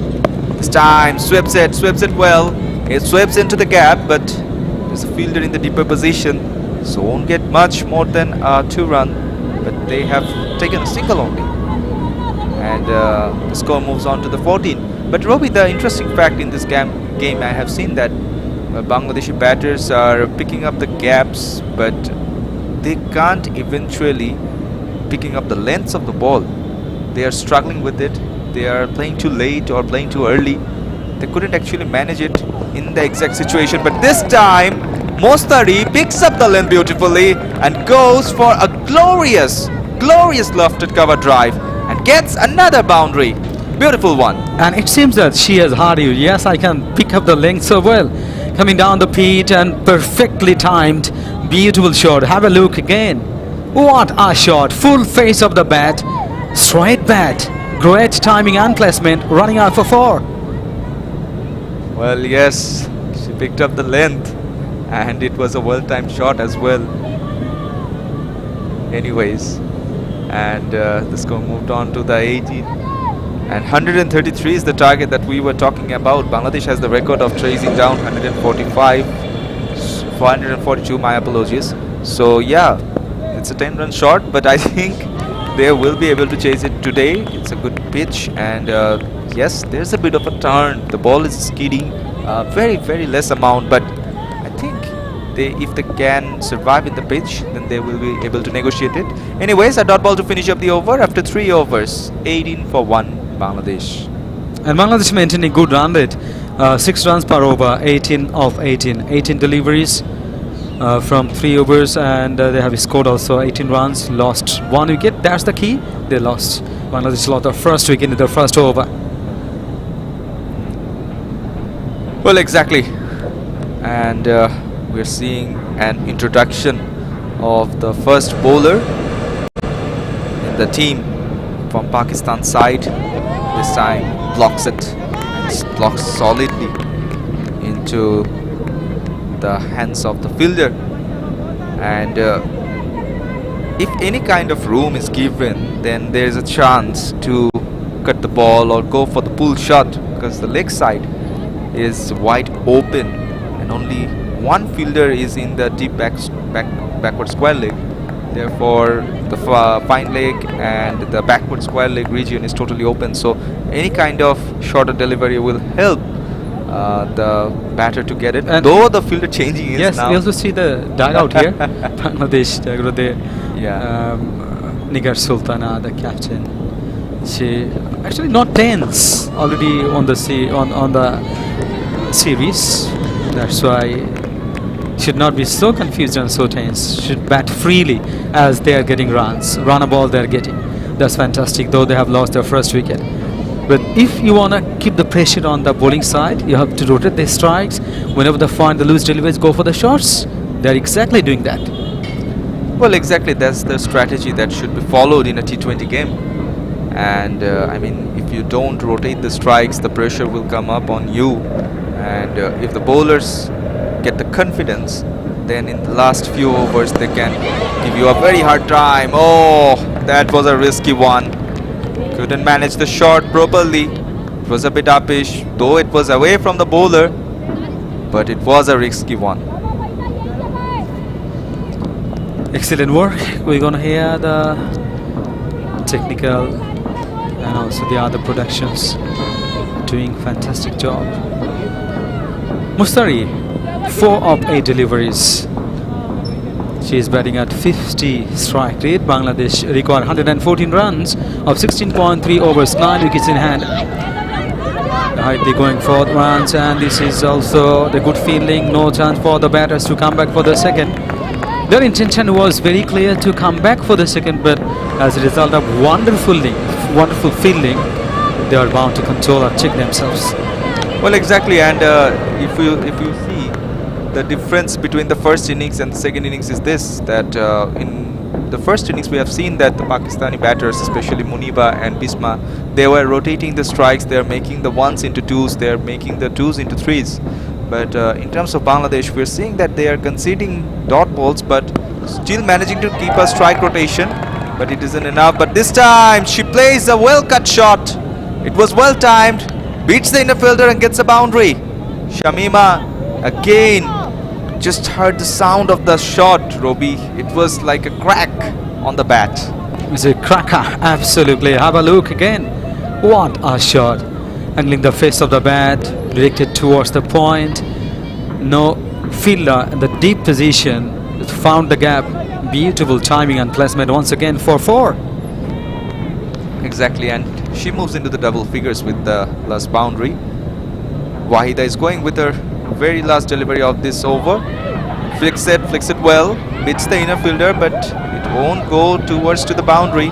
This time sweeps it well. It sweeps into the gap, but there's a fielder in the deeper position, so won't get much more than a 2 run, but they have taken a single only, and the score moves on to the 14. But Robbie, the interesting fact in this game I have seen that Bangladeshi batters are picking up the gaps, but they can't eventually picking up the lengths of the ball. They are struggling with it. They are playing too late or playing too early. They couldn't actually manage it in the exact situation. But this time, Mostari picks up the length beautifully and goes for a glorious lofted cover drive and gets another boundary. Beautiful one. And it seems that she has heard you. Yes, I can pick up the length so well. Coming down the pitch and perfectly timed. Beautiful shot. Have a look again. What a shot. Full face of the bat. Straight bat. Great timing and placement. Running out for 4. Well, yes, she picked up the length and it was a well-timed shot as well. Anyways, and the score moved on to the 18. And 133 is the target that we were talking about. Bangladesh has the record of chasing down 145, 442, my apologies. So yeah, it's a 10-run shot, but I think they will be able to chase it today. It's a good pitch, and yes, there's a bit of a turn. The ball is skidding very less amount, but I think if they can survive in the pitch, then they will be able to negotiate it. Anyways, a dot ball to finish up the over after 3 overs. 18 for 1 Bangladesh. And Bangladesh maintaining good run rate, 6 runs per over, 18 of 18, 18 deliveries from 3 overs, and they have scored also 18 runs, lost 1 wicket. That's the key. They lost. Bangladesh lost the first wicket in the first over. Well, exactly. And we're seeing an introduction of the first bowler in the team from Pakistan side. This time blocks it and blocks solidly into the hands of the fielder. And if any kind of room is given, then there is a chance to cut the ball or go for the pull shot, because the leg side is wide open and only one fielder is in the deep backward square leg. Therefore, the fine leg and the backward square leg region is totally open. So any kind of shorter delivery will help the batter to get it. And though the fielder changing is yes, now. we also see the dugout here. Bangladesh, Yeah. Nigar Sultana, the captain. She actually not tense already on the series. That's why should not be so confused and so tense. Should bat freely as they are getting runs. Run a ball they are getting. That's fantastic, though they have lost their first wicket. But if you want to keep the pressure on the bowling side, you have to rotate the strikes. Whenever they find the loose deliveries, go for the shots. They're exactly doing that. Well, exactly. That's the strategy that should be followed in a T20 game. And I mean, if you don't rotate the strikes, the pressure will come up on you. And if the bowlers get the confidence, then in the last few overs they can give you a very hard time. Oh, that was a risky one. Couldn't manage the shot properly. It was a bit uppish, though it was away from the bowler, but it was a risky one. Excellent work. We're gonna hear the technical and also the other productions doing fantastic job. Mustari, 4 of 8 deliveries. She is batting at 50 strike rate. Bangladesh required 114 runs of 16.3 overs, 9 wickets in hand. They're going for runs, and this is also the good fielding. No chance for the batters to come back for the second. Their intention was very clear to come back for the second, but as a result of wonderful fielding, they are bound to control or check themselves. Well, exactly. And if you see, the difference between the first innings and the second innings is this, that in the first innings we have seen that the Pakistani batters, especially Muniba and Bisma, they were rotating the strikes. They are making the ones into twos, they are making the twos into threes. But in terms of Bangladesh, we're seeing that they are conceding dot balls but still managing to keep a strike rotation, but it isn't enough. But this time she plays a well cut shot. It was well timed, beats the inner fielder and gets a boundary. Shamima again just heard the sound of the shot, Robbie. It was like a crack on the bat. It's a cracker, absolutely. Have a look again. What a shot. Angling the face of the bat, directed towards the point. No fielder in the deep position, found the gap. Beautiful timing and placement once again for 4. Exactly, and she moves into the double figures with the last boundary. Wahida is going with her very last delivery of this over. Flicks it well, beats the inner fielder, but it won't go towards to the boundary.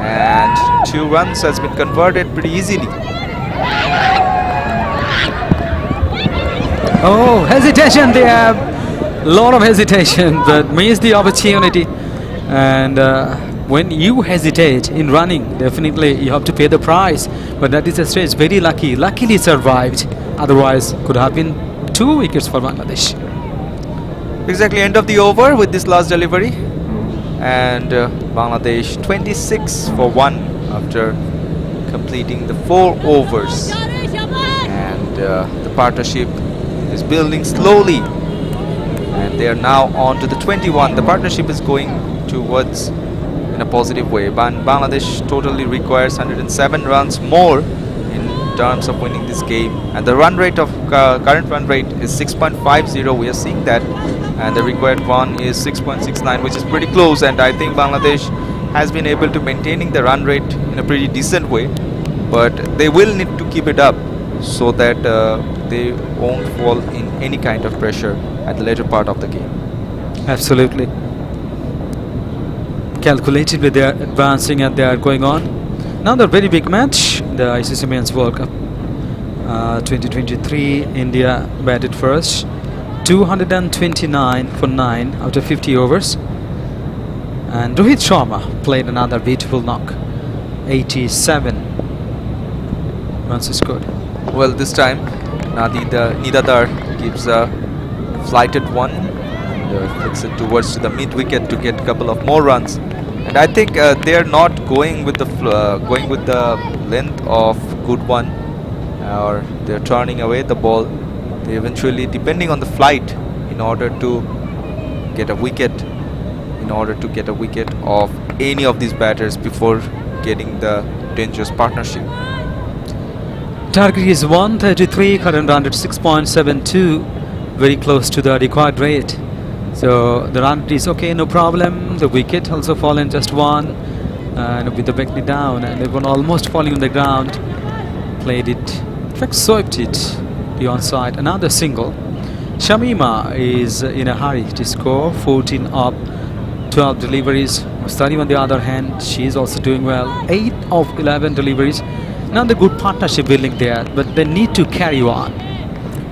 And 2 runs has been converted pretty easily. Oh, hesitation there. Lot of hesitation, but missed the opportunity. And when you hesitate in running, definitely you have to pay the price. But that is a stage very lucky. Luckily survived. Otherwise, could have been 2 wickets for Bangladesh. Exactly, end of the over with this last delivery. And Bangladesh 26 for 1 after completing the 4 overs. And the partnership is building slowly. And they are now on to the 21. The partnership is going towards in a positive way. Bangladesh totally requires 107 runs more in terms of winning this game. And the run rate of current run rate is 6.50. We are seeing that. And the required one is 6.69, which is pretty close. And I think Bangladesh has been able to maintaining the run rate in a pretty decent way. But they will need to keep it up so that they won't fall in any kind of pressure at the later part of the game. Absolutely. Calculatively they are advancing and they are going on. Another very big match, the ICC Men's World Cup 2023. India batted first, 229 for 9 out of 50 overs. And Rohit Sharma played another beautiful knock, 87 runs scored. Well, this time Nidadar gives a flighted one and flicks it towards the mid wicket to get a couple of more runs. And I think they are not going with the length of good one, or they are turning away the ball. They eventually, depending on the flight, in order to get a wicket, of any of these batters before getting the dangerous partnership. Target is 133, current run at 6.72, very close to the required rate. So the run is okay, no problem. The wicket also fallen just one, and with the backney down, and everyone almost falling on the ground. Played it, in fact swept it beyond side. Another single. Shamima is in a hurry to score, 14 up, 12 deliveries. Mustari on the other hand, she is also doing well, 8 of 11 deliveries. Now the good partnership building there, but they need to carry on.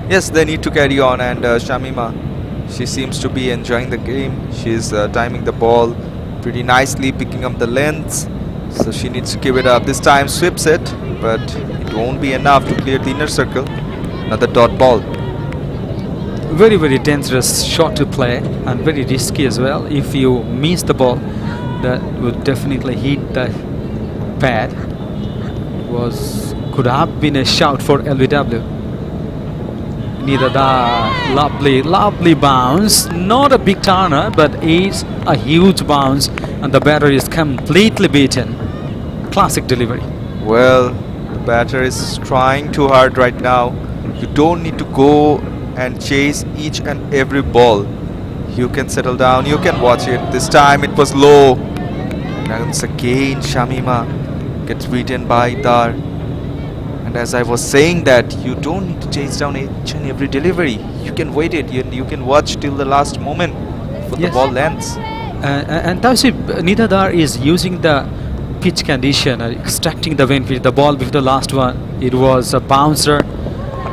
Yes, they need to carry on, and Shamima, she seems to be enjoying the game. She's timing the ball pretty nicely, picking up the lengths, so she needs to keep it up. This time sweeps it, but it won't be enough to clear the inner circle. Another dot ball. Very, very dangerous shot to play and very risky as well. If you miss the ball, that would definitely hit the pad. Could have been a shout for LBW. Nidadar, lovely bounce. Not a big turner, but it's a huge bounce, and the batter is completely beaten. Classic delivery. Well, the batter is trying too hard right now. You don't need to go and chase each and every ball. You can settle down, you can watch it. This time it was low. And once again Shamima gets beaten by Dar. And as I was saying, that you don't need to chase down each and every delivery. You can wait it, you can watch till the last moment for the ball lands. And Tausif, Nidadar is using the pitch condition, extracting the wind pitch. The ball before the last one, it was a bouncer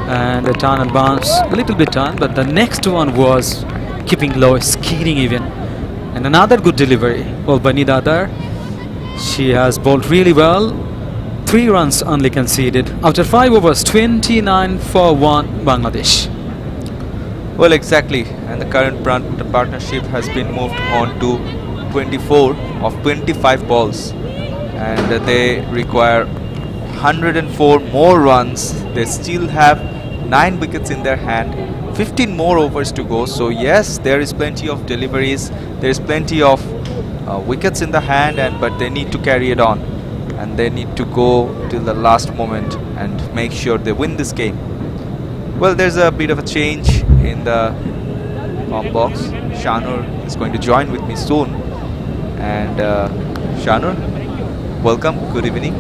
and a turn and bounce, a little bit turn, but the next one was keeping low, skidding even. And another good delivery, well, by Nidadar. She has bowled really well. 3 runs only conceded after 5 overs, 29 for 1 Bangladesh. Well, exactly, and the current partnership has been moved on to 24 of 25 balls, and they require 104 more runs. They still have 9 wickets in their hand, 15 more overs to go. So yes, there is plenty of deliveries, there is plenty of wickets in the hand, but they need to carry it on, and they need to go till the last moment and make sure they win this game. Well, there's a bit of a change in the comp box. Shanur is going to join with me soon, and Shanur, welcome, good evening.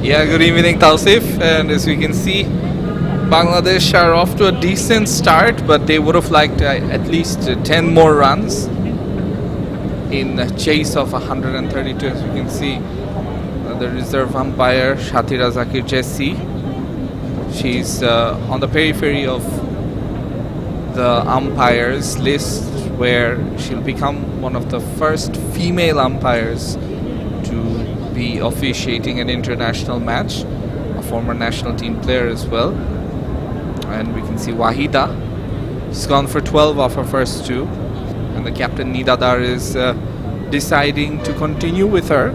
Yeah, good evening, Tausif. And as we can see, Bangladesh are off to a decent start, but they would have liked at least 10 more runs in chase of 132. As you can see, the reserve umpire Shatira Zakir Jessi, she's on the periphery of the umpires list, where she'll become one of the first female umpires to be officiating an international match, a former national team player as well. And we can see Wahida. She's gone for 12 off her first two. And the captain Nidadar is deciding to continue with her.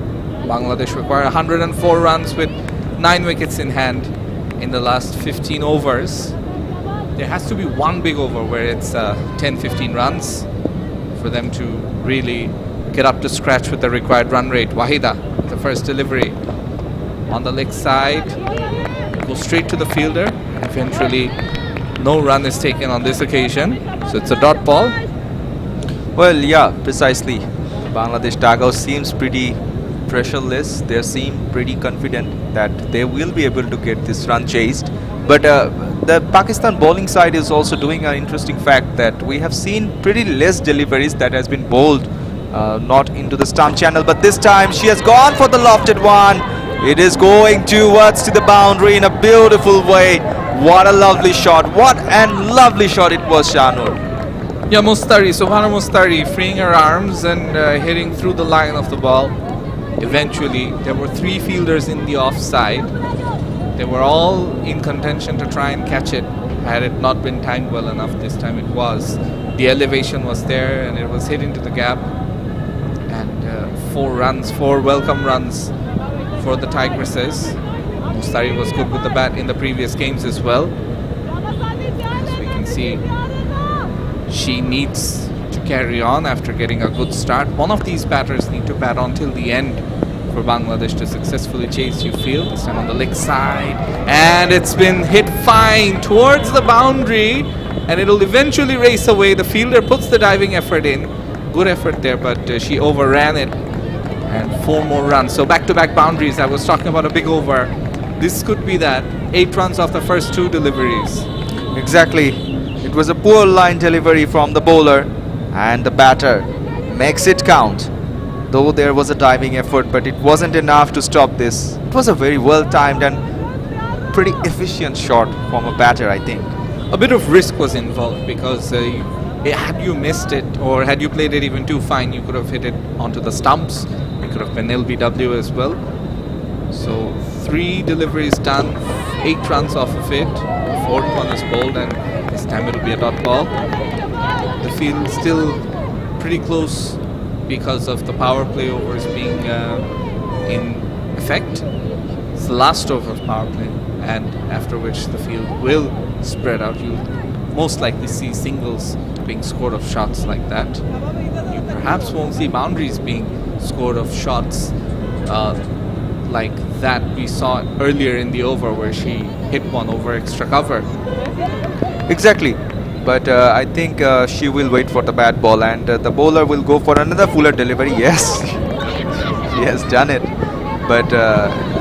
Bangladesh require 104 runs with 9 wickets in hand in the last 15 overs. There has to be one big over where it's 10-15 runs for them to really get up to scratch with the required run rate. Wahida, the first delivery on the leg side, goes straight to the fielder. Eventually, no run is taken on this occasion, so it's a dot ball. Well, yeah, precisely. Bangladesh dugout seems pretty pressureless. They seem pretty confident that they will be able to get this run chased. But the Pakistan bowling side is also doing an interesting fact that we have seen pretty less deliveries that has been bowled not into the stump channel. But this time she has gone for the lofted one. It is going towards to the boundary in a beautiful way. What a lovely shot. What a lovely shot it was, Shanur. Yeah, Subhana Mustari freeing her arms and hitting through the line of the ball. Eventually, there were 3 fielders in the offside. They were all in contention to try and catch it. Had it not been timed well enough, this time it was. The elevation was there and it was hit into the gap. And 4 runs, 4 welcome runs for the Tigresses. Mustari was good with the bat in the previous games as well. As we can see, she needs to carry on after getting a good start. One of these batters need to bat on till the end for Bangladesh to successfully chase, you feel. This time on the leg side, and it's been hit fine towards the boundary, and it'll eventually race away. The fielder puts the diving effort in. Good effort there, but she overran it. And 4 more runs. So back-to-back boundaries. I was talking about a big over. This could be that. 8 runs off the first 2 deliveries. Exactly. It was a poor line delivery from the bowler, and the batter makes it count. Though there was a diving effort, but it wasn't enough to stop this. It was a very well-timed and pretty efficient shot from a batter, I think. A bit of risk was involved because had you missed it or had you played it even too fine, you could have hit it onto the stumps. It could have been LBW as well. So 3 deliveries done, 8 runs off of it. The 4th one is bowled, and this time it'll be a dot ball. The field still pretty close because of the power play overs being in effect. It's the last over of power play, and after which the field will spread out. You'll most likely see singles being scored of shots like that. You perhaps won't see boundaries being scored of shots like that we saw earlier in the over where she hit one over extra cover. Exactly. But I think she will wait for the bad ball, and the bowler will go for another fuller delivery. Yes, she has done it, but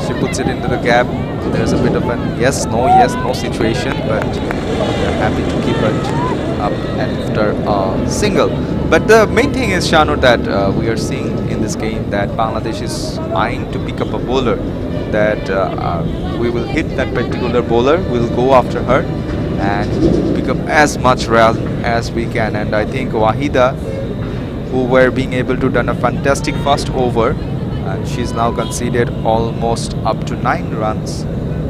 she puts it into the gap. There's a bit of an yes, no situation, but they're happy to keep it up after a single. But the main thing is, Shanur, that we are seeing in this game that Bangladesh is eyeing to pick up a bowler, that we will hit that particular bowler, we'll go after her and pick up as much run as we can. And I think Wahida, who were being able to done a fantastic first over, and she's now conceded almost up to 9 runs.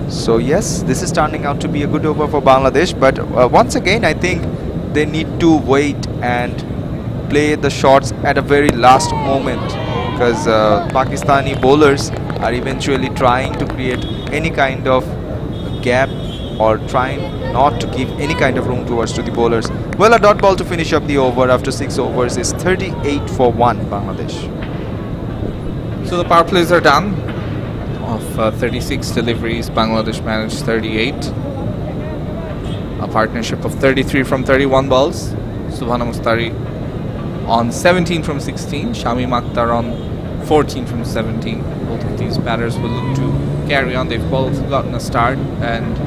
So yes, this is turning out to be a good over for Bangladesh, but once again I think they need to wait and play the shots at a very last moment, because Pakistani bowlers are eventually trying to create any kind of gap or trying not to give any kind of room towards to the bowlers. Well, a dot ball to finish up the over after 6 overs is 38 for 1 Bangladesh. So the power plays are done. Of 36 deliveries, Bangladesh managed 38. A partnership of 33 from 31 balls. Subhana Mustari on 17 from 16. Shami Akhtar on 14 from 17. Both of these batters will look to carry on. They've both gotten a start, and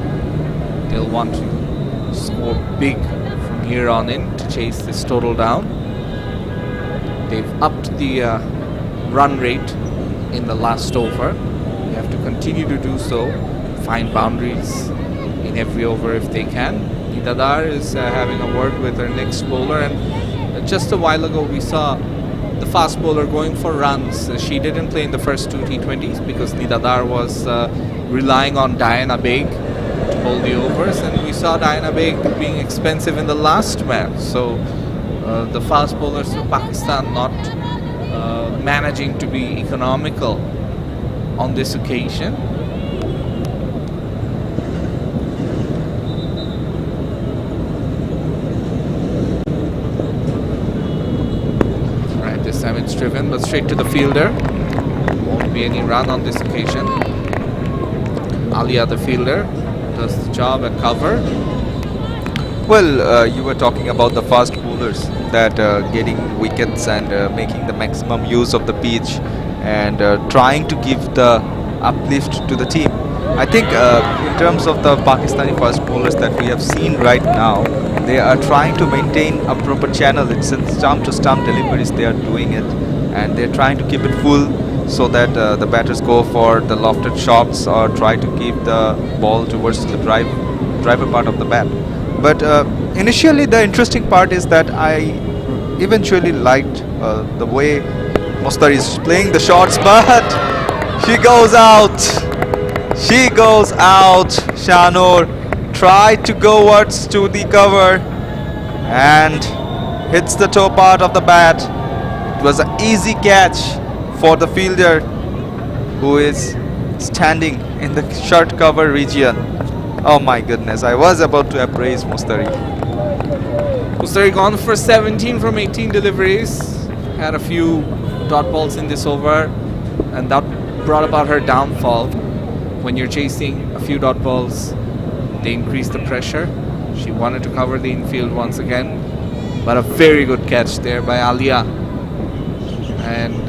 they'll want to score big from here on in to chase this total down. They've upped the run rate in the last over. They have to continue to do so, find boundaries in every over if they can. Nidadar is having a word with her next bowler, and just a while ago we saw the fast bowler going for runs. She didn't play in the first 2 T20s because Nidadar was relying on Diana Baig to bowl the overs, and we saw Diana Beg being expensive in the last match. So the fast bowlers of Pakistan not managing to be economical on this occasion. Right, this time it's driven, but straight to the fielder. Won't be any run on this occasion. Alia, the fielder, does the job at cover. Well, you were talking about the fast bowlers that getting wickets and making the maximum use of the pitch and trying to give the uplift to the team. I think in terms of the Pakistani fast bowlers that we have seen right now, they are trying to maintain a proper channel. It's in stump to stump deliveries they are doing it, and they're trying to keep it full so that the batters go for the lofted shots or try to keep the ball towards the driver part of the bat. But initially the interesting part is that I eventually liked the way Mostari is playing the shots, but she goes out. She goes out. Shanur tried to go towards to the cover and hits the toe part of the bat. It was an easy catch for the fielder who is standing in the short cover region. Oh my goodness, I was about to appraise Mustari. Mustari gone for 17 from 18 deliveries. Had a few dot balls in this over, and that brought about her downfall. When you're chasing a few dot balls, they increase the pressure. She wanted to cover the infield once again, but a very good catch there by Alia. And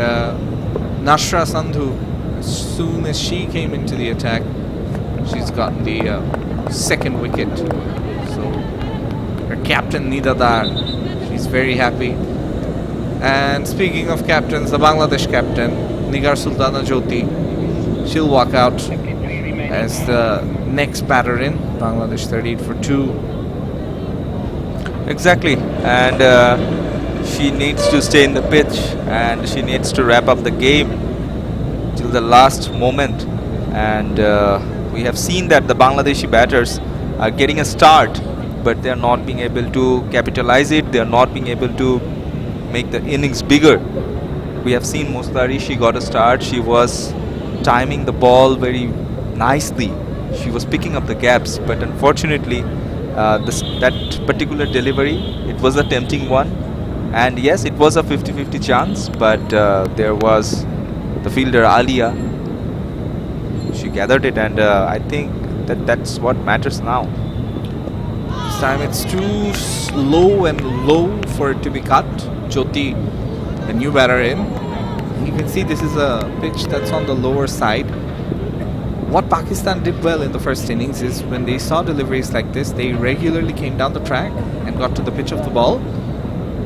Nashra Sandhu, as soon as she came into the attack, she's gotten the second wicket. So her captain Nida Dar, she's very happy. And speaking of captains, the Bangladesh captain Nigar Sultana Jyoti, she'll walk out as the next batter in. Bangladesh 38 for 2. Exactly, and she needs to stay in the pitch and she needs to wrap up the game till the last moment. And we have seen that the Bangladeshi batters are getting a start, but they are not being able to capitalize it. They are not being able to make the innings bigger. We have seen Mostari, she got a start. She was timing the ball very nicely. She was picking up the gaps, but unfortunately that particular delivery, it was a tempting one. And yes, it was a 50-50 chance, but there was the fielder Alia. She gathered it, and I think that's what matters now. This time it's too slow and low for it to be cut. Jyoti, the new batter in. You can see this is a pitch that's on the lower side. What Pakistan did well in the first innings is when they saw deliveries like this, they regularly came down the track and got to the pitch of the ball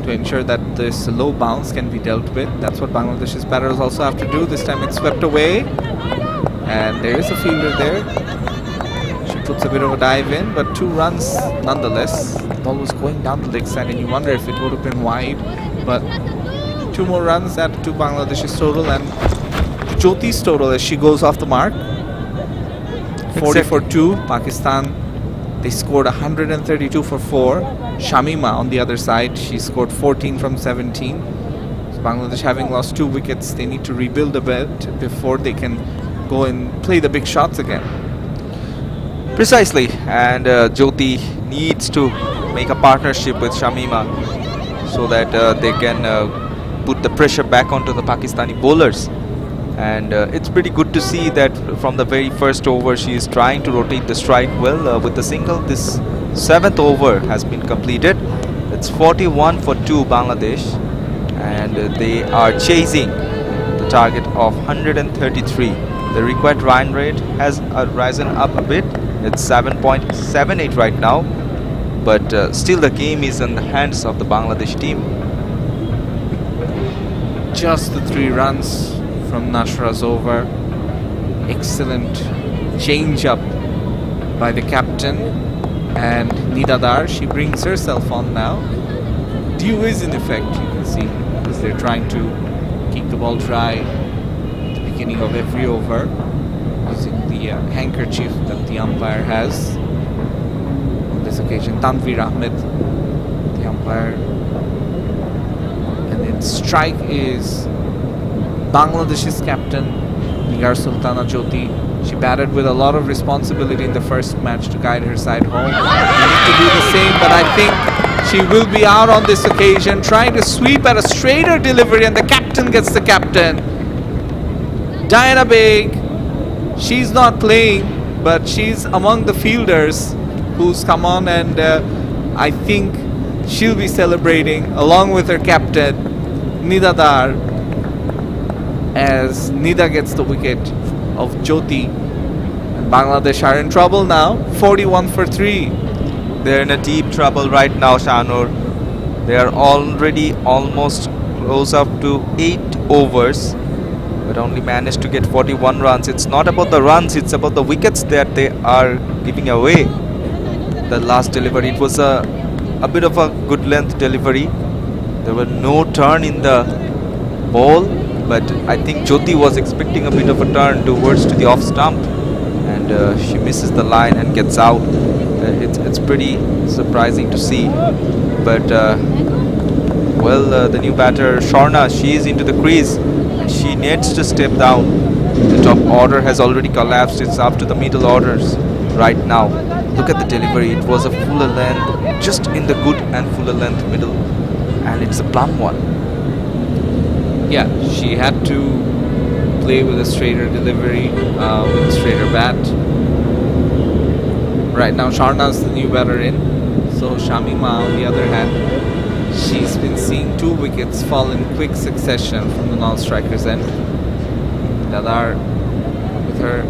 to ensure that this low bounce can be dealt with. That's what Bangladesh's batters also have to do. This time it's swept away, and there is a fielder there. She puts a bit of a dive in, but 2 runs nonetheless. The ball was going down the leg side, and you wonder if it would have been wide, but 2 more runs added to Bangladesh's total and Jyoti's total as she goes off the mark. 40 for 2. Pakistan, they scored 132 for 4. Shamima on the other side, she scored 14 from 17. So Bangladesh, having lost 2 wickets, they need to rebuild a bit before they can go and play the big shots again. Precisely, and Jyoti needs to make a partnership with Shamima so that they can put the pressure back onto the Pakistani bowlers. And it's pretty good to see that from the very first over she is trying to rotate the strike well with the single. This 7th over has been completed. It's 41 for 2 Bangladesh, and they are chasing the target of 133. The required run rate has risen up a bit. It's 7.78 right now, but still the game is in the hands of the Bangladesh team. Just the 3 runs from Nashra's over. Excellent change up by the captain, and Nida Dar, she brings herself on now. Dew is in effect, you can see, because they're trying to keep the ball dry at the beginning of every over using the handkerchief that the umpire has. this occasion. Tanveer Ahmed, the umpire. And in strike is Bangladesh's captain, Nigar Sultana Jyoti. She batted with a lot of responsibility in the first match to guide her side home. She needs to do the same, but I think she will be out on this occasion, trying to sweep at a straighter delivery, and the captain gets the captain. Diana Baig, she's not playing, but she's among the fielders who's come on, and I think she'll be celebrating along with her captain, Nida Dar, as Nida gets the wicket of Jyoti. And Bangladesh are in trouble now, 41 for 3. They're in a deep trouble right now, Shanur. They are already almost close up to 8 overs, but only managed to get 41 runs. It's not about the runs, it's about the wickets that they are giving away. The last delivery, it was a bit of a good length delivery. There were no turn in the ball, but I think Jyoti was expecting a bit of a turn towards to the off stump, and she misses the line and gets out. It's pretty surprising to see, but the new batter Sher-e, she is into the crease. She needs to step down. The top order has already collapsed. It's up to the middle orders right now. Look at the delivery. It was a fuller length, just in the good and fuller length middle, and it's a plumb one. Yeah, she had to play with a straighter delivery, with a straighter bat. Right now, Sharna's the new batter in. So Shamima, on the other hand, she's been seeing 2 wickets fall in quick succession from the non-strikers end. Dadar, with her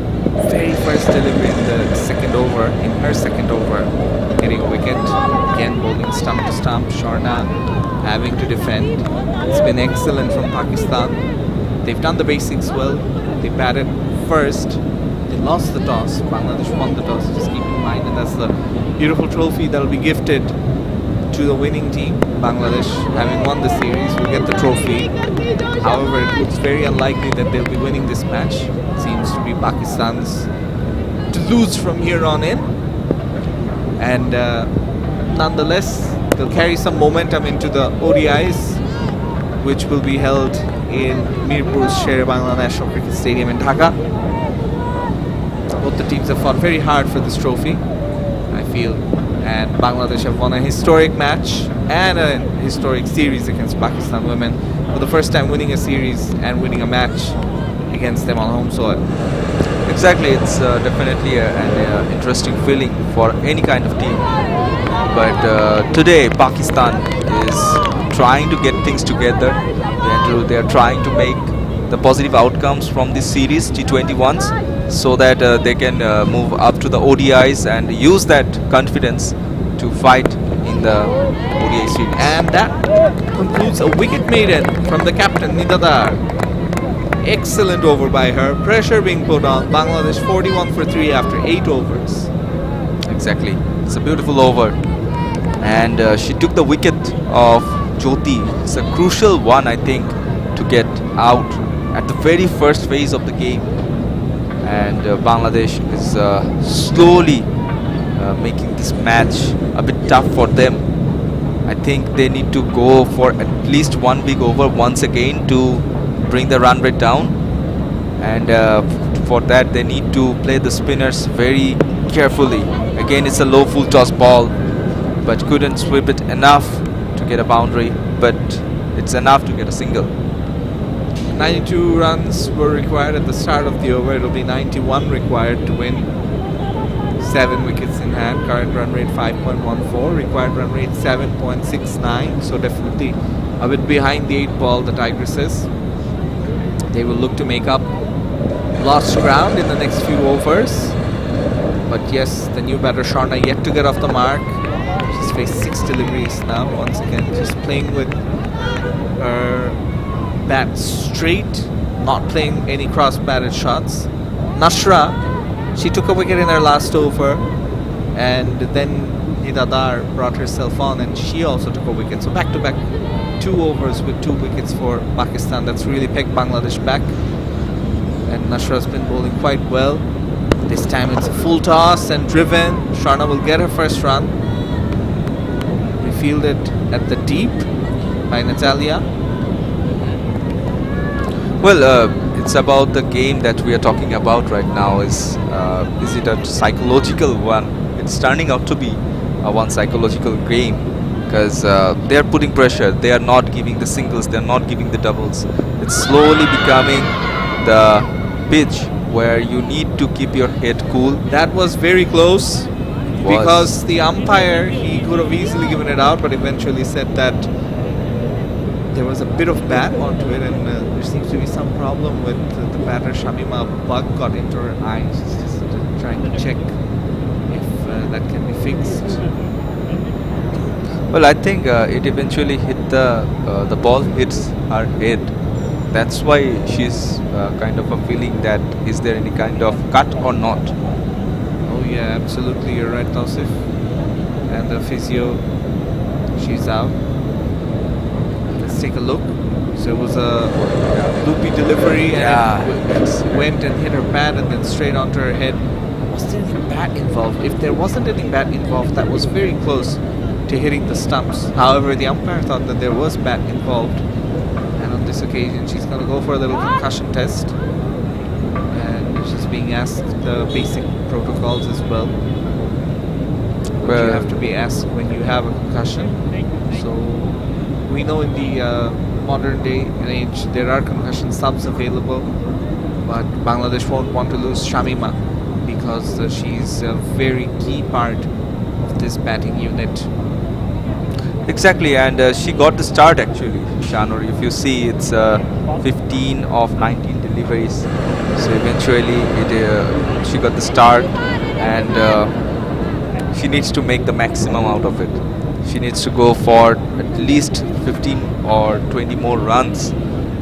very first delivery in the second over, getting a wicket. Again, bowling stump to stump. Sher-e having to defend. It's been excellent from Pakistan. They've done the basics well. They batted first. They lost the toss. Bangladesh won the toss. Just keep in mind, and that's the beautiful trophy that will be gifted to the winning team. Bangladesh, having won the series, will get the trophy. However, it looks very unlikely that they'll be winning this match. It seems to be Pakistan's to lose from here on in. And nonetheless, they'll carry some momentum into the ODIs, which will be held in Mirpur's Sher-e Bangla National Cricket Stadium in Dhaka. Both the teams have fought very hard for this trophy, I feel, and Bangladesh have won a historic match and a historic series against Pakistan women, for the first time winning a series and winning a match against them on home soil. Exactly, it's definitely an interesting feeling for any kind of team. But today, Pakistan is trying to get things together. They are trying to make the positive outcomes from this series, T21s, so that they can move up to the ODIs and use that confidence to fight in the ODI series. And that concludes a wicket maiden from the captain, Nida Dar. Excellent over by her. Pressure being put on. Bangladesh 41 for 3 after 8 overs. Exactly. It's a beautiful over. And she took the wicket of Jyoti. It's a crucial one, I think, to get out at the very first phase of the game. And Bangladesh is slowly making this match a bit tough for them. I think they need to go for at least one big over once again to bring the run rate down, and for that they need to play the spinners very carefully. Again, it's a low full toss ball, but couldn't sweep it enough to get a boundary, but it's enough to get a single. 92 runs were required at the start of the over. It'll be 91 required to win. 7 wickets in hand. Current run rate 5.14. Required run rate 7.69. So definitely a bit behind the 8 ball, the Tigresses. They will look to make up lost ground in the next few overs. But yes, the new batter Sher-e yet to get off the mark. She's faced 6 deliveries now. Once again, she's playing with her bat straight, not playing any cross-batted shots. Nashra, she took a wicket in her last over, and then Nida Dar brought herself on and she also took a wicket. So back-to-back 2 overs with 2 wickets for Pakistan. That's really pegged Bangladesh back. And Nashra's been bowling quite well. This time it's a full toss and driven. Sher-e will get her first run. fielded at the deep by Natalia. Well, it's about the game that we are talking about right now. Is it a psychological one? It's turning out to be a one psychological game because they are putting pressure. They are not giving the singles. They are not giving the doubles. It's slowly becoming the pitch where you need to keep your head cool. That was very close because the umpire, he could have easily given it out, but eventually said that there was a bit of bat onto it, and there seems to be some problem with the batter Shamima. A bug got into her eye. She's just trying to check if that can be fixed. Well, I think it eventually hit the ball hits her head. That's why she's kind of a feeling that is there any kind of cut or not. Oh yeah, absolutely, you're right, Tausif. And the physio, she's out. Let's take a look. So it was a loopy delivery, and it went and hit her bat and then straight onto her head. Was there any bat involved? If there wasn't any bat involved, that was very close to hitting the stumps. However, the umpire thought that there was bat involved, and on this occasion she's going to go for a little concussion test, and she's being asked the basic protocols as well. You have to be asked when you have a concussion. So we know in the modern day and age there are concussion subs available, but Bangladesh won't want to lose Shamima because she's a very key part of this batting unit. Exactly, and she got the start actually, Shanur. If you see, it's 15 of 19 deliveries. So eventually, she got the start, and she needs to make the maximum out of it. She needs to go for at least 15 or 20 more runs,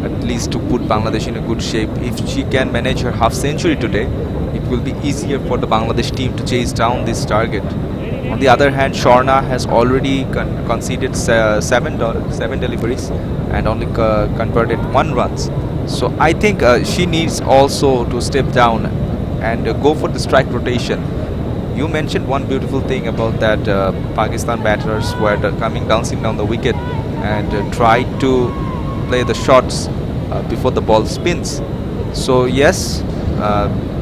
at least to put Bangladesh in a good shape. If she can manage her half century today, it will be easier for the Bangladesh team to chase down this target. On the other hand, Sher-e has already conceded seven deliveries and only converted 1 runs. So I think she needs also to step down and go for the strike rotation. You mentioned one beautiful thing about that Pakistan batters were coming bouncing down the wicket and tried to play the shots before the ball spins. So yes,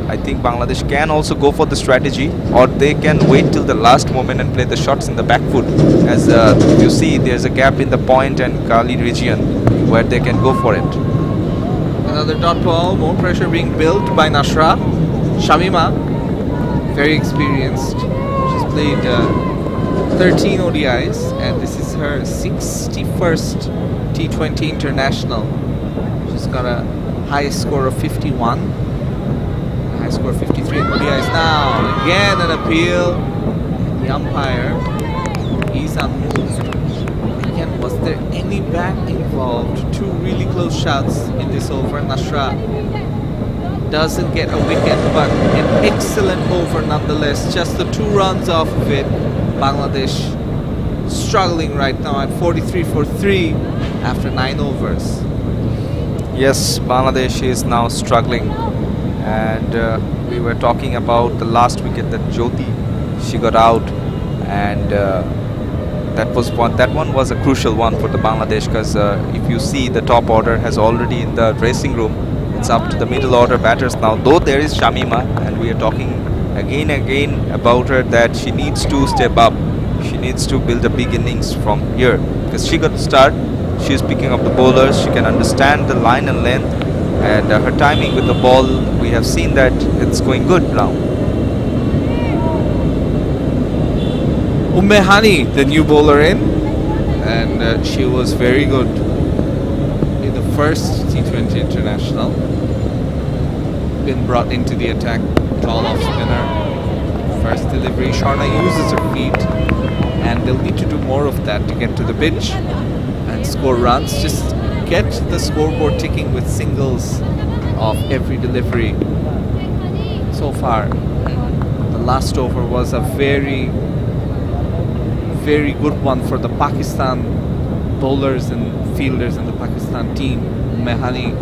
I think Bangladesh can also go for the strategy, or they can wait till the last moment and play the shots in the back foot. As you see, there's a gap in the point and Kali region where they can go for it. Another dot ball, more pressure being built by Nashra. Shamima, very experienced. She's played 13 ODIs, and this is her 61st T20 international. She's got a high score of 51. High score 53 in ODIs now. Again an appeal. The umpire is unmoved. Again, was there any bat involved? 2 really close shots in this over. Nashra doesn't get a wicket, but an excellent over nonetheless. Just the 2 runs off of it. Bangladesh struggling right now at 43 for 3 after 9 overs. Yes, Bangladesh is now struggling. And we were talking about the last wicket that Jyoti, she got out, and that one was a crucial one for the Bangladesh, because if you see, the top order has already in the dressing room. It's up to the middle order batters now, though there is Shamima, and we are talking again about her that she needs to step up. She needs to build a big innings from here, because she got to start. She's picking up the bowlers. She can understand the line and length. And her timing with the ball, we have seen that it's going good now. Hani, the new bowler in, and she was very good in the first T20 international. Been brought into the attack, tall off spinner. First delivery, Sher-e uses her feet, and they'll need to do more of that to get to the pitch and score runs. Just get the scoreboard ticking with singles of every delivery. So far, the last over was a very good one for the Pakistan bowlers and fielders in the Pakistan team. Mehani,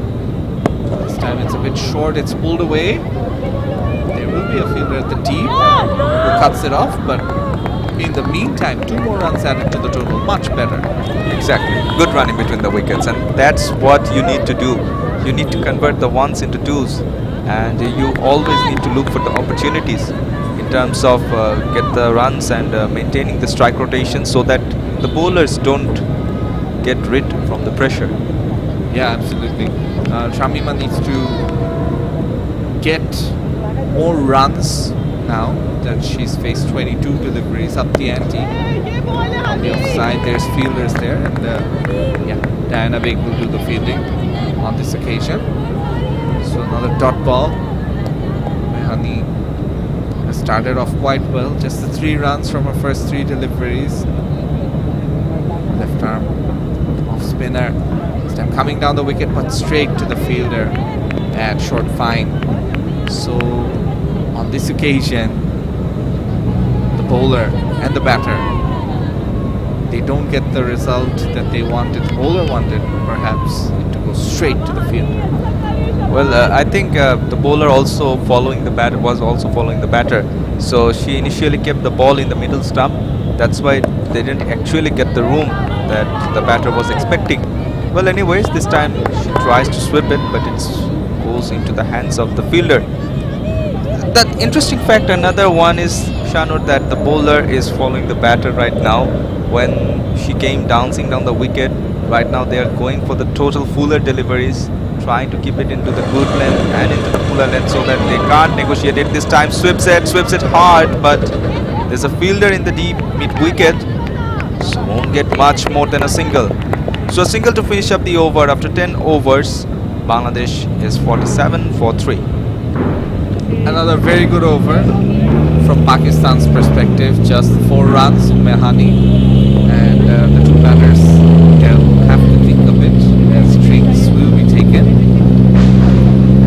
this time it's a bit short, it's pulled away. There will be a fielder at the tee who cuts it off, but Maybe in the meantime, 2 more runs added to the total, much better. Exactly. Good running between the wickets, and that's what you need to do. You need to convert the ones into twos, and you always need to look for the opportunities in terms of get the runs and maintaining the strike rotation so that the bowlers don't get rid from the pressure. Yeah, absolutely. Shamima needs to get more runs now that she's faced 22 deliveries, up the ante. On the offside, there's fielders there, and yeah, Diana Beg will do the fielding on this occasion. So another dot ball. Mehani has started off quite well, just the 3 runs from her first 3 deliveries. Left arm off spinner. This time coming down the wicket, but straight to the fielder at short fine. So on this occasion, the bowler and the batter, they don't get the result that they wanted. The bowler wanted perhaps it to go straight to the fielder. Well, I think the bowler also following the batter was also following the batter. So she initially kept the ball in the middle stump. That's why they didn't actually get the room that the batter was expecting. Well, anyways, this time she tries to sweep it, but it goes into the hands of the fielder. The interesting fact, another one is, Shanur, that the bowler is following the batter right now. When she came dancing down the wicket, right now they are going for the total fuller deliveries, trying to keep it into the good length and into the fuller length so that they can't negotiate it. This time sweeps it hard, but there's a fielder in the deep mid-wicket, so won't get much more than a single. So a single to finish up the over. After 10 overs, Bangladesh is 47 for 3. Another very good over from Pakistan's perspective. Just 4 runs from Mehani, and the 2 batters will have to think a bit as drinks will be taken,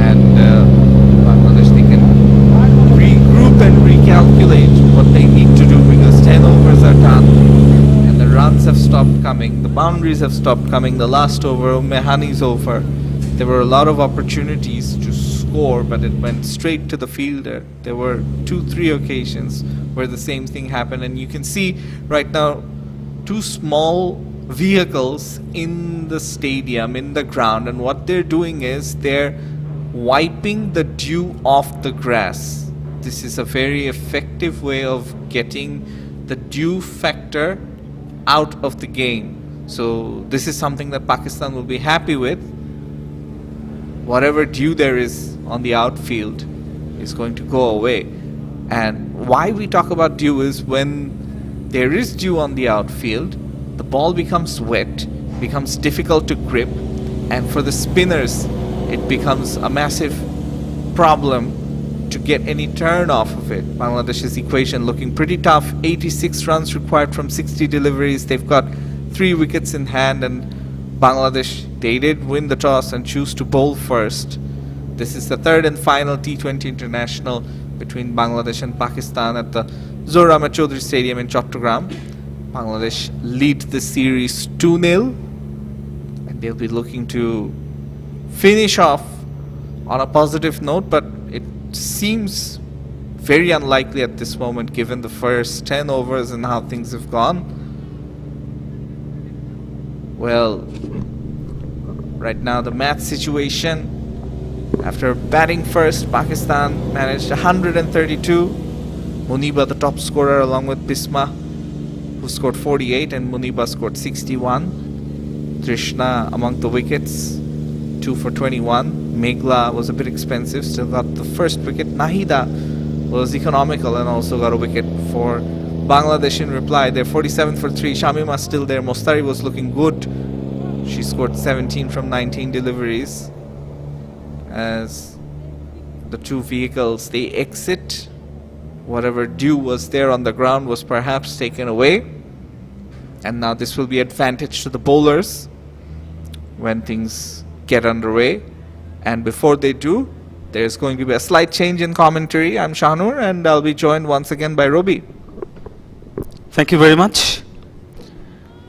and Bangladesh, they can regroup and recalculate what they need to do, because 10 overs are done and the runs have stopped coming, the boundaries have stopped coming. The last over, Mehani's over, there were a lot of opportunities to score, but it went straight to the fielder. There were 2-3 occasions where the same thing happened, and you can see right now 2 small vehicles in the stadium, in the ground, and what they're doing is they're wiping the dew off the grass. This is a very effective way of getting the dew factor out of the game. So this is something that Pakistan will be happy with. Whatever dew there is on the outfield is going to go away. And why we talk about dew is when there is dew on the outfield, the ball becomes wet, becomes difficult to grip, and for the spinners it becomes a massive problem to get any turn off of it. Bangladesh's equation looking pretty tough. 86 runs required from 60 deliveries. They've got 3 wickets in hand, and Bangladesh, they did win the toss and choose to bowl first. This is the 3rd and final T20 international between Bangladesh and Pakistan at the Zohar Ahmed Chaudhry Stadium in Chattogram. Bangladesh lead the series 2-0, and they'll be looking to finish off on a positive note, but it seems very unlikely at this moment given the first 10 overs and how things have gone. Well, right now the match situation, after batting first, Pakistan managed 132. Muniba the top scorer along with Bisma, who scored 48, and Muniba scored 61. Trishna among the wickets, 2 for 21. Meghla was a bit expensive, still got the first wicket. Nahida was economical and also got a wicket for Bangladesh in reply. They're 47 for 3. Shamima still there. Mostari was looking good. She scored 17 from 19 deliveries. As the 2 vehicles, they exit. Whatever dew was there on the ground was perhaps taken away. And now this will be advantage to the bowlers when things get underway. And before they do, there's going to be a slight change in commentary. I'm Shahnur, and I'll be joined once again by Robi. Thank you very much.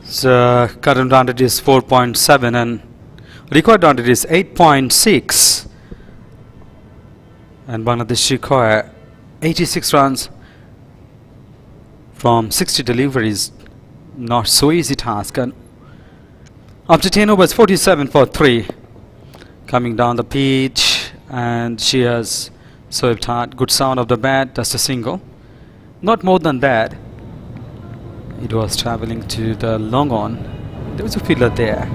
So current run rate is 4.7 and required run rate is 8.6. And Bangladesh require 86 runs from 60 deliveries. Not so easy task. And after 10 overs, 47 for 3. Coming down the pitch, and she has swept hard. Good sound of the bat, just a single. Not more than that. It was traveling to the long on. There was a fielder there.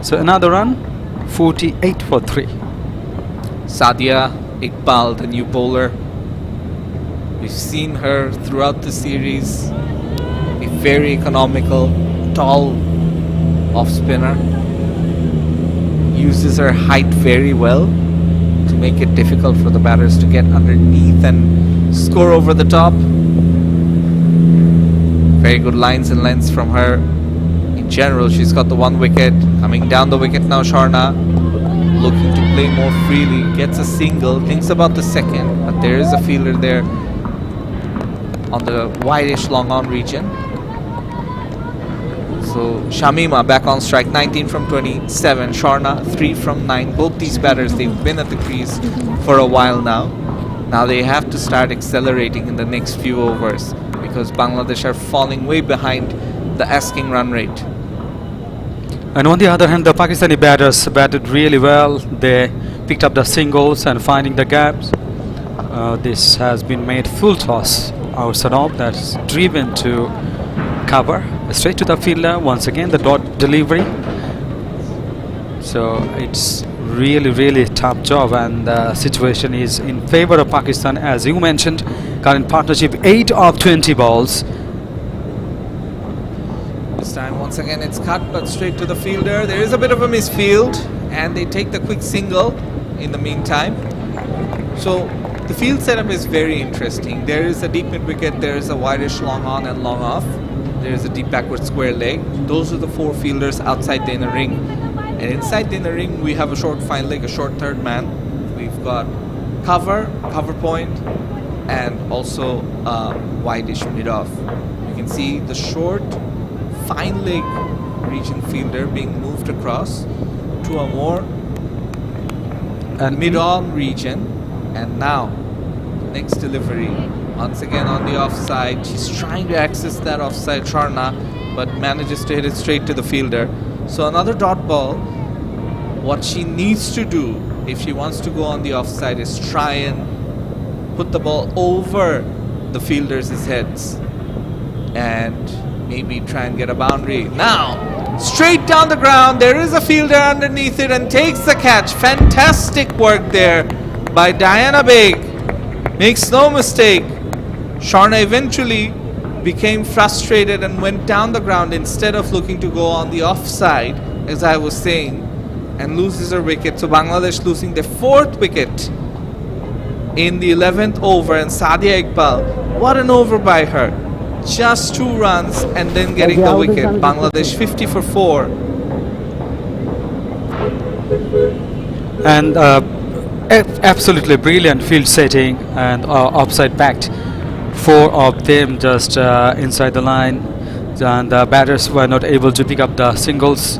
So another run, 48 for 3. Sadia Iqbal, the new bowler. We've seen her throughout the series. A very economical, tall off spinner. Uses her height very well to make it difficult for the batters to get underneath and score over the top. Very good lines and lengths from her. In general, she's got the 1 wicket. Coming down the wicket now, Sharna. Looking to play more freely. Gets a single. Thinks about the second. But there is a fielder there on the wideish long on region. So Shamima back on strike. 19 from 27. Sharna 3 from 9. Both these batters, they've been at the crease for a while now. Now they have to start accelerating in the next few overs, because Bangladesh are falling way behind the asking run rate. And on the other hand, the Pakistani batters batted really well. They picked up the singles and finding the gaps. This has been made full toss outside off. That's driven to cover straight to the fielder. Once again, the dot delivery. So it's really tough job, and the situation is in favor of Pakistan. As you mentioned, current partnership 8 of 20 balls. This time once again it's cut, but straight to the fielder. There is a bit of a misfield, and they take the quick single in the meantime. So the field setup is very interesting. There is a deep mid wicket, there is a wideish long on and long off. There is a deep backward square leg. Those are the 4 fielders outside the inner ring. And inside the inner ring, we have a short fine leg, a short third man. We've got cover point, and also wideish mid off. You can see the short fine leg region fielder being moved across to a more mid on region. And now the next delivery, once again on the offside. She's trying to access that offside, Sharna, but manages to hit it straight to the fielder. So another dot ball. What she needs to do if she wants to go on the offside is try and put the ball over the fielders' heads and maybe try and get a boundary. Now, straight down the ground, there is a fielder underneath it and takes the catch. Fantastic work there by Diana Baig. Makes no mistake. Sharna eventually became frustrated and went down the ground instead of looking to go on the offside, as I was saying, and loses her wicket. So Bangladesh losing their 4th wicket in the 11th over. And Sadia Iqbal, what an over by her. Just 2 runs and then getting the wicket. Bangladesh 50 for 4. And absolutely brilliant field setting and offside backed. 4 of them just inside the line, and the batters were not able to pick up the singles.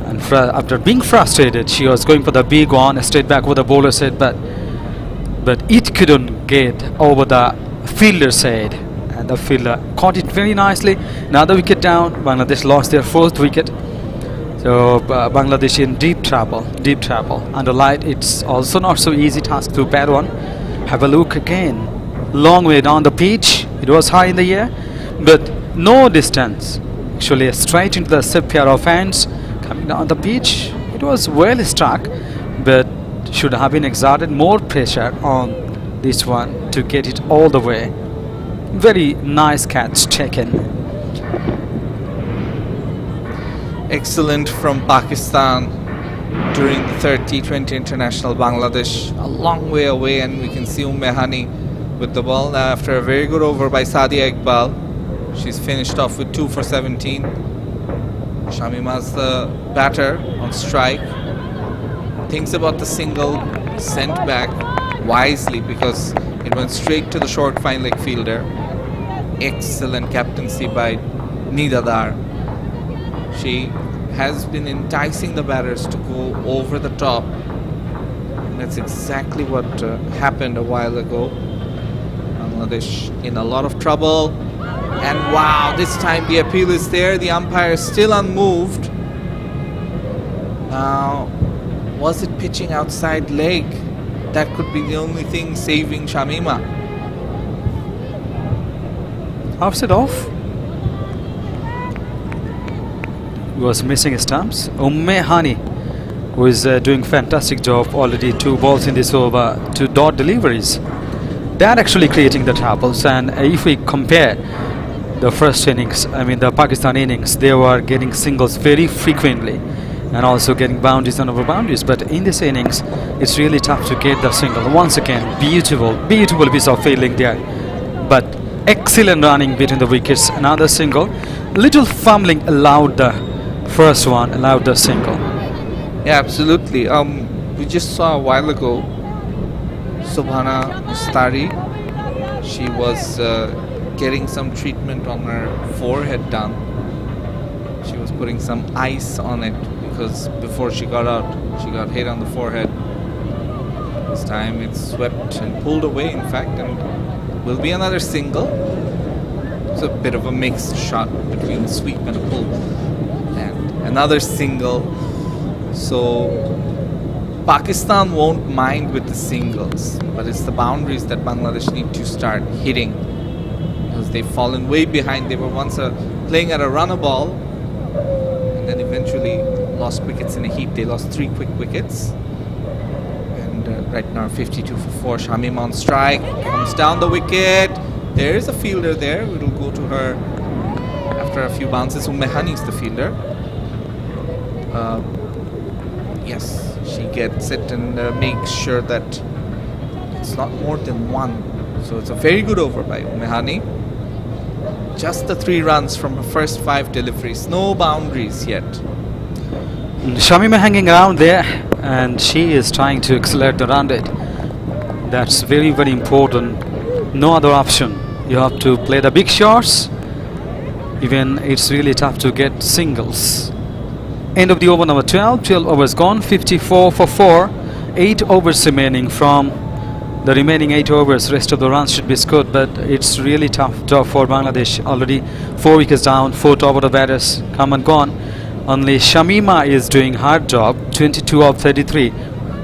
And after being frustrated, she was going for the big one, straight back with the bowler's head, but it couldn't get over the fielder's head, and the fielder caught it very nicely. Another wicket down. Bangladesh lost their 4th wicket. So Bangladesh in deep trouble. Under light, it's also not so easy task to bat one. Have a look again. Long way down the pitch. It was high in the air, but no distance. Actually, straight into the same pair of hands. Coming down the pitch, it was well struck, but should have been exerted more pressure on this one to get it all the way. Very nice catch taken. Excellent from Pakistan during the 3rd T20 International. Bangladesh a long way away, and we can see Hani with the ball now after a very good over by Sadia Iqbal. She's finished off with 2 for 17. Shamima's the batter on strike. Thinks about the single, sent back wisely because it went straight to the short fine leg fielder. Excellent captaincy by Nidadar. She has been enticing the batters to go over the top. And that's exactly what happened a while ago. Bangladesh in a lot of trouble. And wow, this time the appeal is there. The umpire is still unmoved. Now, was it pitching outside leg? That could be the only thing saving Shamima. Outside off. Was missing stumps. Hani, who is doing fantastic job, already 2 balls in this over, 2 dot deliveries. They are actually creating the troubles, and if we compare the first innings, I mean the Pakistan innings, they were getting singles very frequently and also getting boundaries and over boundaries, but in this innings it's really tough to get the single. Once again, beautiful piece of fielding there, but excellent running between the wickets. Another single, little fumbling allowed the first one, allowed the single. Yeah, absolutely. We just saw a while ago Subhana Mustari. She was getting some treatment on her forehead done. She was putting some ice on it because before she got out, she got hit on the forehead. This time it's swept and pulled away, in fact, and will be another single. It's a bit of a mixed shot between a sweep and a pull. And another single. So Pakistan won't mind with the singles, but it's the boundaries that Bangladesh need to start hitting, because they've fallen way behind. They were once playing at a runner ball and then eventually lost wickets in a heat. They lost 3 quick wickets, and right now 52 for 4. Shamim on strike, comes down the wicket. There is a fielder there. It'll go to her after a few bounces. Ummehani is the fielder. Yes, she gets it and makes sure that it's not more than 1. So it's a very good over by Ummehani. Just the 3 runs from her first 5 deliveries. No boundaries yet. Shamima hanging around there, and she is trying to accelerate the run rate. That's very, very important. No other option. You have to play the big shots. Even it's really tough to get singles. End of the over number 12. 12 overs gone. 54 for 4. 8 overs remaining from the remaining 8 overs. Rest of the runs should be scored, but it's really tough job for Bangladesh. Already 4 wickets down. 4 top order batters come and gone. Only Shamima is doing hard job. 22 of 33.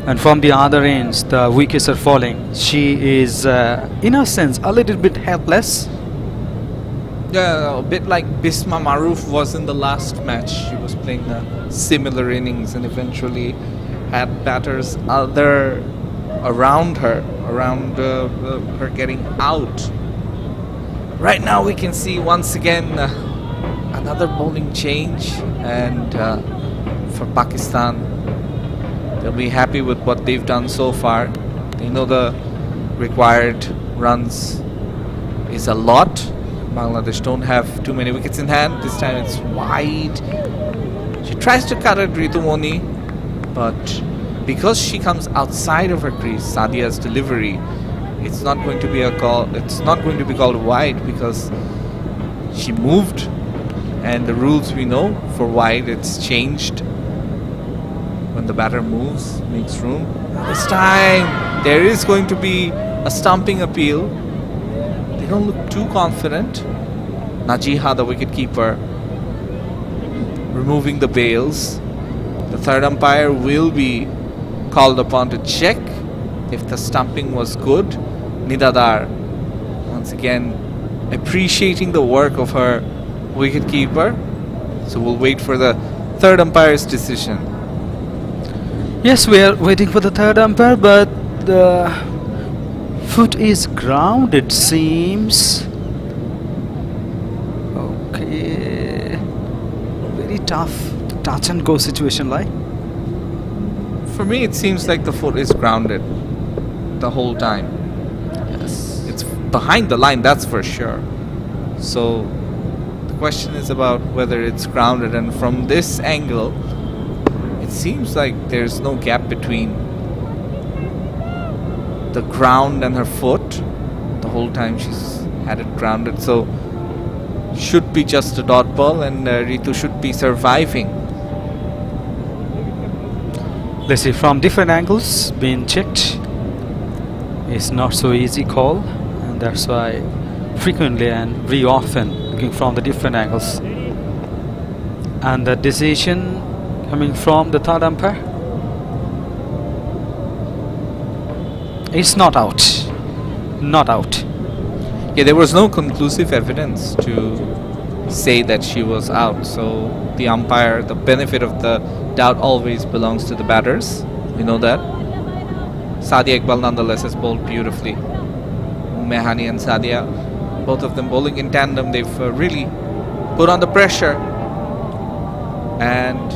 And from the other ends, the wickets are falling. She is, in a sense, a little bit helpless. Yeah, a bit like Bisma Maroof was in the last match. She was playing similar innings and eventually had batters around her, her getting out. Right now we can see once again another bowling change, and for Pakistan, they'll be happy with what they've done so far. They know the required runs is a lot. Bangladesh don't have too many wickets in hand. This time it's wide. She tries to cut at Ritumoni, but because she comes outside of her crease, Sadia's delivery, it's not going to be a call. It's not going to be called wide because she moved, and the rules we know for wide, it's changed when the batter moves, makes room. This time there is going to be a stumping appeal. They don't look too confident. Najiha, the wicketkeeper, removing the bails. The third umpire will be called upon to check if the stumping was good. Nidadar, once again, appreciating the work of her wicketkeeper. So we'll wait for the third umpire's decision. Yes, we are waiting for the third umpire, but the foot is ground, it seems. Okay, very tough touch and go situation, like. For me, it seems like the foot is grounded the whole time. Yes, It's behind the line, that's for sure. So the question is about whether it's grounded, and from this angle, it seems like there's no gap between the ground and her foot. The whole time she's had it grounded, so should be just a dot ball, and Ritu should be surviving. let's see, from different angles being checked. It's not so easy call, and that's why frequently and very often looking from the different angles. And the decision coming from the third umpire. It's not out. Not out. Yeah, there was no conclusive evidence to say that she was out. So the umpire, the benefit of the doubt always belongs to the batters. We know that. Sadia Iqbal nonetheless has bowled beautifully. Mehani and Sadia, both of them bowling in tandem. They've really put on the pressure and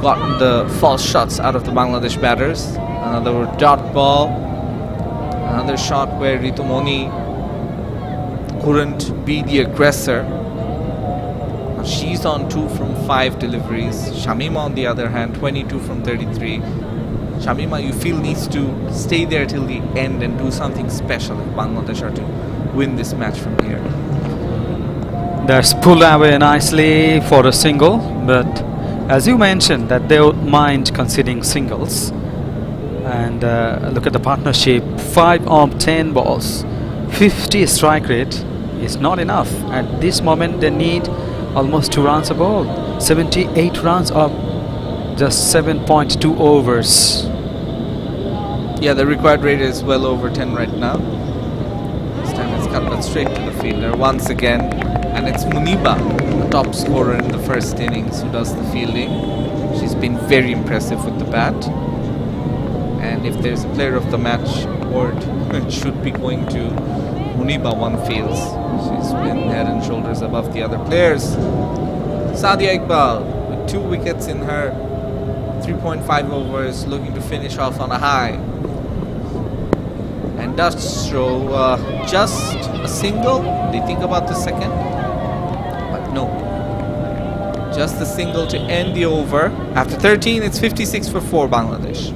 gotten the false shots out of the Bangladesh batters. Another dot ball. Another shot where Ritumoni couldn't be the aggressor. She's on 2 from 5 deliveries. Shamima on the other hand, 22 from 33. Shamima, you feel, needs to stay there till the end and do something special if Bangladesh are to win this match from here. That's pulled away nicely for a single, but as you mentioned that they would mind conceding singles. And look at the partnership, 5 of 10 balls, 50 strike rate is not enough. At this moment they need almost 2 runs a ball, 78 runs of just 7.2 overs. Yeah, the required rate is well over 10 right now. This time it's cut but straight to the fielder once again, and it's Muniba, the top scorer in the first innings, who does the fielding. She's been very impressive with the bat. And if there's a player of the match award, it should be going to Muniba, one feels. She's been head and shoulders above the other players. Sadia Iqbal with 2 wickets in her 3.5 overs, looking to finish off on a high. And does throw just a single. They think about the second, but no. Just the single to end the over. After 13, it's 56 for 4 Bangladesh.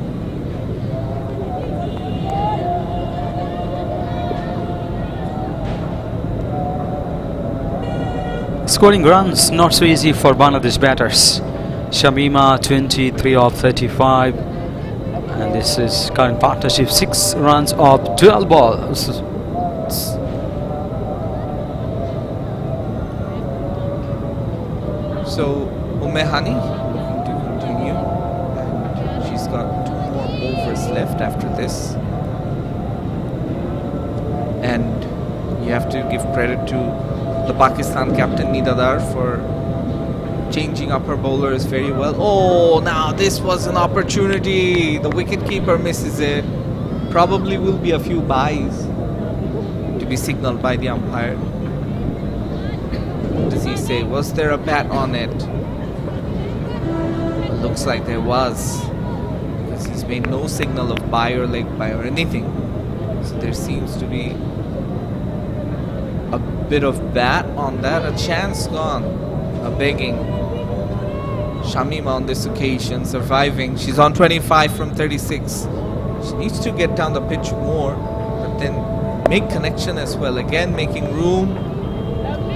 Scoring runs not so easy for Bangladesh batters. Shamima 23 of 35, and this is current partnership, 6 runs of 12 balls. So Umehani looking to continue, and she's got 2 more overs left after this. And you have to give credit to the Pakistan captain Nidadar for changing up her bowlers very well. Oh, now this was an opportunity. The wicketkeeper misses it. Probably will be a few byes to be signaled by the umpire. What does he say? Was there a bat on it? It looks like there was, because he's made no signal of bye or leg bye or anything. So there seems to be a bit of bat on that. A chance gone. A begging. Shamima on this occasion surviving. She's on 25 from 36. She needs to get down the pitch more, but then make connection as well. Again, making room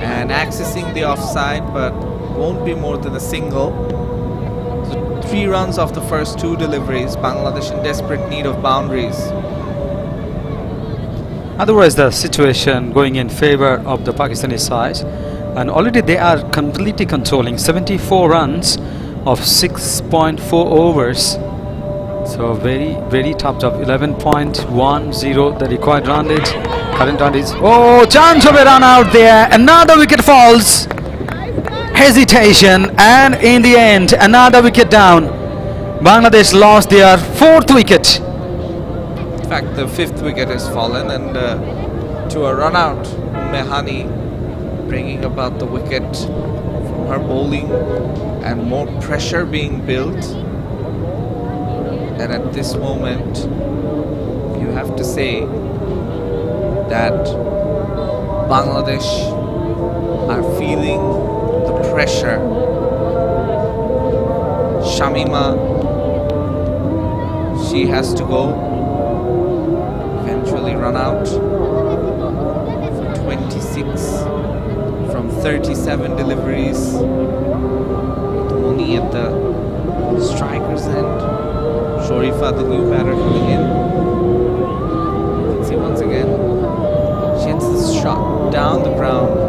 and accessing the offside, but won't be more than a single. So 3 runs off the first 2 deliveries. Bangladesh in desperate need of boundaries. Otherwise the situation going in favor of the Pakistani side, and already they are completely controlling 74 runs of 6.4 overs. So very tough job. 11.10 the required run rate. Current run is, oh, chance of a run out there. Another wicket falls. Hesitation, and in the end another wicket down. Bangladesh lost their 4th wicket. In fact, the 5th wicket has fallen, and to a run out, Mehani bringing about the wicket from her bowling and more pressure being built. And at this moment, you have to say that Bangladesh are feeling the pressure. Shamima, she has to go. Eventually run out for 26 from 37 deliveries. Only at the striker's end. Shorifa, the new batter, coming in. You can see once again, she hits this shot down the ground.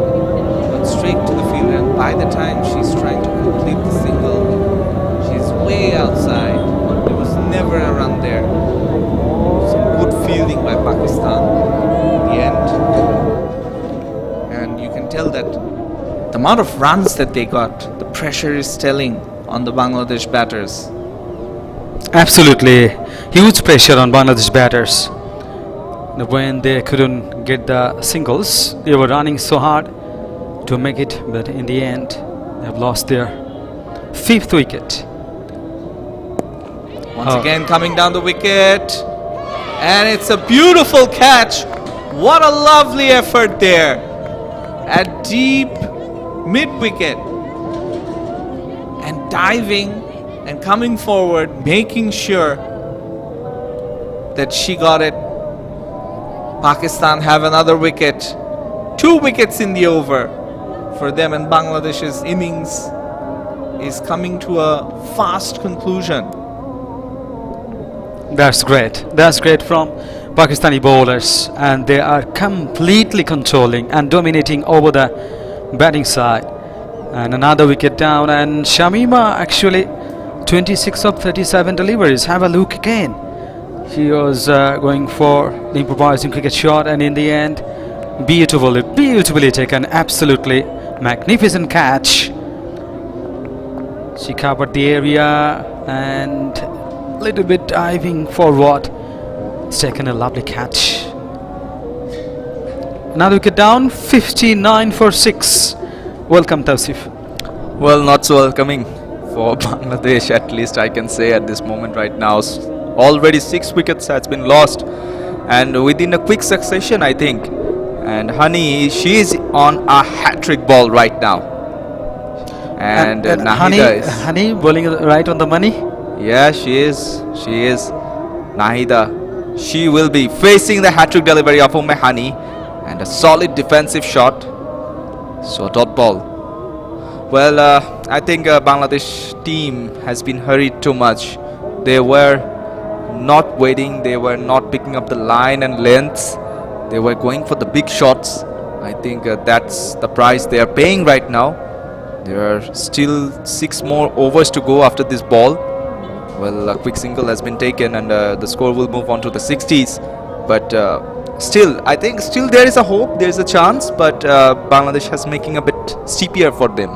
straight to the field, and by the time she's trying to complete the single, she's way outside. There was never a run there. Some good fielding by Pakistan in the end. And you can tell that the amount of runs that they got, the pressure is telling on the Bangladesh batters. Absolutely huge pressure on Bangladesh batters. When they couldn't get the singles, they were running so hard to make it, but in the end they have lost their 5th wicket. Once again coming down the wicket, and it's a beautiful catch. What a lovely effort there at deep mid-wicket, and diving and coming forward, making sure that she got it. Pakistan have another wicket, 2 wickets in the over for them, and Bangladesh's innings is coming to a fast conclusion. That's great. That's great from Pakistani bowlers, and they are completely controlling and dominating over the batting side. And another wicket down, and Shamima actually 26 of 37 deliveries. Have a look again. She was going for the improvising cricket shot, and in the end, beautifully taken. Absolutely magnificent catch. She covered the area and little bit diving forward. It's taken a lovely catch. Another wicket down, 59 for 6. Welcome, Tawsif. Well, not so welcoming for Bangladesh, at least I can say at this moment right now. Already 6 wickets has been lost, and within a quick succession, I think. And Honey, she is on a hat-trick ball right now. And Nahida is... Honey bowling right on the money. Yeah, she is. She is. Nahida, she will be facing the hat-trick delivery of Honey, and a solid defensive shot. So dot ball. Well, I think Bangladesh team has been hurried too much. They were not waiting. They were not picking up the line and lengths. They were going for the big shots. I think that's the price they are paying right now. There are still 6 more overs to go after this ball. Well, a quick single has been taken, and the score will move on to the 60s. But still, I think still there is a hope, there is a chance, but Bangladesh has making a bit steeper for them.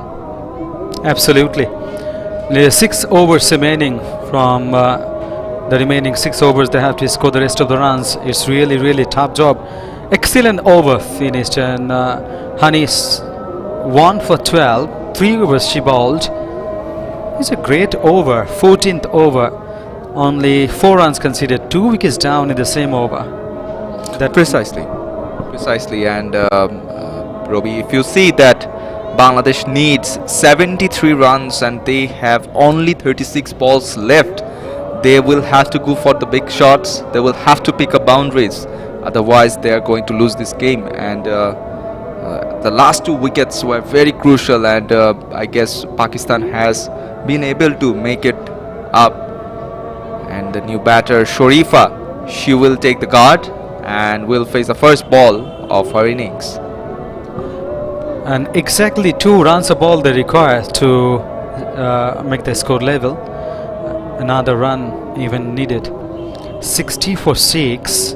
Absolutely. There are 6 overs remaining. From the remaining 6 overs, they have to score the rest of the runs. It's really tough job. Excellent over finished, and Honey's 1 for 12. 3 overs she bowled. It's a great over. 14th over. Only 4 runs conceded. 2 wickets down in the same over. That Precisely. And Robbie, if you see that Bangladesh needs 73 runs and they have only 36 balls left, they will have to go for the big shots. They will have to pick up boundaries. Otherwise, they are going to lose this game. And the last 2 wickets were very crucial, and I guess Pakistan has been able to make it up. And the new batter, Sharifa, she will take the guard and will face the first ball of her innings. And exactly 2 runs a ball they require to make the score level. Another run even needed. 60 for 6,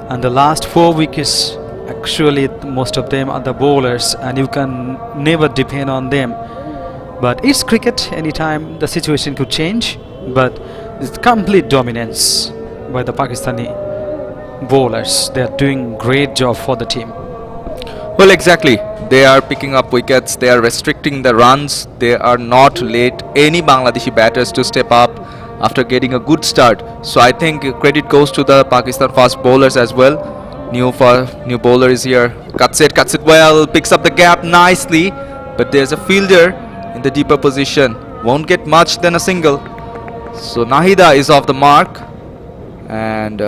and the last 4 wickets, actually most of them are the bowlers, and you can never depend on them. But it's cricket, anytime the situation could change, but it's complete dominance by the Pakistani bowlers. They are doing great job for the team. Well, exactly. They are picking up wickets. They are restricting the runs. They are not let any Bangladeshi batters to step up after getting a good start. So I think credit goes to the Pakistan fast bowlers as well. New bowler is here. Cuts it well. Picks up the gap nicely. But there's a fielder in the deeper position. Won't get much than a single. So Nahida is off the mark. And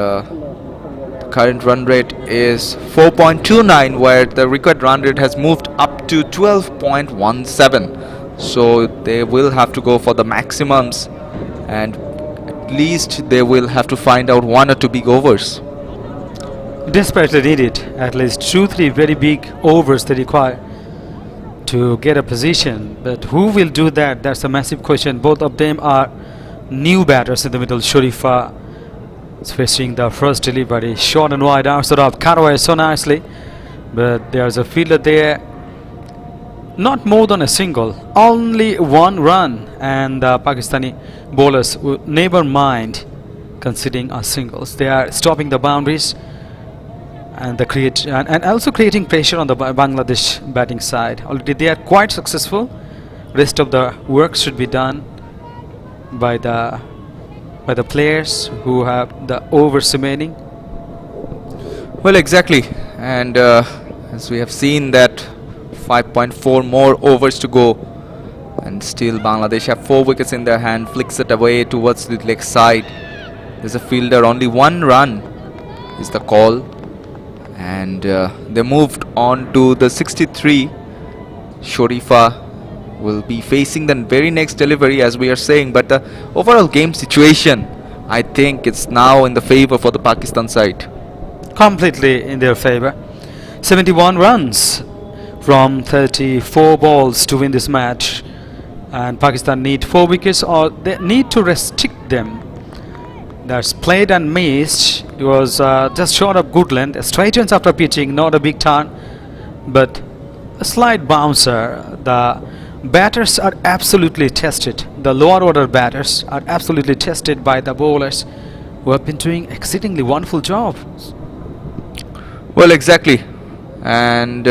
current run rate is 4.29, where the required run rate has moved up to 12.17. So they will have to go for the maximums, and at least they will have to find out 1 or 2 big overs. Desperately needed at least 2-3 very big overs they require to get a position. But who will do that? That's a massive question. Both of them are new batters in the middle. Sharifa is facing the first delivery. Short and wide arm sort of cut away so nicely. But there's a fielder there. Not more than a single. Only one run. And the Pakistani bowlers would never mind conceding a singles. They are stopping the boundaries and and also creating pressure on the Bangladesh batting side. Already they are quite successful. Rest of the work should be done by the players who have the overs remaining. Well, exactly. And as we have seen that 5.4 more overs to go, and still Bangladesh have 4 wickets in their hand, flicks it away towards the leg side. There's a fielder, only 1 run is the call, and they moved on to the 63. Sharifa will be facing the very next delivery, as we are saying, but the overall game situation, I think it's now in the favor for the Pakistan side. Completely in their favor. 71 runs from 34 balls to win this match, and Pakistan need 4 wickets, or they need to restrict them. That's played and missed. It was just short of good length. Straight ends after pitching, not a big turn, but a slight bouncer. The batters are absolutely tested. The lower order batters are absolutely tested by the bowlers, who have been doing exceedingly wonderful job. Well, exactly. And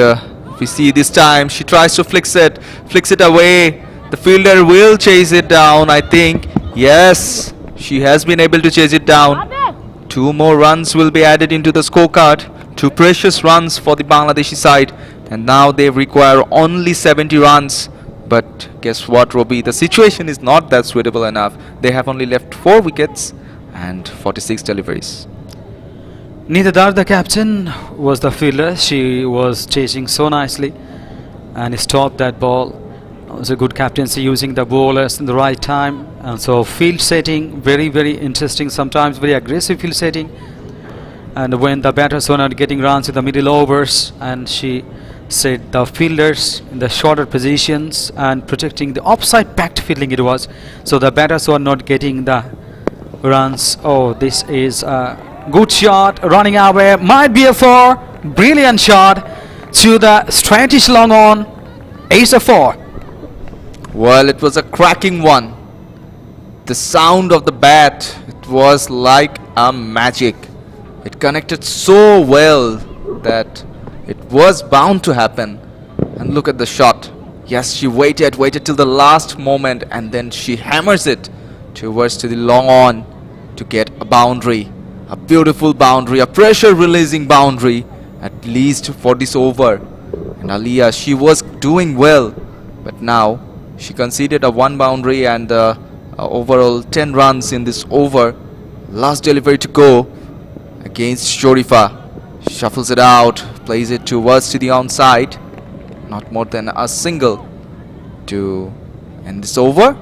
we see this time she tries to flicks it away. The fielder will chase it down, I think. Yes, she has been able to chase it down. 2 more runs will be added into the scorecard. 2 precious runs for the Bangladeshi side, and now they require only 70 runs. But guess what, Robbie? The situation is not that suitable enough. They have only left 4 wickets and 46 deliveries. Nidadar, the captain, was the fielder. She was chasing so nicely and stopped that ball. It was a good captaincy, using the bowlers in the right time. And so field setting, very, very interesting, sometimes very aggressive field setting. And when the batters were not getting runs in the middle overs, and she set the fielders in the shorter positions and protecting the offside packed fielding it was. So the batters were not getting the runs. Oh, this is a good shot, running away, might be a 4. Brilliant shot to the straightish long on. Ace of 4. Well, it was a cracking one. The sound of the bat, it was like a magic. It connected so well that it was bound to happen. And look at the shot. Yes, she waited till the last moment, and then she hammers it towards to the long on to get a boundary. A beautiful boundary, a pressure releasing boundary, at least for this over. And Aliyah, she was doing well, but now she conceded a 1 boundary and overall 10 runs in this over. Last delivery to go against Sharifa. Shuffles it out, plays it towards to the onside. Not more than a single to end this over.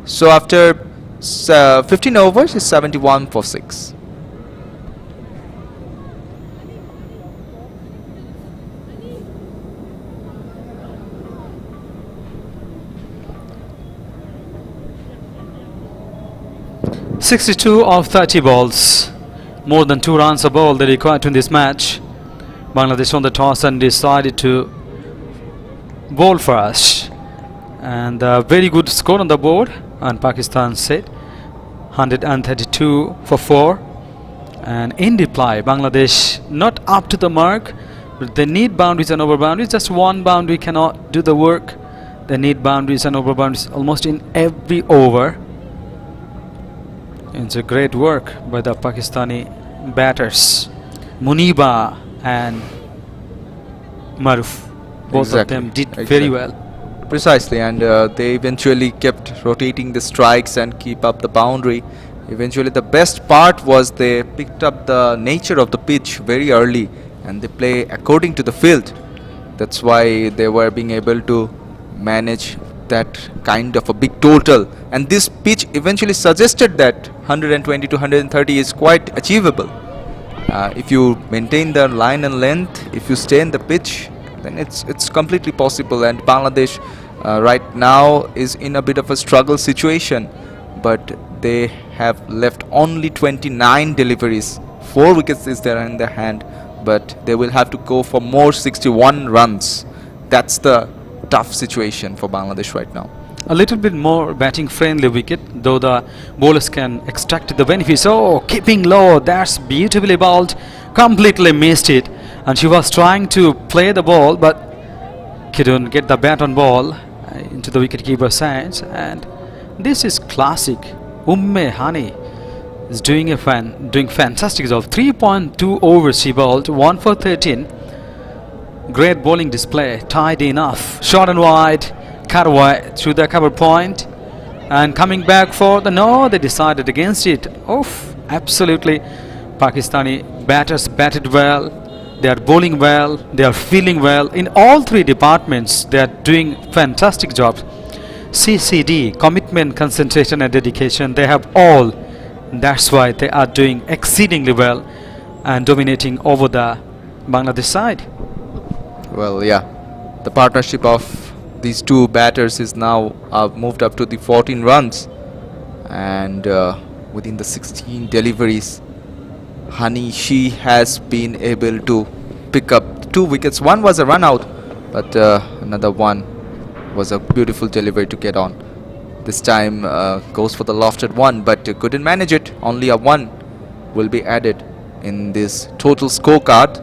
So after 15 overs, it's 71 for 6. (62 of 30 balls). More than 2 runs a ball they required to win this match. Bangladesh won the toss and decided to bowl first. And a very good score on the board. And Pakistan set 132 for 4. And in reply, Bangladesh not up to the mark, but they need boundaries and over boundaries. Just 1 boundary cannot do the work. They need boundaries and over boundaries almost in every over. It's a great work by the Pakistani batters, Muniba and Maruf. Both of them did very well. Precisely, and they eventually kept rotating the strikes and keep up the boundary. Eventually, the best part was they picked up the nature of the pitch very early, and they play according to the field. That's why they were being able to manage that kind of a big total, and this pitch eventually suggested that 120 to 130 is quite achievable. If you maintain the line and length, if you stay in the pitch, then it's completely possible. And Bangladesh right now is in a bit of a struggle situation, but they have left only 29 deliveries. 4 wickets is there in their hand, but they will have to go for more 61 runs. That's the tough situation for Bangladesh right now. A little bit more batting friendly wicket, though the bowlers can extract the benefits. Oh, keeping low, that's beautifully bowled, completely missed it. And she was trying to play the ball, but couldn't get the bat on ball into the wicketkeeper's hands. And this is classic. Hani is doing fantastic job. 3.2 overs she bowled, 1 for 13. Great bowling display, tight enough, short and wide, cut away through the cover point, and coming back for the no, they decided against it. Oof, absolutely. Pakistani batters batted well, they are bowling well, they are feeling well. In all 3 departments, they are doing fantastic jobs. CCD, commitment, concentration and dedication, they have all. That's why they are doing exceedingly well and dominating over the Bangladesh side. Well, yeah, the partnership of these 2 batters is now moved up to the 14 runs, and within the 16 deliveries, Hani, she has been able to pick up 2 wickets. One was a run out, but another one was a beautiful delivery to get on. This time goes for the lofted one, but couldn't manage it. Only a 1 will be added in this total scorecard.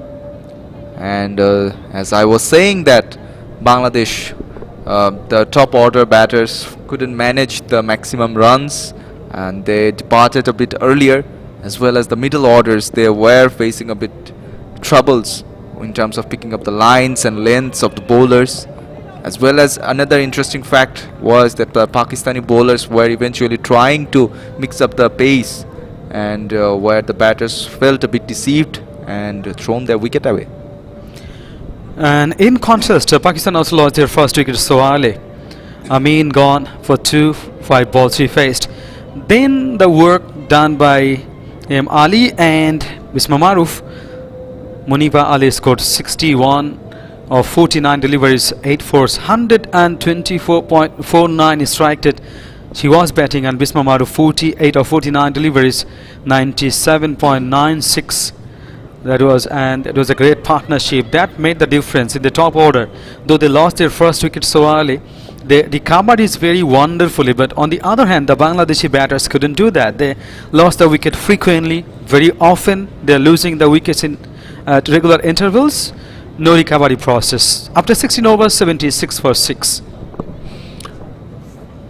And as I was saying that Bangladesh, the top order batters couldn't manage the maximum runs, and they departed a bit earlier, as well as the middle orders. They were facing a bit troubles in terms of picking up the lines and lengths of the bowlers. As well as another interesting fact was that the Pakistani bowlers were eventually trying to mix up the pace, and where the batters felt a bit deceived and thrown their wicket away. And in contrast, Pakistan also lost their first wicket so early. Amin gone for 2, 5 balls she faced. Then the work done by Ali and Bisma Maruf. Muniba Ali scored 61 of 49 deliveries, 8 fours, 124.49 strike rate. She was batting, and Bisma Maruf 48 of 49 deliveries, 97.96. That was a great partnership that made the difference in the top order. Though they lost their first wicket so early, they recovered it very wonderfully. But on the other hand, the Bangladeshi batters couldn't do that. They lost the wicket frequently, very often. They're losing the wickets at regular intervals. No recovery process. After 16 overs, 76 for 6.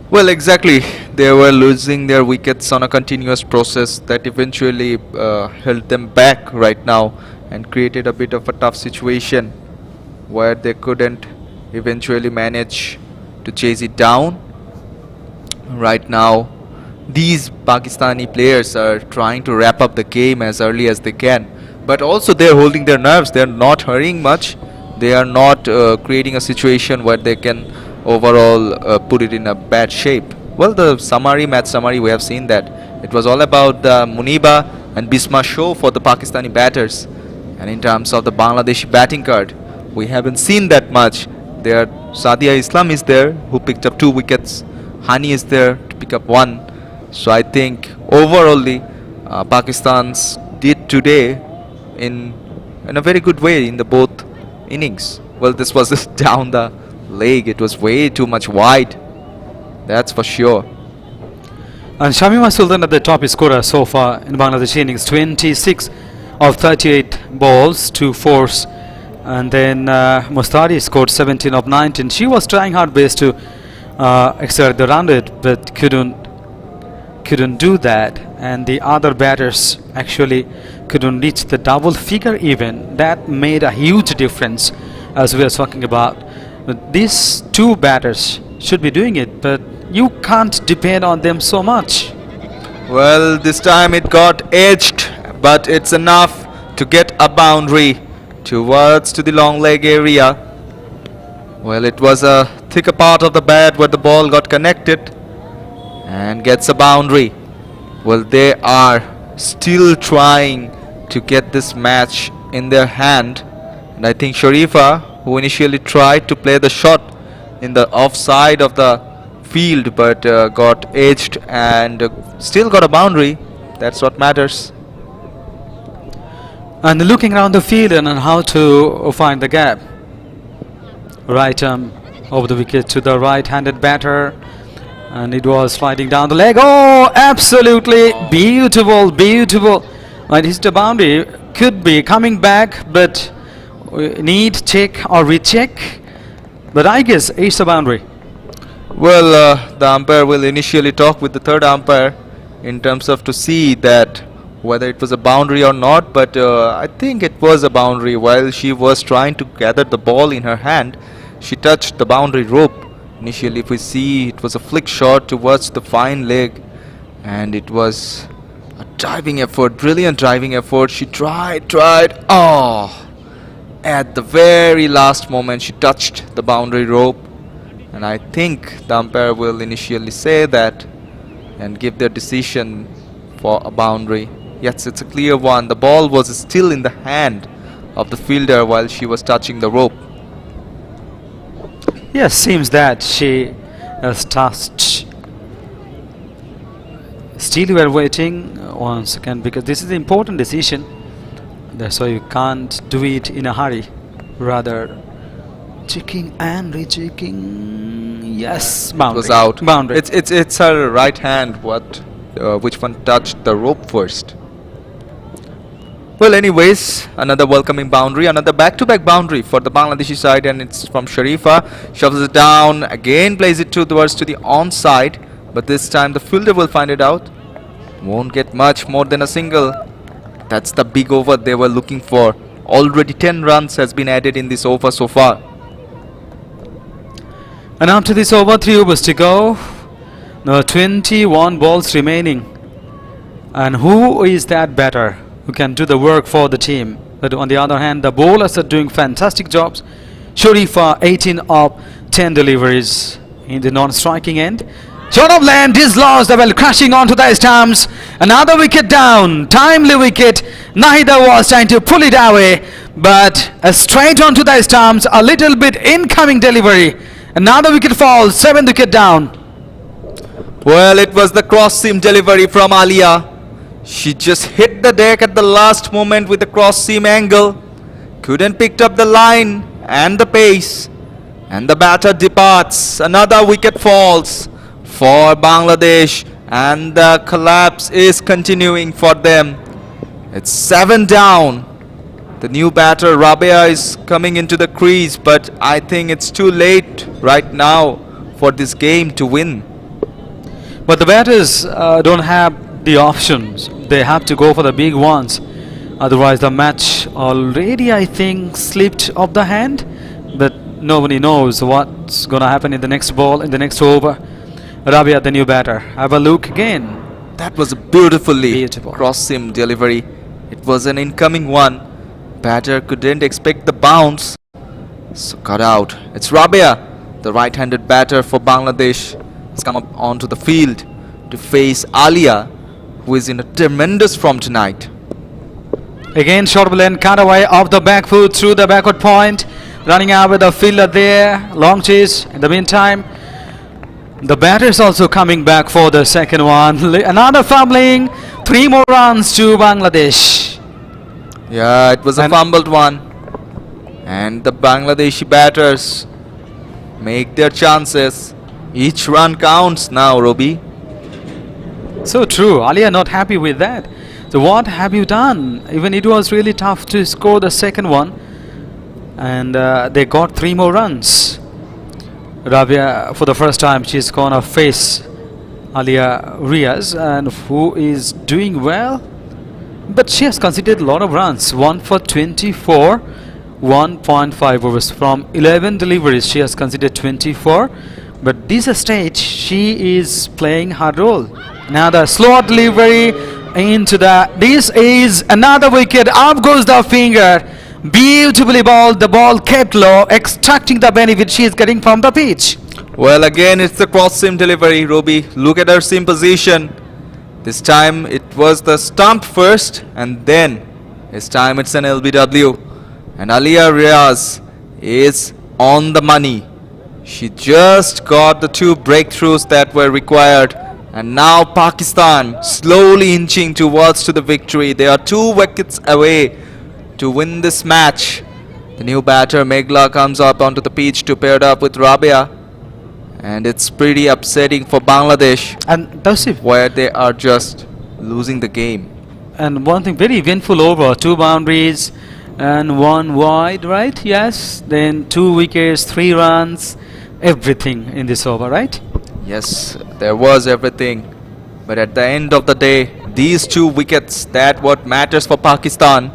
Well, exactly. They were losing their wickets on a continuous process that eventually held them back right now and created a bit of a tough situation where they couldn't eventually manage to chase it down. Right now, these Pakistani players are trying to wrap up the game as early as they can, but also they're holding their nerves. They're not hurrying much. They are not creating a situation where they can overall put it in a bad shape. Well, the match summary, we have seen that it was all about the Muniba and Bisma show for the Pakistani batters, and in terms of the Bangladeshi batting card, we haven't seen that much. There, Sadia Islam is there, who picked up 2 wickets. Hani is there to pick up 1. So I think overall Pakistan's did today in a very good way in the both innings. Well, this was just down the leg. It was way too much wide, that's for sure. And Shamima Sultan at the top scorer so far in Bangladesh innings, 26 of 38 balls, 2 fours. And then Mustari scored 17 of 19. She was trying her best to accelerate the run rate, but couldn't do that. And the other batters actually couldn't reach the double figure even. That made a huge difference, as we are talking about. But these 2 batters should be doing it, but you can't depend on them so much. Well, this time it got edged, but it's enough to get a boundary towards to the long leg area. Well, it was a thicker part of the bat where the ball got connected and gets a boundary. Well, they are still trying to get this match in their hand, and I think Sharifa who initially tried to play the shot in the offside of the field, but got edged and still got a boundary. That's what matters. And looking around the field and on how to find the gap. Right arm over the wicket to the right-handed batter, and it was sliding down the leg. Oh, absolutely beautiful, beautiful. And it's the boundary, could be coming back, but need check or recheck. But I guess it's a boundary. Well, the umpire will initially talk with the third umpire in terms of to see that whether it was a boundary or not, but I think it was a boundary. While she was trying to gather the ball in her hand, she touched the boundary rope. Initially, if we see, it was a flick shot towards the fine leg, and it was a driving effort, brilliant driving effort. She tried, oh, at the very last moment she touched the boundary rope, and I think the umpire will initially say that and give their decision for a boundary. Yes, it's a clear one. The ball was still in the hand of the fielder while she was touching the rope. Yes, seems that she has touched. Still we are waiting 1 second, because this is an important decision. That's why you can't do it in a hurry. Rather checking and rechecking. Yes, boundary. It was out. Boundary. It's her right hand which one touched the rope first. Well, anyways, another welcoming boundary, another back-to-back boundary for the Bangladeshi side, and it's from Sharifa. Shovels it down, again plays it towards to the onside, but this time the fielder will find it out. Won't get much more than a single. That's the big over they were looking for. Already 10 runs has been added in this over so far. And after this over, 3 overs to go. Now 21 balls remaining. And who is that batter who can do the work for the team? But on the other hand, the bowlers are doing fantastic jobs. Sharifa 18 of 10 deliveries in the non-striking end. Short of land is lost, the ball crashing onto the stumps. Another wicket down, timely wicket. Neither was trying to pull it away, but straight onto the stumps, a little bit incoming delivery. Another wicket falls, 7th wicket down. Well, it was the cross seam delivery from Alia. She just hit the deck at the last moment with the cross seam angle. Couldn't pick up the line and the pace. And the batter departs. Another wicket falls for Bangladesh, and the collapse is continuing for them. It's 7 down. The new batter Rabia is coming into the crease, but I think it's too late right now for this game to win. But the batters don't have the options. They have to go for the big ones. Otherwise the match already, I think, slipped off the hand. But nobody knows what's gonna happen in the next ball, in the next over. Rabia, the new batter. Have a look again. That was a beautifully Beautiful. cross seam delivery. It was an incoming one. Batter couldn't expect the bounce, so cut out. It's Rabia, the right-handed batter for Bangladesh, has come up onto the field to face Alia, who is in a tremendous form tonight. Again, short ball and cut away off the back foot through the backward point. Running out with the fielder there. Long chase. In the meantime, the batter is also coming back for the second one. Another fumbling. 3 more runs to Bangladesh. Yeah, it was a fumbled one. And the Bangladeshi batters make their chances. Each run counts now, Robi. So true. Alia not happy with that. So what have you done? Even it was really tough to score the second one. And they got 3 more runs. Rabia, for the first time, she's gonna face Alia Riaz, and who is doing well. But she has conceded a lot of runs. 1 for 24, 1.5 overs. From 11 deliveries, she has conceded 24. But this stage, she is playing her role. Now the slow delivery into the... This is another wicket. Up goes the finger. Beautifully bowled. The ball kept low, extracting the benefit she is getting from the pitch. Well, again, it's the cross seam delivery, Robi. Look at her seam position. This time it was the stump first, and then this time it's an LBW. And Alia Riaz is on the money. She just got the 2 breakthroughs that were required, and now Pakistan slowly inching towards to the victory. They are 2 wickets away to win this match. The new batter Meghla comes up onto the pitch to pair up with Rabia, and it's pretty upsetting for Bangladesh, And Tausif, where they are just losing the game. and one thing, very eventful over, 2 boundaries and 1 wide, right? Yes. Then 2 wickets, 3 runs, everything in this over, right? Yes, there was everything, but at the end of the day, these 2 wickets, that what matters for Pakistan,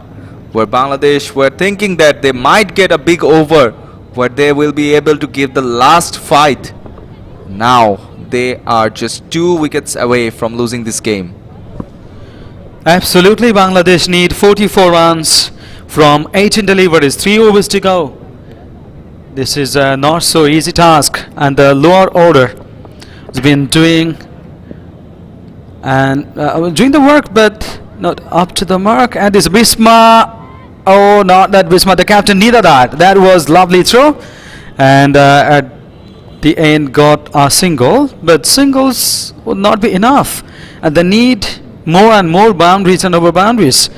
where Bangladesh were thinking that they might get a big over, where they will be able to give the last fight. Now they are just 2 wickets away from losing this game. Absolutely, Bangladesh need 44 runs from 18 deliveries, 3 overs to go. This is a not so easy task, and the lower order has been doing the work, but not up to the mark. And this Bisma, oh, not that Bisma, the captain, neither that. That was lovely throw, and at the end got a single, but singles would not be enough, and they need more and more boundaries and over boundaries,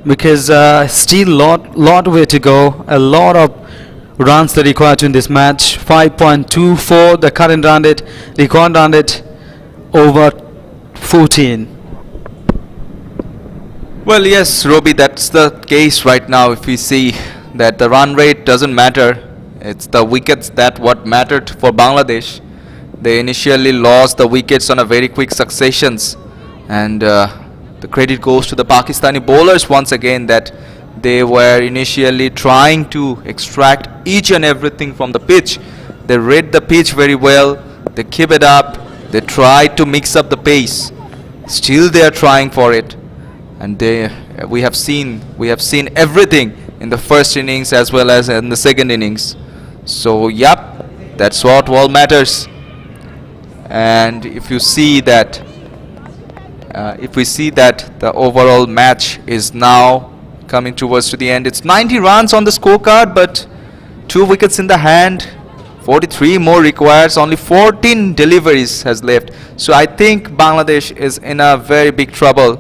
because still lot way to go, a lot of runs they required in this match. 5.24 the current run rate, record run rate over 14. Well, yes, Roby, that's the case right now. If we see that the run rate doesn't matter, it's the wickets that what mattered for Bangladesh. They initially lost the wickets on a very quick successions, and the credit goes to the Pakistani bowlers once again, that they were initially trying to extract each and everything from the pitch. They read the pitch very well, they keep it up, they tried to mix up the pace. Still they are trying for it, and we have seen everything in the first innings as well as in the second innings. So yep, that's what all matters. And if you see that we see that the overall match is now coming towards to the end. It's 90 runs on the scorecard, but 2 wickets in the hand, 43 more requires, only 14 deliveries has left. So I think Bangladesh is in a very big trouble.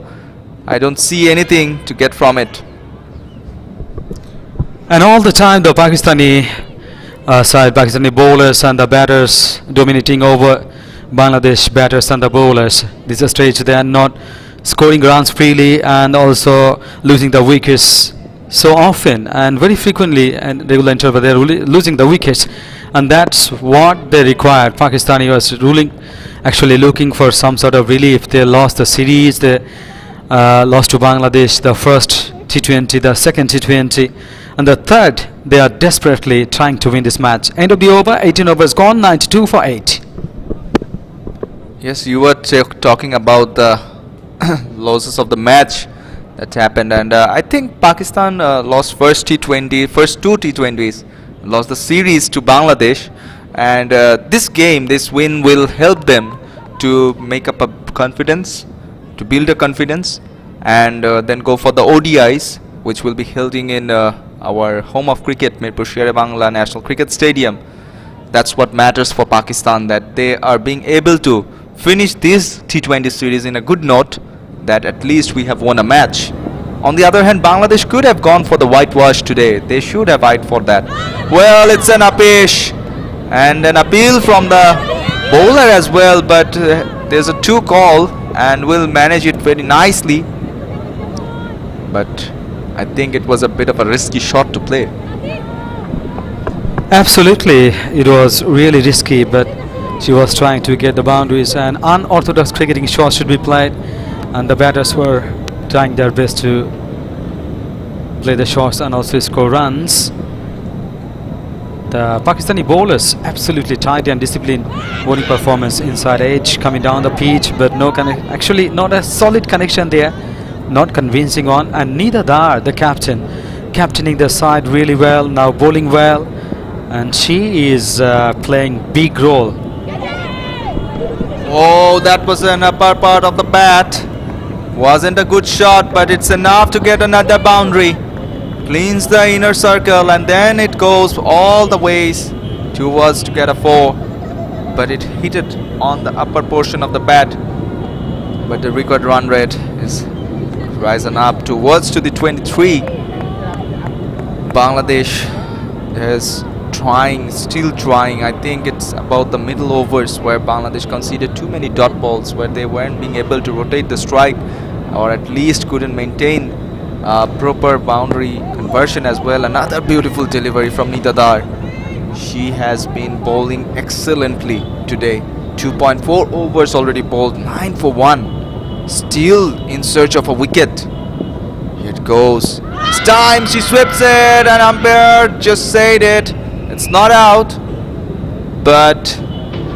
I don't see anything to get from it. And all the time the Pakistani Pakistani bowlers and the batters dominating over Bangladesh batters and the bowlers. This is a stage they are not scoring runs freely, and also losing the wickets so often and very frequently, and regular interval they are losing the wickets, and that's what they required. Pakistani was actually looking for some sort of relief. They lost the series, they lost to Bangladesh the first T20, the second T20, and the third. They are desperately trying to win this match. End of the over, 18 overs gone, 92 for 8. Yes, you were talking about the losses of the match that happened, and I think Pakistan lost first two T20s, lost the series to Bangladesh, and this win will help them to make up a confidence, to build a confidence, and then go for the ODIs, which will be held in our home of cricket, Mirpur Sher-e Bangla National Cricket Stadium. That's what matters for Pakistan, that they are being able to finish this T20 series in a good note, that at least we have won a match. On the other hand, Bangladesh could have gone for the whitewash today. They should have eyed for that. Well, it's an apesh and an appeal from the bowler as well, but there's a 2 call and will manage it very nicely. But I think it was a bit of a risky shot to play. Absolutely, it was really risky, but she was trying to get the boundaries, and unorthodox cricketing shots should be played, and the batters were trying their best to play the shots and also score runs. The Pakistani bowlers absolutely tight and disciplined bowling performance inside edge, coming down the pitch, but actually not a solid connection there, not convincing one. And neither the captaining the side really well, now bowling well, and she is playing big role. Oh, that was an upper part of the bat. Wasn't a good shot, but it's enough to get another boundary. cleans the inner circle, and then it goes all the ways towards to get a 4, but it hit it on the upper portion of the bat. But the record run rate is rising up towards to the 23. Bangladesh is still trying. I think it's about the middle overs where Bangladesh conceded too many dot balls, where they weren't being able to rotate the strike, or at least couldn't maintain proper boundary conversion as well. Another beautiful delivery from Nidadar. She has been bowling excellently today. 2.4 overs already bowled, 9 for 1. Still in search of a wicket. Here it goes. It's time, she sweeps it, and umpire just said it. It's not out, but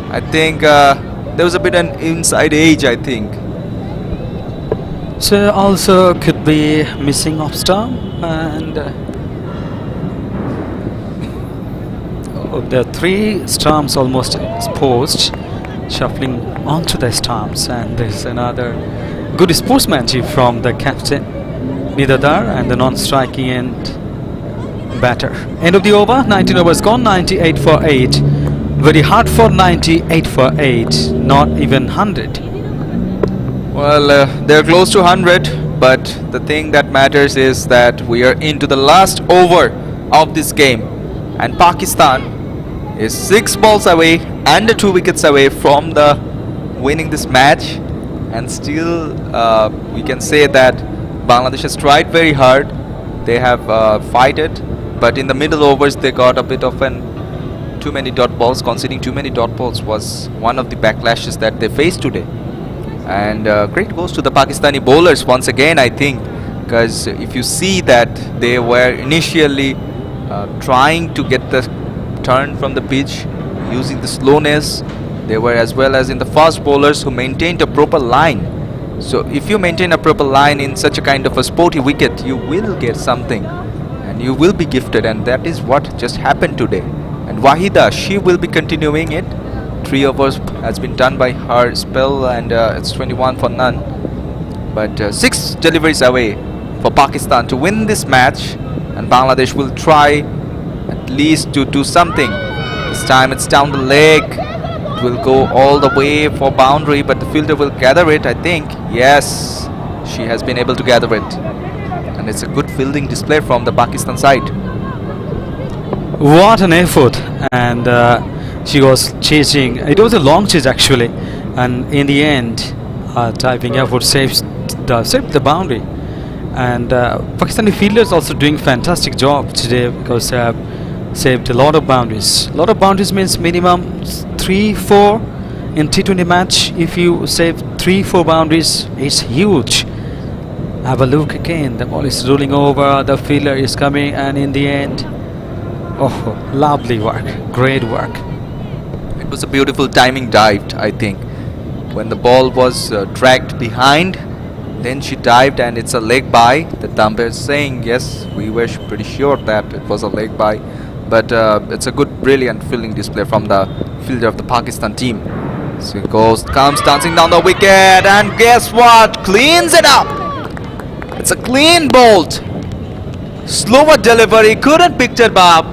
I think there was a bit an inside edge, I think. So also could be missing off stump, and the 3 stumps almost exposed, shuffling onto the stumps, and there's another good sportsmanship from the captain Nidadar and the non-striking end batter. End of the over, 19 overs gone, 98 for 8. Very hard for 98 for 8, not even 100. Well, they're close to 100, but the thing that matters is that we are into the last over of this game, and Pakistan is 6 balls away and 2 wickets away from the winning this match. And still we can say that Bangladesh has tried very hard. They have fighted, but in the middle overs they got a bit of too many dot balls. Conceding too many dot balls was one of the backlashes that they faced today. And great goes to the Pakistani bowlers once again, I think, because if you see that they were initially trying to get the turn from the pitch using the slowness. They were as well as in the fast bowlers who maintained a proper line. So if you maintain a proper line in such a kind of a sporty wicket, you will get something and you will be gifted, and that is what just happened today. And Wahida, she will be continuing it. 3 overs has been done by her spell, and it's 21 for none. But 6 deliveries away for Pakistan to win this match, and Bangladesh will try at least to do something. This time it's down the leg. It will go all the way for boundary, but the fielder will gather it, I think. Yes, she has been able to gather it. And it's a good fielding display from the Pakistan side. What an effort. And she was chasing. It was a long chase actually, and in the end typing effort saved the boundary. And Pakistani fielders also doing fantastic job today, because saved a lot of boundaries. A lot of boundaries means minimum 3-4 in T20 match. If you save 3-4 boundaries, it's huge. Have a look again. The ball is rolling over, the fielder is coming, and in the end, oh, lovely work, great work. It was a beautiful timing dive, I think. When the ball was dragged behind, then she dived, and it's a leg by. The umpire is saying yes, we were pretty sure that it was a leg by, but it's a good, brilliant fielding display from the fielder of the Pakistan team. So it comes dancing down the wicket, and guess what? Cleans it up. It's a clean bolt. Slower delivery, couldn't pick it up.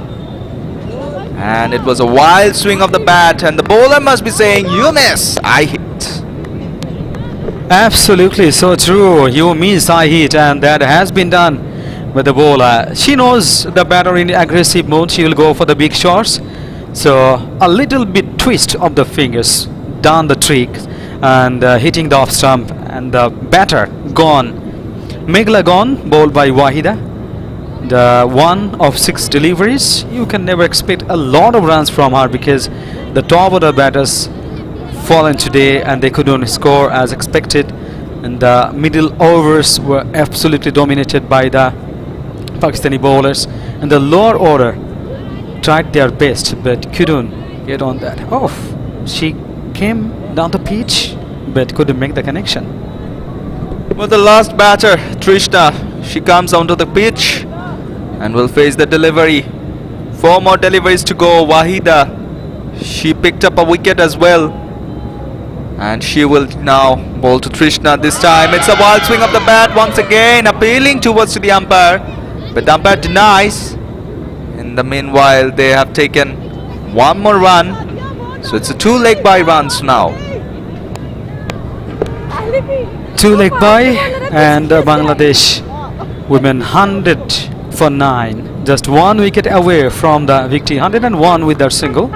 And it was a wild swing of the bat, and the bowler must be saying, you miss, I hit. Absolutely, so true. You miss, I hit, and that has been done with the bowler. She knows the batter in aggressive mode, she will go for the big shots. So a little bit twist of the fingers, done the trick, and hitting the off stump, and the batter gone. Meghla gone, bowled by Wahida. The 1 of 6 deliveries. You can never expect a lot of runs from her, because the top order batters fallen today and they couldn't score as expected, and the middle overs were absolutely dominated by the Pakistani bowlers, and the lower order tried their best but couldn't get on that. Oh, she came down the pitch but couldn't make the connection. Well, the last batter, Trishna, she comes onto the pitch and will face the delivery. 4 more deliveries to go. Wahida, she picked up a wicket as well, and she will now bowl to Trishna. This time it's a wild swing of the bat once again, appealing towards the umpire. but the umpire denies. In the meanwhile, they have taken one more run, so it's a 2 leg by runs now. 2 leg by, and Bangladesh women 100 for 9, just 1 wicket away from the victory. 101 with their single.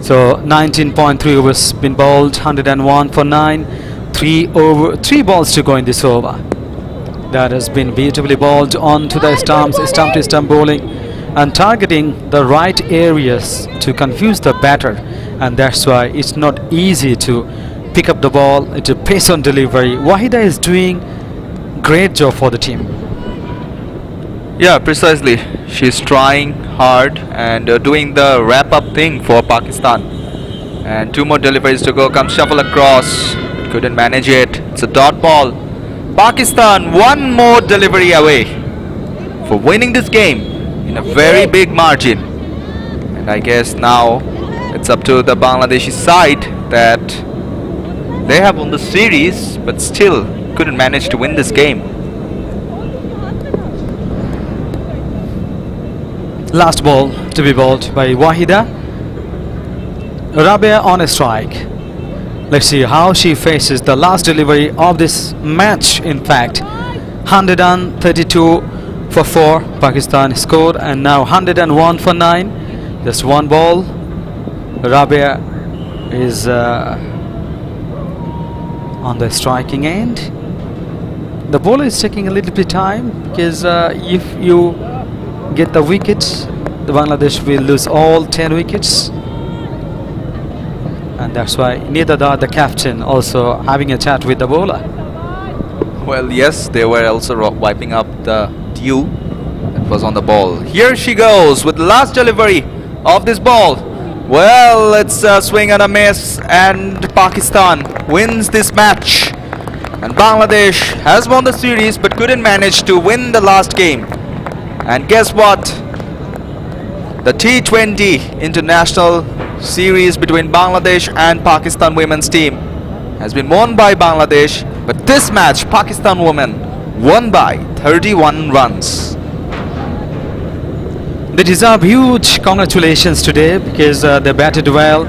So 19.3 overs been bowled, 101 for 9, 3 balls to go in this over. That has been beautifully bowled onto the stumps, stump to stump bowling, and targeting the right areas to confuse the batter, and that's why it's not easy to pick up the ball. It's a pace on delivery. Wahida is doing great job for the team. Yeah, precisely. She's trying hard and doing the wrap-up thing for Pakistan. And 2 more deliveries to go. Comes shuffle across. Couldn't manage it. It's a dot ball. Pakistan 1 more delivery away for winning this game in a very big margin. And I guess now it's up to the Bangladeshi side that they have won the series but still couldn't manage to win this game. Last ball to be bowled by Wahida. Rabia on a strike. Let's see how she faces the last delivery of this match. In fact, 132 for 4 Pakistan scored, and now 101 for 9. Just 1 ball. Rabia is on the striking end. The bowler is taking a little bit time because if you get the wickets, the Bangladesh will lose all 10 wickets, and that's why Nidada, the captain, also having a chat with the bowler. Well, yes, they were also wiping up the dew that was on the ball. Here she goes with the last delivery of this ball. Well, it's a swing and a miss, and Pakistan wins this match. And Bangladesh has won the series but couldn't manage to win the last game. And guess what? The T20 international series between Bangladesh and Pakistan women's team has been won by Bangladesh, but this match Pakistan women won by 31 runs. They deserve huge congratulations today because they batted well,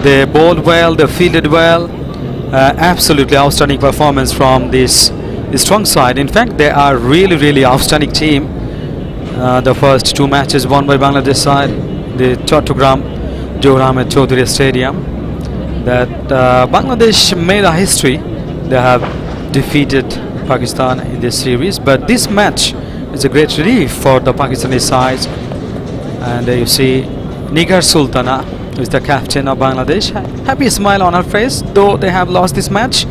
they bowled well, they fielded well. Absolutely outstanding performance from this strong side. In fact, they are really outstanding team. The first 2 matches won by Bangladesh side, the Chattogram Sher-e Ahmed Chaudhary Stadium. That Bangladesh made a history. They have defeated Pakistan in this series, but this match is a great relief for the Pakistani side. And you see Nigar Sultana, who is the captain of Bangladesh, happy smile on her face, though they have lost this match,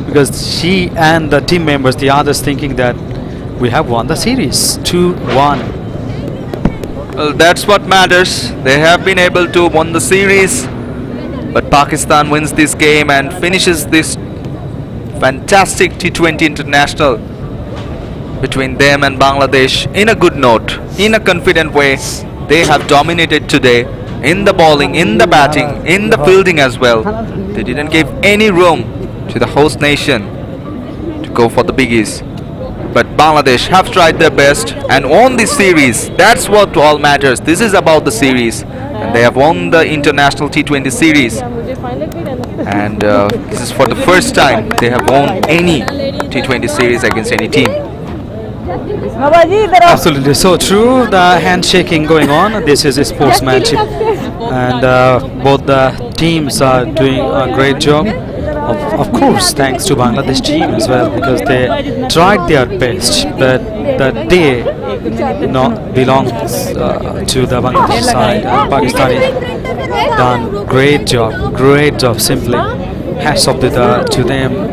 because she and the team members, the others, thinking that we have won the series 2-1. Well, that's what matters. They have been able to win the series, but Pakistan wins this game and finishes this fantastic T20 international between them and Bangladesh in a good note, in a confident way. They have dominated today in the bowling, in the batting, in the fielding as well. They didn't give any room to the host nation to go for the biggies. But Bangladesh have tried their best and won this series. That's what all matters. This is about the series, and they have won the international T20 series. And this is for the first time they have won any T20 series against any team. Absolutely so true. The handshaking going on. This is a sportsmanship, and both the teams are doing a great job. Of course, thanks to Bangladesh team as well, because they tried their best. But the day belongs to the Bangladesh side, and Pakistani done great job. Simply, hats off to them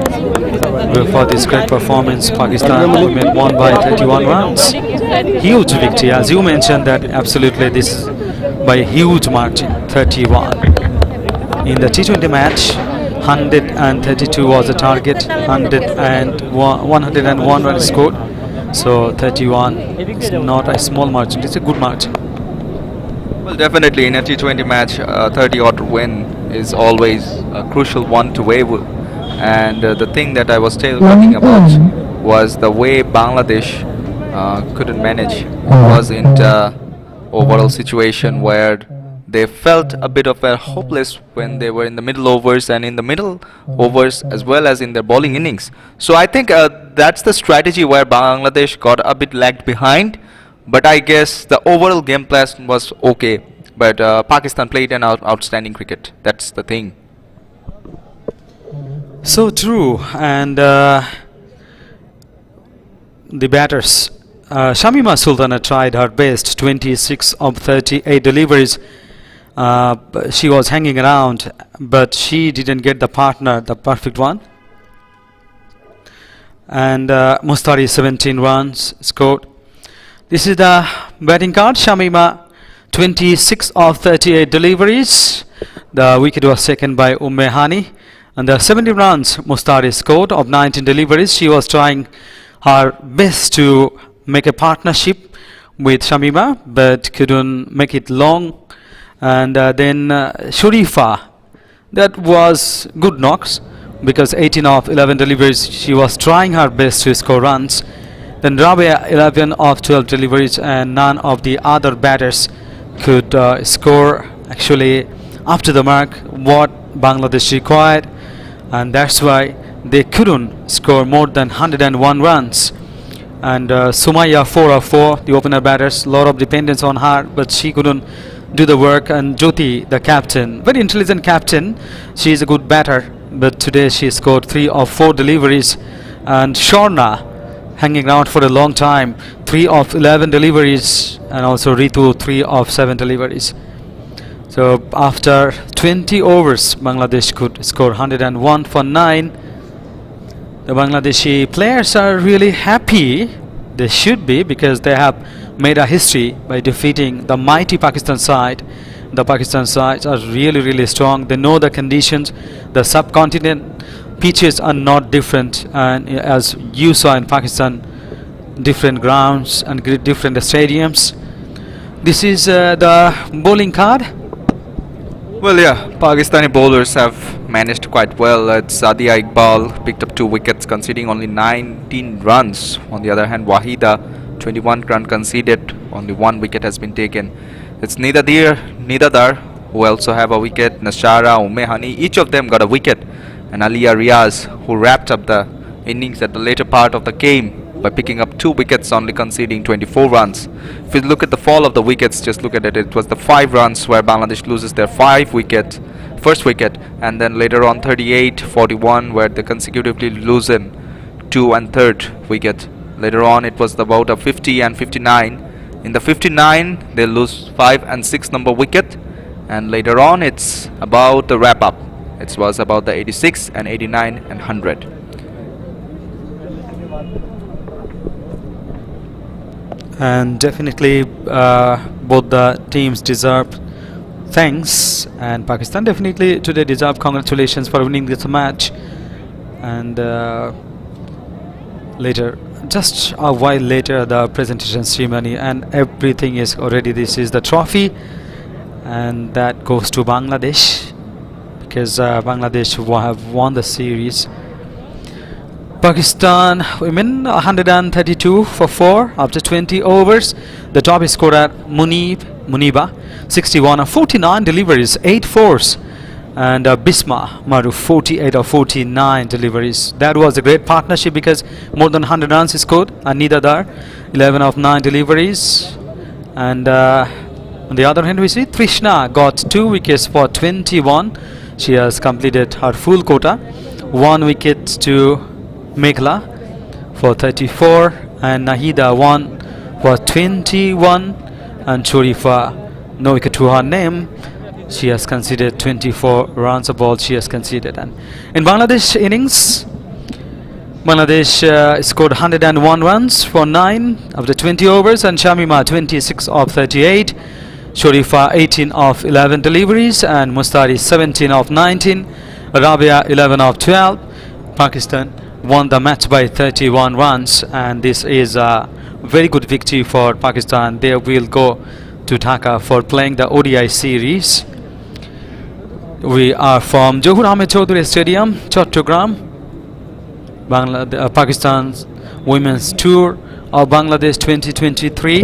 for this great performance. Pakistan women won by 31 runs. Huge victory, as you mentioned, that absolutely this is by a huge margin, 31. In the T20 match, 132 was the target, 101 runs scored. So 31 is not a small margin, it's a good margin. Well, definitely in a T20 match, 30-odd win is always a crucial one to weigh. And the thing that I was talking about was the way Bangladesh couldn't manage. It was in the overall situation where they felt a bit of a hopeless when they were in the middle overs and in the middle overs as well as in their bowling innings. So I think that's the strategy where Bangladesh got a bit lagged behind. But I guess the overall game plan was okay. But Pakistan played an outstanding cricket. That's the thing. So true, and the batters. Shamima Sultana tried her best, 26 of 38 deliveries. She was hanging around, but she didn't get the partner, the perfect one. And Mustari 17 runs scored. This is the batting card. Shamima 26 of 38 deliveries. The wicket was taken by Hani. And the 70 runs Mustari scored of 19 deliveries. She was trying her best to make a partnership with Shamima, but couldn't make it long. And then Sharifa, that was good knocks because 18 of 11 deliveries, she was trying her best to score runs. Then Rabia 11 of 12 deliveries, and none of the other batters could score actually up to the mark what Bangladesh required, and that's why they couldn't score more than 101 runs. And Sumaya 4 of 4, the opener batters, lot of dependence on her, but she couldn't do the work. And Jyoti, the captain, very intelligent captain, she is a good batter, but today she scored 3 of 4 deliveries. And Shorna hanging around for a long time, 3 of 11 deliveries, and also Ritu 3 of 7 deliveries. So after 20 overs, Bangladesh could score 101 for 9. The Bangladeshi players are really happy. They should be, because they have made a history by defeating the mighty Pakistan side. The Pakistan sides are really strong. They know the conditions. The subcontinent pitches are not different, and as you saw in Pakistan, different grounds and different stadiums. This is the bowling card. Well, yeah, Pakistani bowlers have managed quite well. Sadia Iqbal picked up 2 wickets, conceding only 19 runs. On the other hand, Wahida, 21 run conceded, only 1 wicket has been taken. It's Nidadar who also have a wicket, Nashara, Hani, each of them got a wicket. And Aliya Riaz, who wrapped up the innings at the later part of the game by picking up 2 wickets, only conceding 24 runs. If you look at the fall of the wickets, just look at it. It was the 5 runs where Bangladesh loses their first wicket, and then later on 38, 41, where they consecutively lose 2 and 3rd wicket. Later on it was about a 50 and 59. In the 59 they lose 5 and 6 number wicket, and later on it's about the wrap up. It was about the 86 and 89 and 100. And definitely both the teams deserve thanks, and Pakistan definitely today deserve congratulations for winning this match. And later, just a while later, the presentation ceremony and everything is already. This is the trophy, and that goes to Bangladesh, because Bangladesh have won the series. Pakistan women 132 for 4 after 20 overs. The top scorer Muniba 61 of 49 deliveries, 8 fours, and Bisma Maru 48 of 49 deliveries. That was a great partnership because more than 100 runs scored. Anida Dar 11 of 9 deliveries, and on the other hand we see Trishna got 2 wickets for 21. She has completed her full quota. 1 wicket to Meghla for 34, and Nahida 1 for 21, and Sharifa, no wicket to her name. She has conceded 24 runs of ball she has conceded. And in Bangladesh innings, Bangladesh scored 101 runs for 9 after 20 overs, and Shamima 26 of 38, Sharifa 18 of 11 deliveries, and Mustari 17 of 19, Rabia 11 of 12. Pakistan won the match by 31 runs, and this is a very good victory for Pakistan. They will go to Dhaka for playing the ODI series. We are from Johur Ahmed Chaudhary Stadium, Chattogram. Pakistan's women's tour of Bangladesh 2023.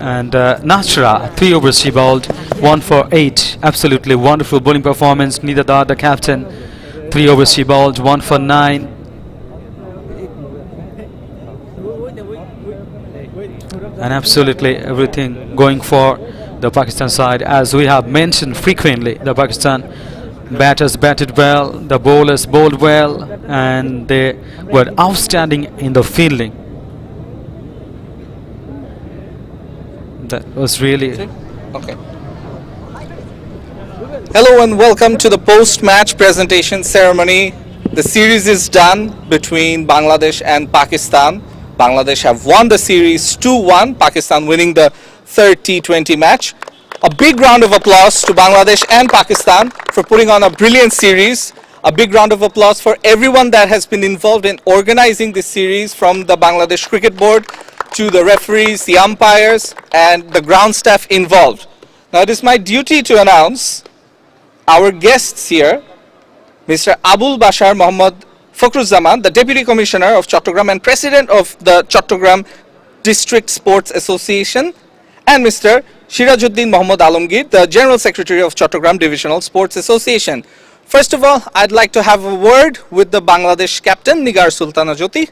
And Nashra, 3 overs she bowled, 1 for 8. Absolutely wonderful bowling performance. Nidada, the captain, 3 overs she bowled, 1 for 9. And absolutely everything going for the Pakistan side. As we have mentioned frequently, the Pakistan batters batted well, the bowlers bowled well, and they were outstanding in the fielding. That was really... Okay. Hello and welcome to the post-match presentation ceremony. The series is done between Bangladesh and Pakistan. Bangladesh have won the series 2-1, Pakistan winning the third T20 match. A big round of applause to Bangladesh and Pakistan for putting on a brilliant series. A big round of applause for everyone that has been involved in organizing this series, from the Bangladesh Cricket Board to the referees, the umpires, and the ground staff involved. Now it is my duty to announce our guests here, Mr. Abul Bashar Mohammad Fakhruzaman, the Deputy Commissioner of Chattogram and President of the Chattogram District Sports Association, and Mr. Sirajuddin Mohammad Alamgir, the General Secretary of Chattogram Divisional Sports Association. First of all, I'd like to have a word with the Bangladesh captain, Nigar Sultana Jyoti.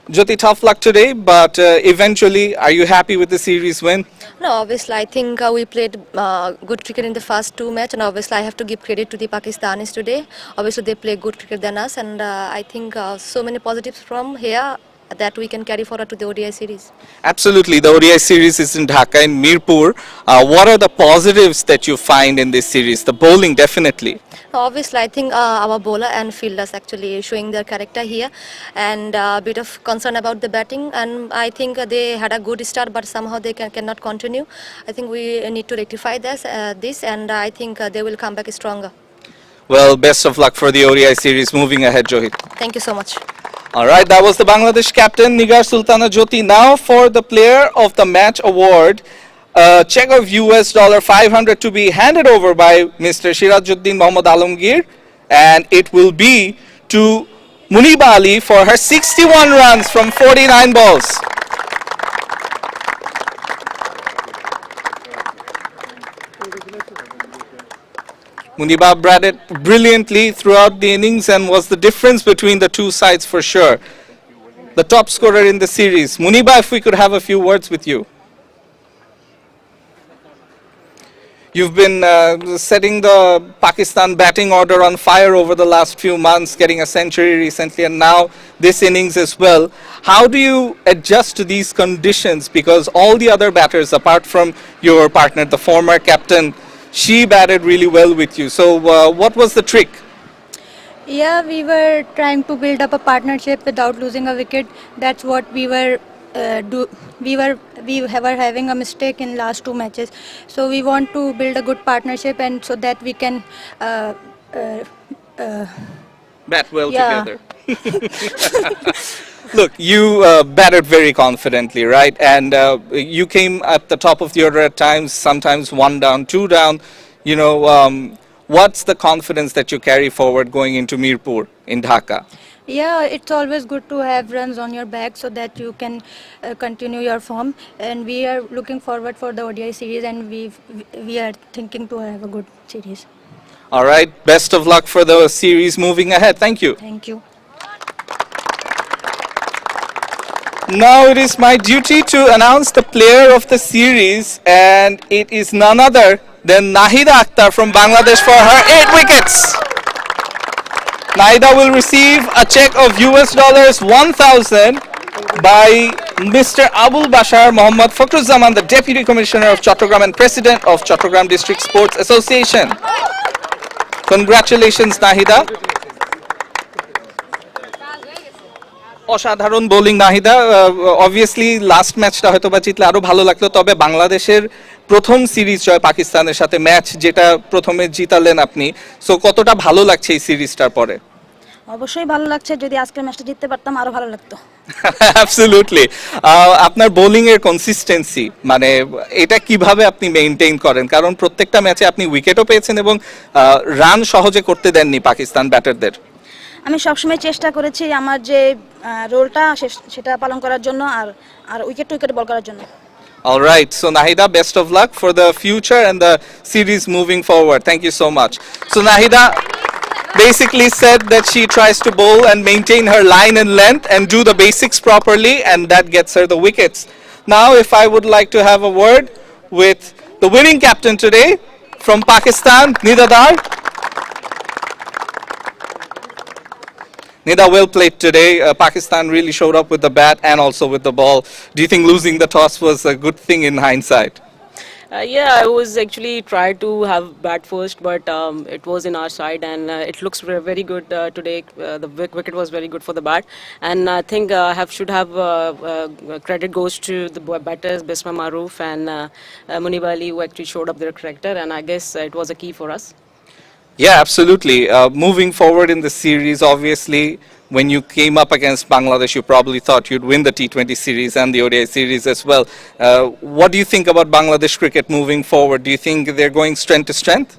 Jyoti, tough luck today, but eventually, are you happy with the series win? No, obviously, I think we played good cricket in the first 2 matches, and obviously, I have to give credit to the Pakistanis today. Obviously, they play good cricket than us, and I think so many positives from here that we can carry forward to the ODI series. Absolutely, the ODI series is in Dhaka, in Mirpur. What are the positives that you find in this series? The bowling, definitely. Obviously, I think our bowler and fielders actually showing their character here, and a bit of concern about the batting. And I think they had a good start, but somehow they cannot continue. I think we need to rectify this, and I think they will come back stronger. Well, best of luck for the ODI series moving ahead, Johit. Thank you so much. All right, that was the Bangladesh captain, Nigar Sultana Jyoti. Now for the Player of the Match award. A check of $500 to be handed over by Mr. Sirajuddin Mohammad Alamgir, and it will be to Muniba Ali for her 61 runs from 49 balls. Muniba batted brilliantly throughout the innings and was the difference between the two sides for sure. The top scorer in the series. Muniba, if we could have a few words with you. You've been setting the Pakistan batting order on fire over the last few months, getting a century recently, and now this innings as well. How do you adjust to these conditions? Because all the other batters, apart from your partner, the former captain, she batted really well with you. So what was the trick? Yeah, we were trying to build up a partnership without losing a wicket. That's what we were we were having a mistake in last 2 matches, so we want to build a good partnership, and so that we can bat well together. Look, you batted very confidently, right? And you came at the top of the order at times, sometimes 1 down, 2 down. You know, what's the confidence that you carry forward going into Mirpur in Dhaka? Yeah, it's always good to have runs on your back so that you can continue your form, and we are looking forward for the ODI series, and we are thinking to have a good series. All right, best of luck for the series moving ahead. Thank you. Thank you. Now it is my duty to announce the player of the series, and it is none other than Nahida Akhtar from Bangladesh for her 8 wickets. Nahida will receive a check of $1,000 by Mr. Abul Bashar Mohammad Fakhruzaman, the Deputy Commissioner of Chattogram and President of Chattogram District Sports Association. Congratulations, Nahida. অসাধারণ bowling Nahida. Obviously last ম্যাচটা হয়তো বা জিতলে আরো ভালো লাগতো, তবে বাংলাদেশের প্রথম সিরিজ জয় পাকিস্তানের সাথে, ম্যাচ যেটা প্রথমে জিতালেন আপনি, সো কতটা ভালো লাগছে এই সিরিজটার পরে? অবশ্যই ভালো লাগছে, যদি আজকের ম্যাচটা জিততে পারতাম আরো ভালো লাগতো। অ্যাবসলিউটলি। আপনার বোলিং এর কনসিস্টেন্সি মানে এটা কিভাবে আপনি মেইনটেইন করেন, কারণ প্রত্যেকটা ম্যাচে আপনি উইকেটও পেয়েছেন এবং রান সহজে করতে দেননি পাকিস্তান ব্যাটারদের। আমি সবসময় চেষ্টা করেছি আমার যে রোলটা সেটা পালন করার জন্য, আর উইকেট বল করার জন্য। All right, so Nahida, best of luck for the future and the series moving forward. Thank you so much. So Nahida basically said that she tries to bowl and maintain her line and length and do the basics properly, and that gets her the wickets. Now, if I would like to have a word with the winning captain today from Pakistan, Nida Dar. Nida, well played today. Pakistan really showed up with the bat and also with the ball. Do you think losing the toss was a good thing in hindsight? Yeah, I was actually tried to have bat first, but it was in our side, and it looks very good today. The wicket was very good for the bat, and I think should have credit goes to the batters Bisma Maroof and Munib Ali, who actually showed up their character, and I guess it was a key for us. Yeah, absolutely. Moving forward in the series, obviously, when you came up against Bangladesh, you probably thought you'd win the T20 series and the ODI series as well. What do you think about Bangladesh cricket moving forward? Do you think they're going strength to strength?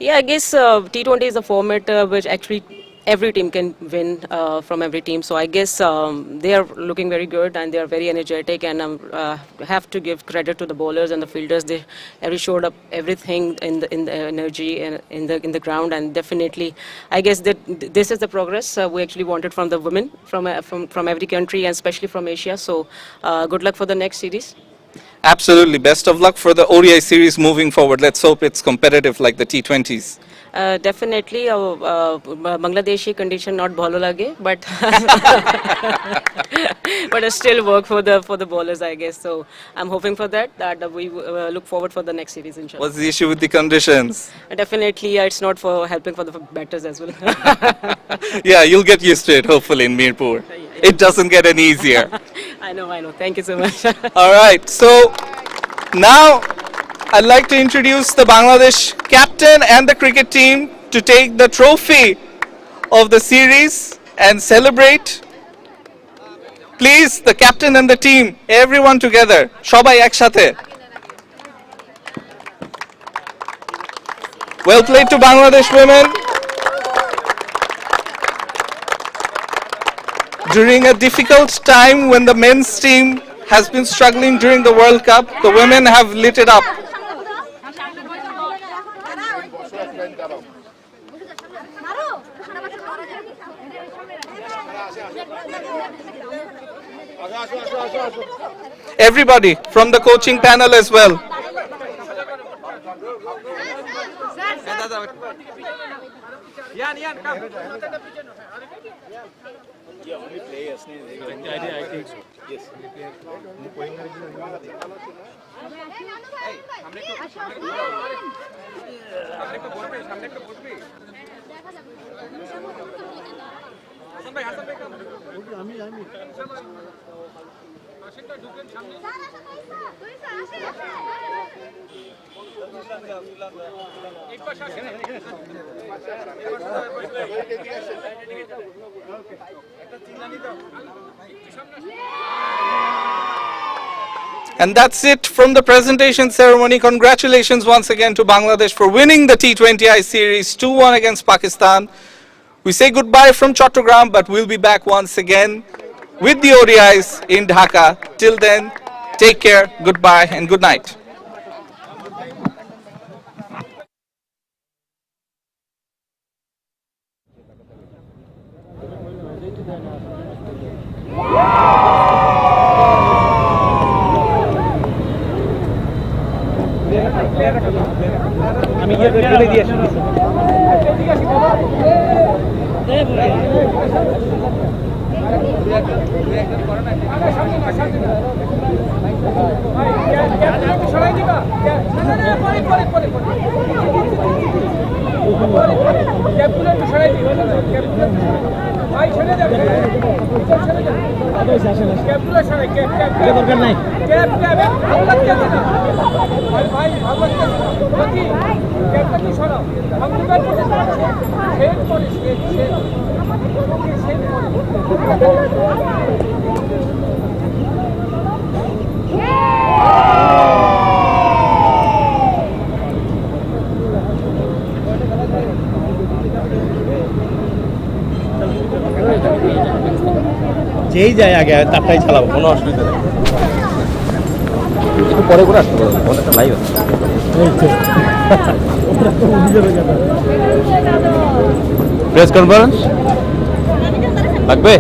Yeah, I guess T20 is a format which actually every team can win from every team. So I guess they are looking very good and they are very energetic, and have to give credit to the bowlers and the fielders. They showed up everything in the energy and in the ground, and definitely I guess that this is the progress we actually wanted from the women from every country, and especially from Asia. So good luck for the next series. Absolutely. Best of luck for the ODI series moving forward. Let's hope it's competitive like the T20s. Definitely, Bangladeshi condition not bhalo lage, but but I still work for the bowlers, I guess. So I'm hoping for that we look forward for the next series, inshallah. What's the issue with the conditions? Definitely, it's not for helping for the batters as well. Yeah, you'll get used to it hopefully in Mirpur. It doesn't get any easier. I know. Thank you so much. All right, so now I'd like to introduce the Bangladesh captain and the cricket team to take the trophy of the series and celebrate. Please, the captain and the team, everyone together. Shobai ekshate. Well played to Bangladesh women. During a difficult time when the men's team has been struggling during the World Cup, the women have lit it up. Everybody from the coaching panel as well. And that's it from the presentation ceremony. Congratulations once again to Bangladesh for winning the T20i series 2-1 against Pakistan. We say goodbye from Chattogram, but we'll be back once again with the ODIs in Dhaka. Till then, take care, goodbye and good night. Captain যেই যায় আগে তারটাই চালাবো, কোনো অসুবিধা নেই। একটু পরে করে আসতে পারবো, অনেকটা লাইভ আছে। প্রেস কনফারেন্স লাগবে?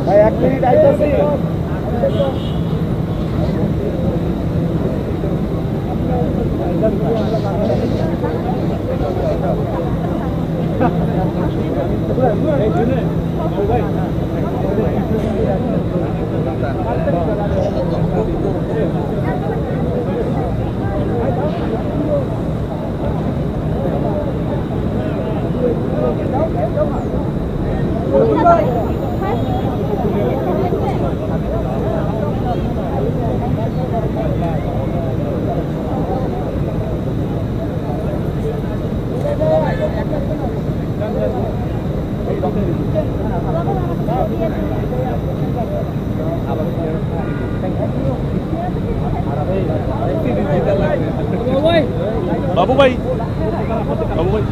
ভাই 1 মিনিট আইতাছি। বাবু ভাই, বাবু ভাই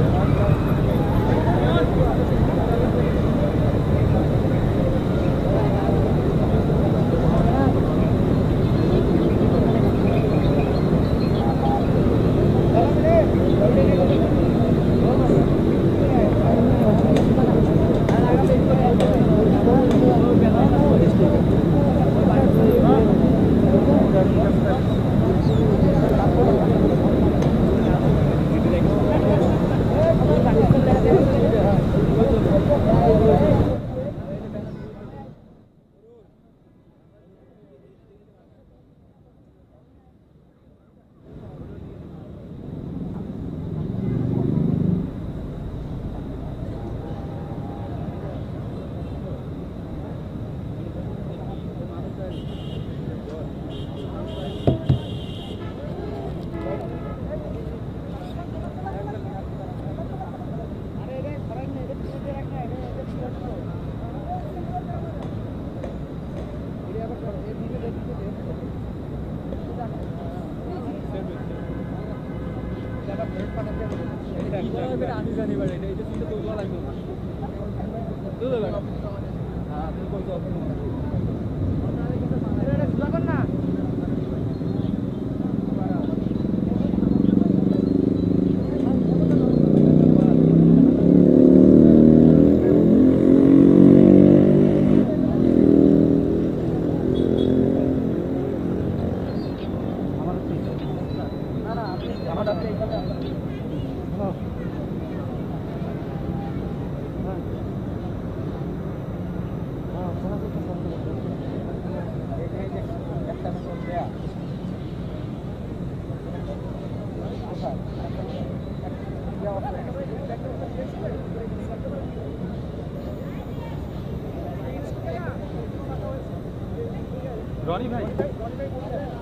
রনি ভাই,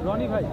রনি ভাই,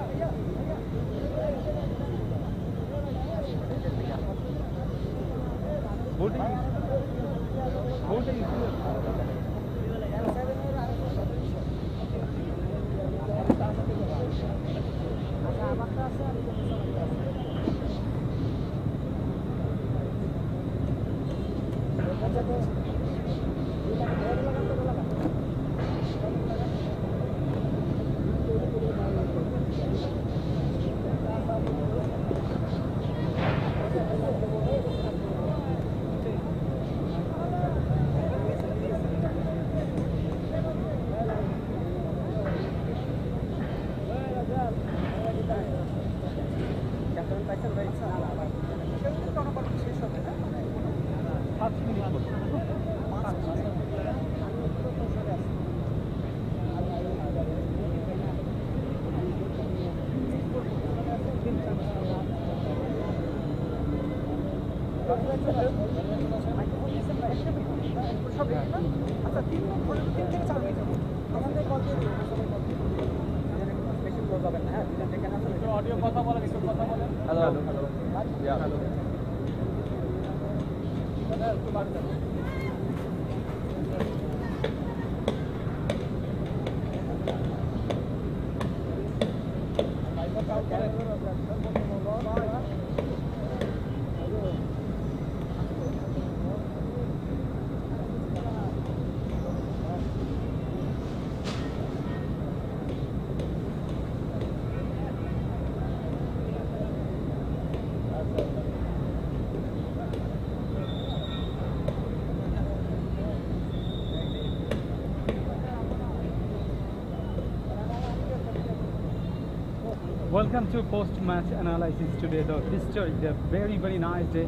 welcome to post-match analysis today. The history, a very nice day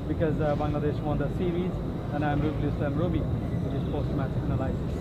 because Bangladesh won the series, and I'm Ruby, which is post-match analysis.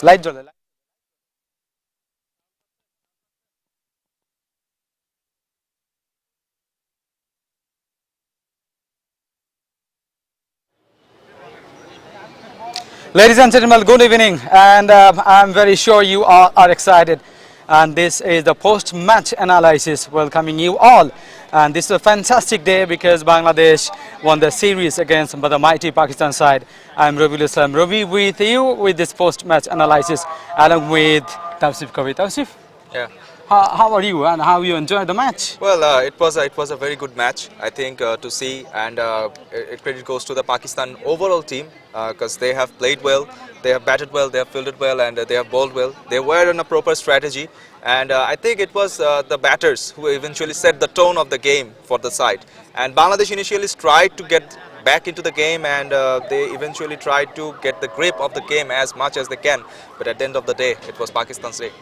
Light জ্বলে। Ladies and gentlemen, good evening, and I'm very sure you all are excited. And this is the post-match analysis welcoming you all. And this is a fantastic day because Bangladesh won the series against the mighty Pakistan side. I'm Ravi with you with this post-match analysis along with Tawsif Kavi. Tawsif? Yeah. How are you and how you enjoyed the match? Well, it was a very good match, I think, to see, and credit goes to the Pakistan overall team because they have played well, they have batted well, they have fielded well, and they have bowled well. They were on a proper strategy, and I think it was the batters who eventually set the tone of the game for the side. And Bangladesh initially tried to get back into the game, and they eventually tried to get the grip of the game as much as they can. But at the end of the day, it was Pakistan's day.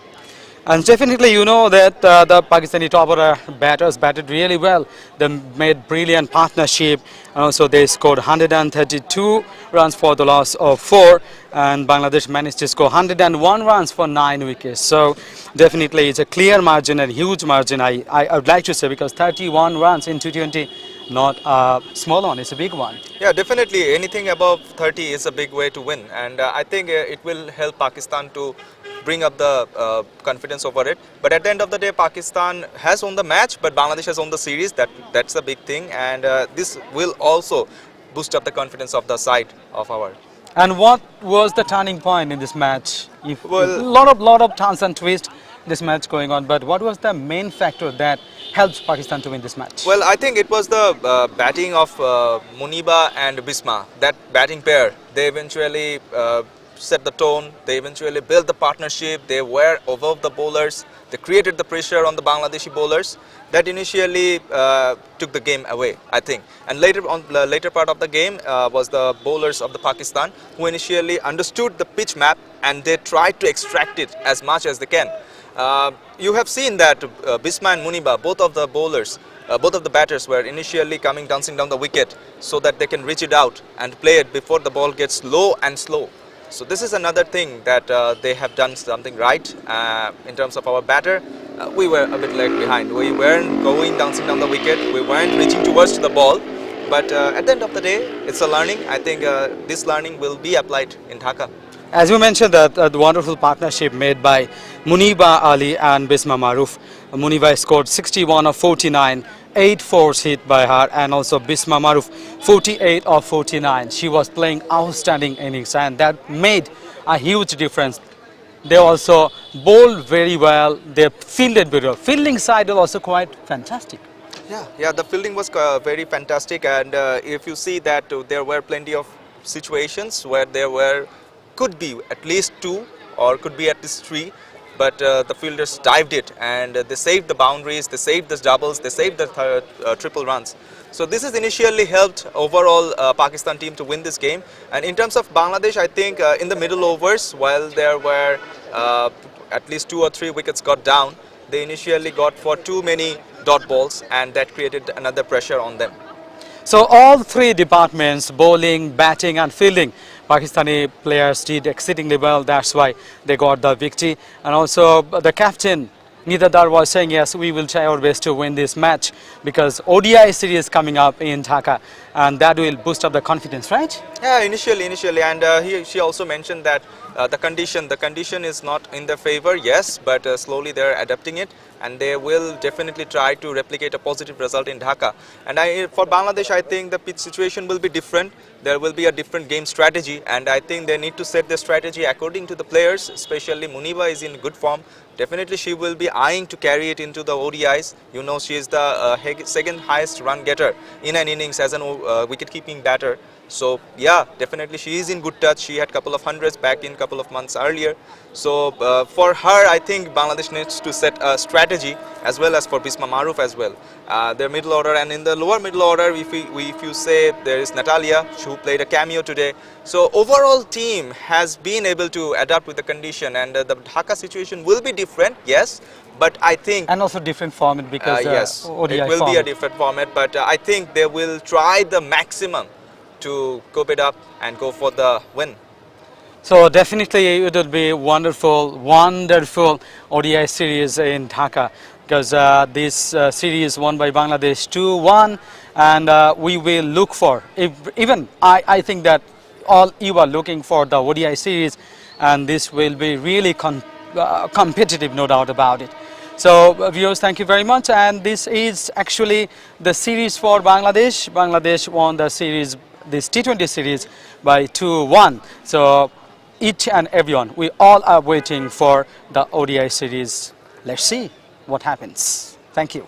And definitely, you know that the Pakistani top order batters batted really well. They made brilliant partnership. So they scored 132 runs for the loss of 4, and Bangladesh managed to score 101 runs for 9 wickets. So definitely, it's a clear margin and huge margin. I would like to say, because 31 runs in T20 not a small one, it's a big one. Yeah, definitely. Anything above 30 is a big way to win, and I think it will help Pakistan to bring up the confidence over it. But at the end of the day, Pakistan has won the match, but Bangladesh has won the series. That's the big thing, and this will also boost up the confidence of the side of our. And what was the turning point in this match? Well, lot of turns and twists this match going on, but what was the main factor that helped Pakistan to win this match? Well, I think it was the batting of Muniba and Bisma. That batting pair, they eventually set the tone. They eventually built the partnership. They were above the bowlers. They created the pressure on the Bangladeshi bowlers. That initially took the game away, I think. And later on, the later part of the game was the bowlers of the Pakistan who initially understood the pitch map and they tried to extract it as much as they can. You have seen that Bisma and Muniba, both of the bowlers, both of the batters were initially coming dancing down the wicket so that they can reach it out and play it before the ball gets low and slow. So this is another thing that they have done something right in terms of our batter. We were a bit lag behind. We weren't going dancing down the wicket. We weren't reaching towards the ball. But at the end of the day, it's a learning. I think this learning will be applied in Dhaka. As you mentioned, that the wonderful partnership made by Muniba Ali and Bisma Maruf. Muniba scored 61 of 49, 8 fours hit by her, and also Bisma Maruf 48 of 49. She was playing outstanding innings, and that made a huge difference. They also bowled very well. They fielded very well. Fielding side was also quite fantastic. Yeah, the fielding was very fantastic, and if you see that there were plenty of situations where there could be at least 2 or could be at least 3, but the fielders dived it and they saved the boundaries, they saved the doubles, they saved the triple runs. So this has initially helped overall Pakistan team to win this game. And in terms of Bangladesh, I think in the middle overs, while there were at least 2 or 3 wickets got down, they initially got for too many dot balls, and that created another pressure on them. So all 3 departments, bowling, batting and fielding, Pakistani players did exceedingly well. That's why they got the victory. And also the captain Nidadar was saying, yes, we will try our best to win this match because ODI series coming up in Dhaka, and that will boost up the confidence, right? Yeah, initially, and she also mentioned that the condition is not in their favor, yes, but slowly they are adapting it, and they will definitely try to replicate a positive result in Dhaka. And for Bangladesh, I think the pitch situation will be different. There will be a different game strategy, and I think they need to set their strategy according to the players. Especially Muniba is in good form. Definitely she will be eyeing to carry it into the ODIs. You know, she is the second highest run getter in an innings as a wicket-keeping batter. So yeah, definitely she is in good touch. She had a couple of hundreds back in a couple of months earlier. So for her, I think Bangladesh needs to set a strategy, as well as for Bisma Maruf as well. Their middle order, and in the lower middle order, if you say there is Natalia, who played a cameo today. So overall team has been able to adapt with the condition, and the Dhaka situation will be different, yes. But I think, and also different format because yes, ODI it will format. be a different format. But I think they will try the maximum to cope it up and go for the win. So definitely it will be wonderful ODI series in Dhaka, because this series won by Bangladesh 2-1, and we will look for, I think that all you are looking for the ODI series, and this will be really competitive, no doubt about it. So viewers, thank you very much, and this is actually the series for Bangladesh. Bangladesh won the series, this T20 series, by 2-1. So each and everyone, we all are waiting for the ODI series. Let's see what happens. Thank you.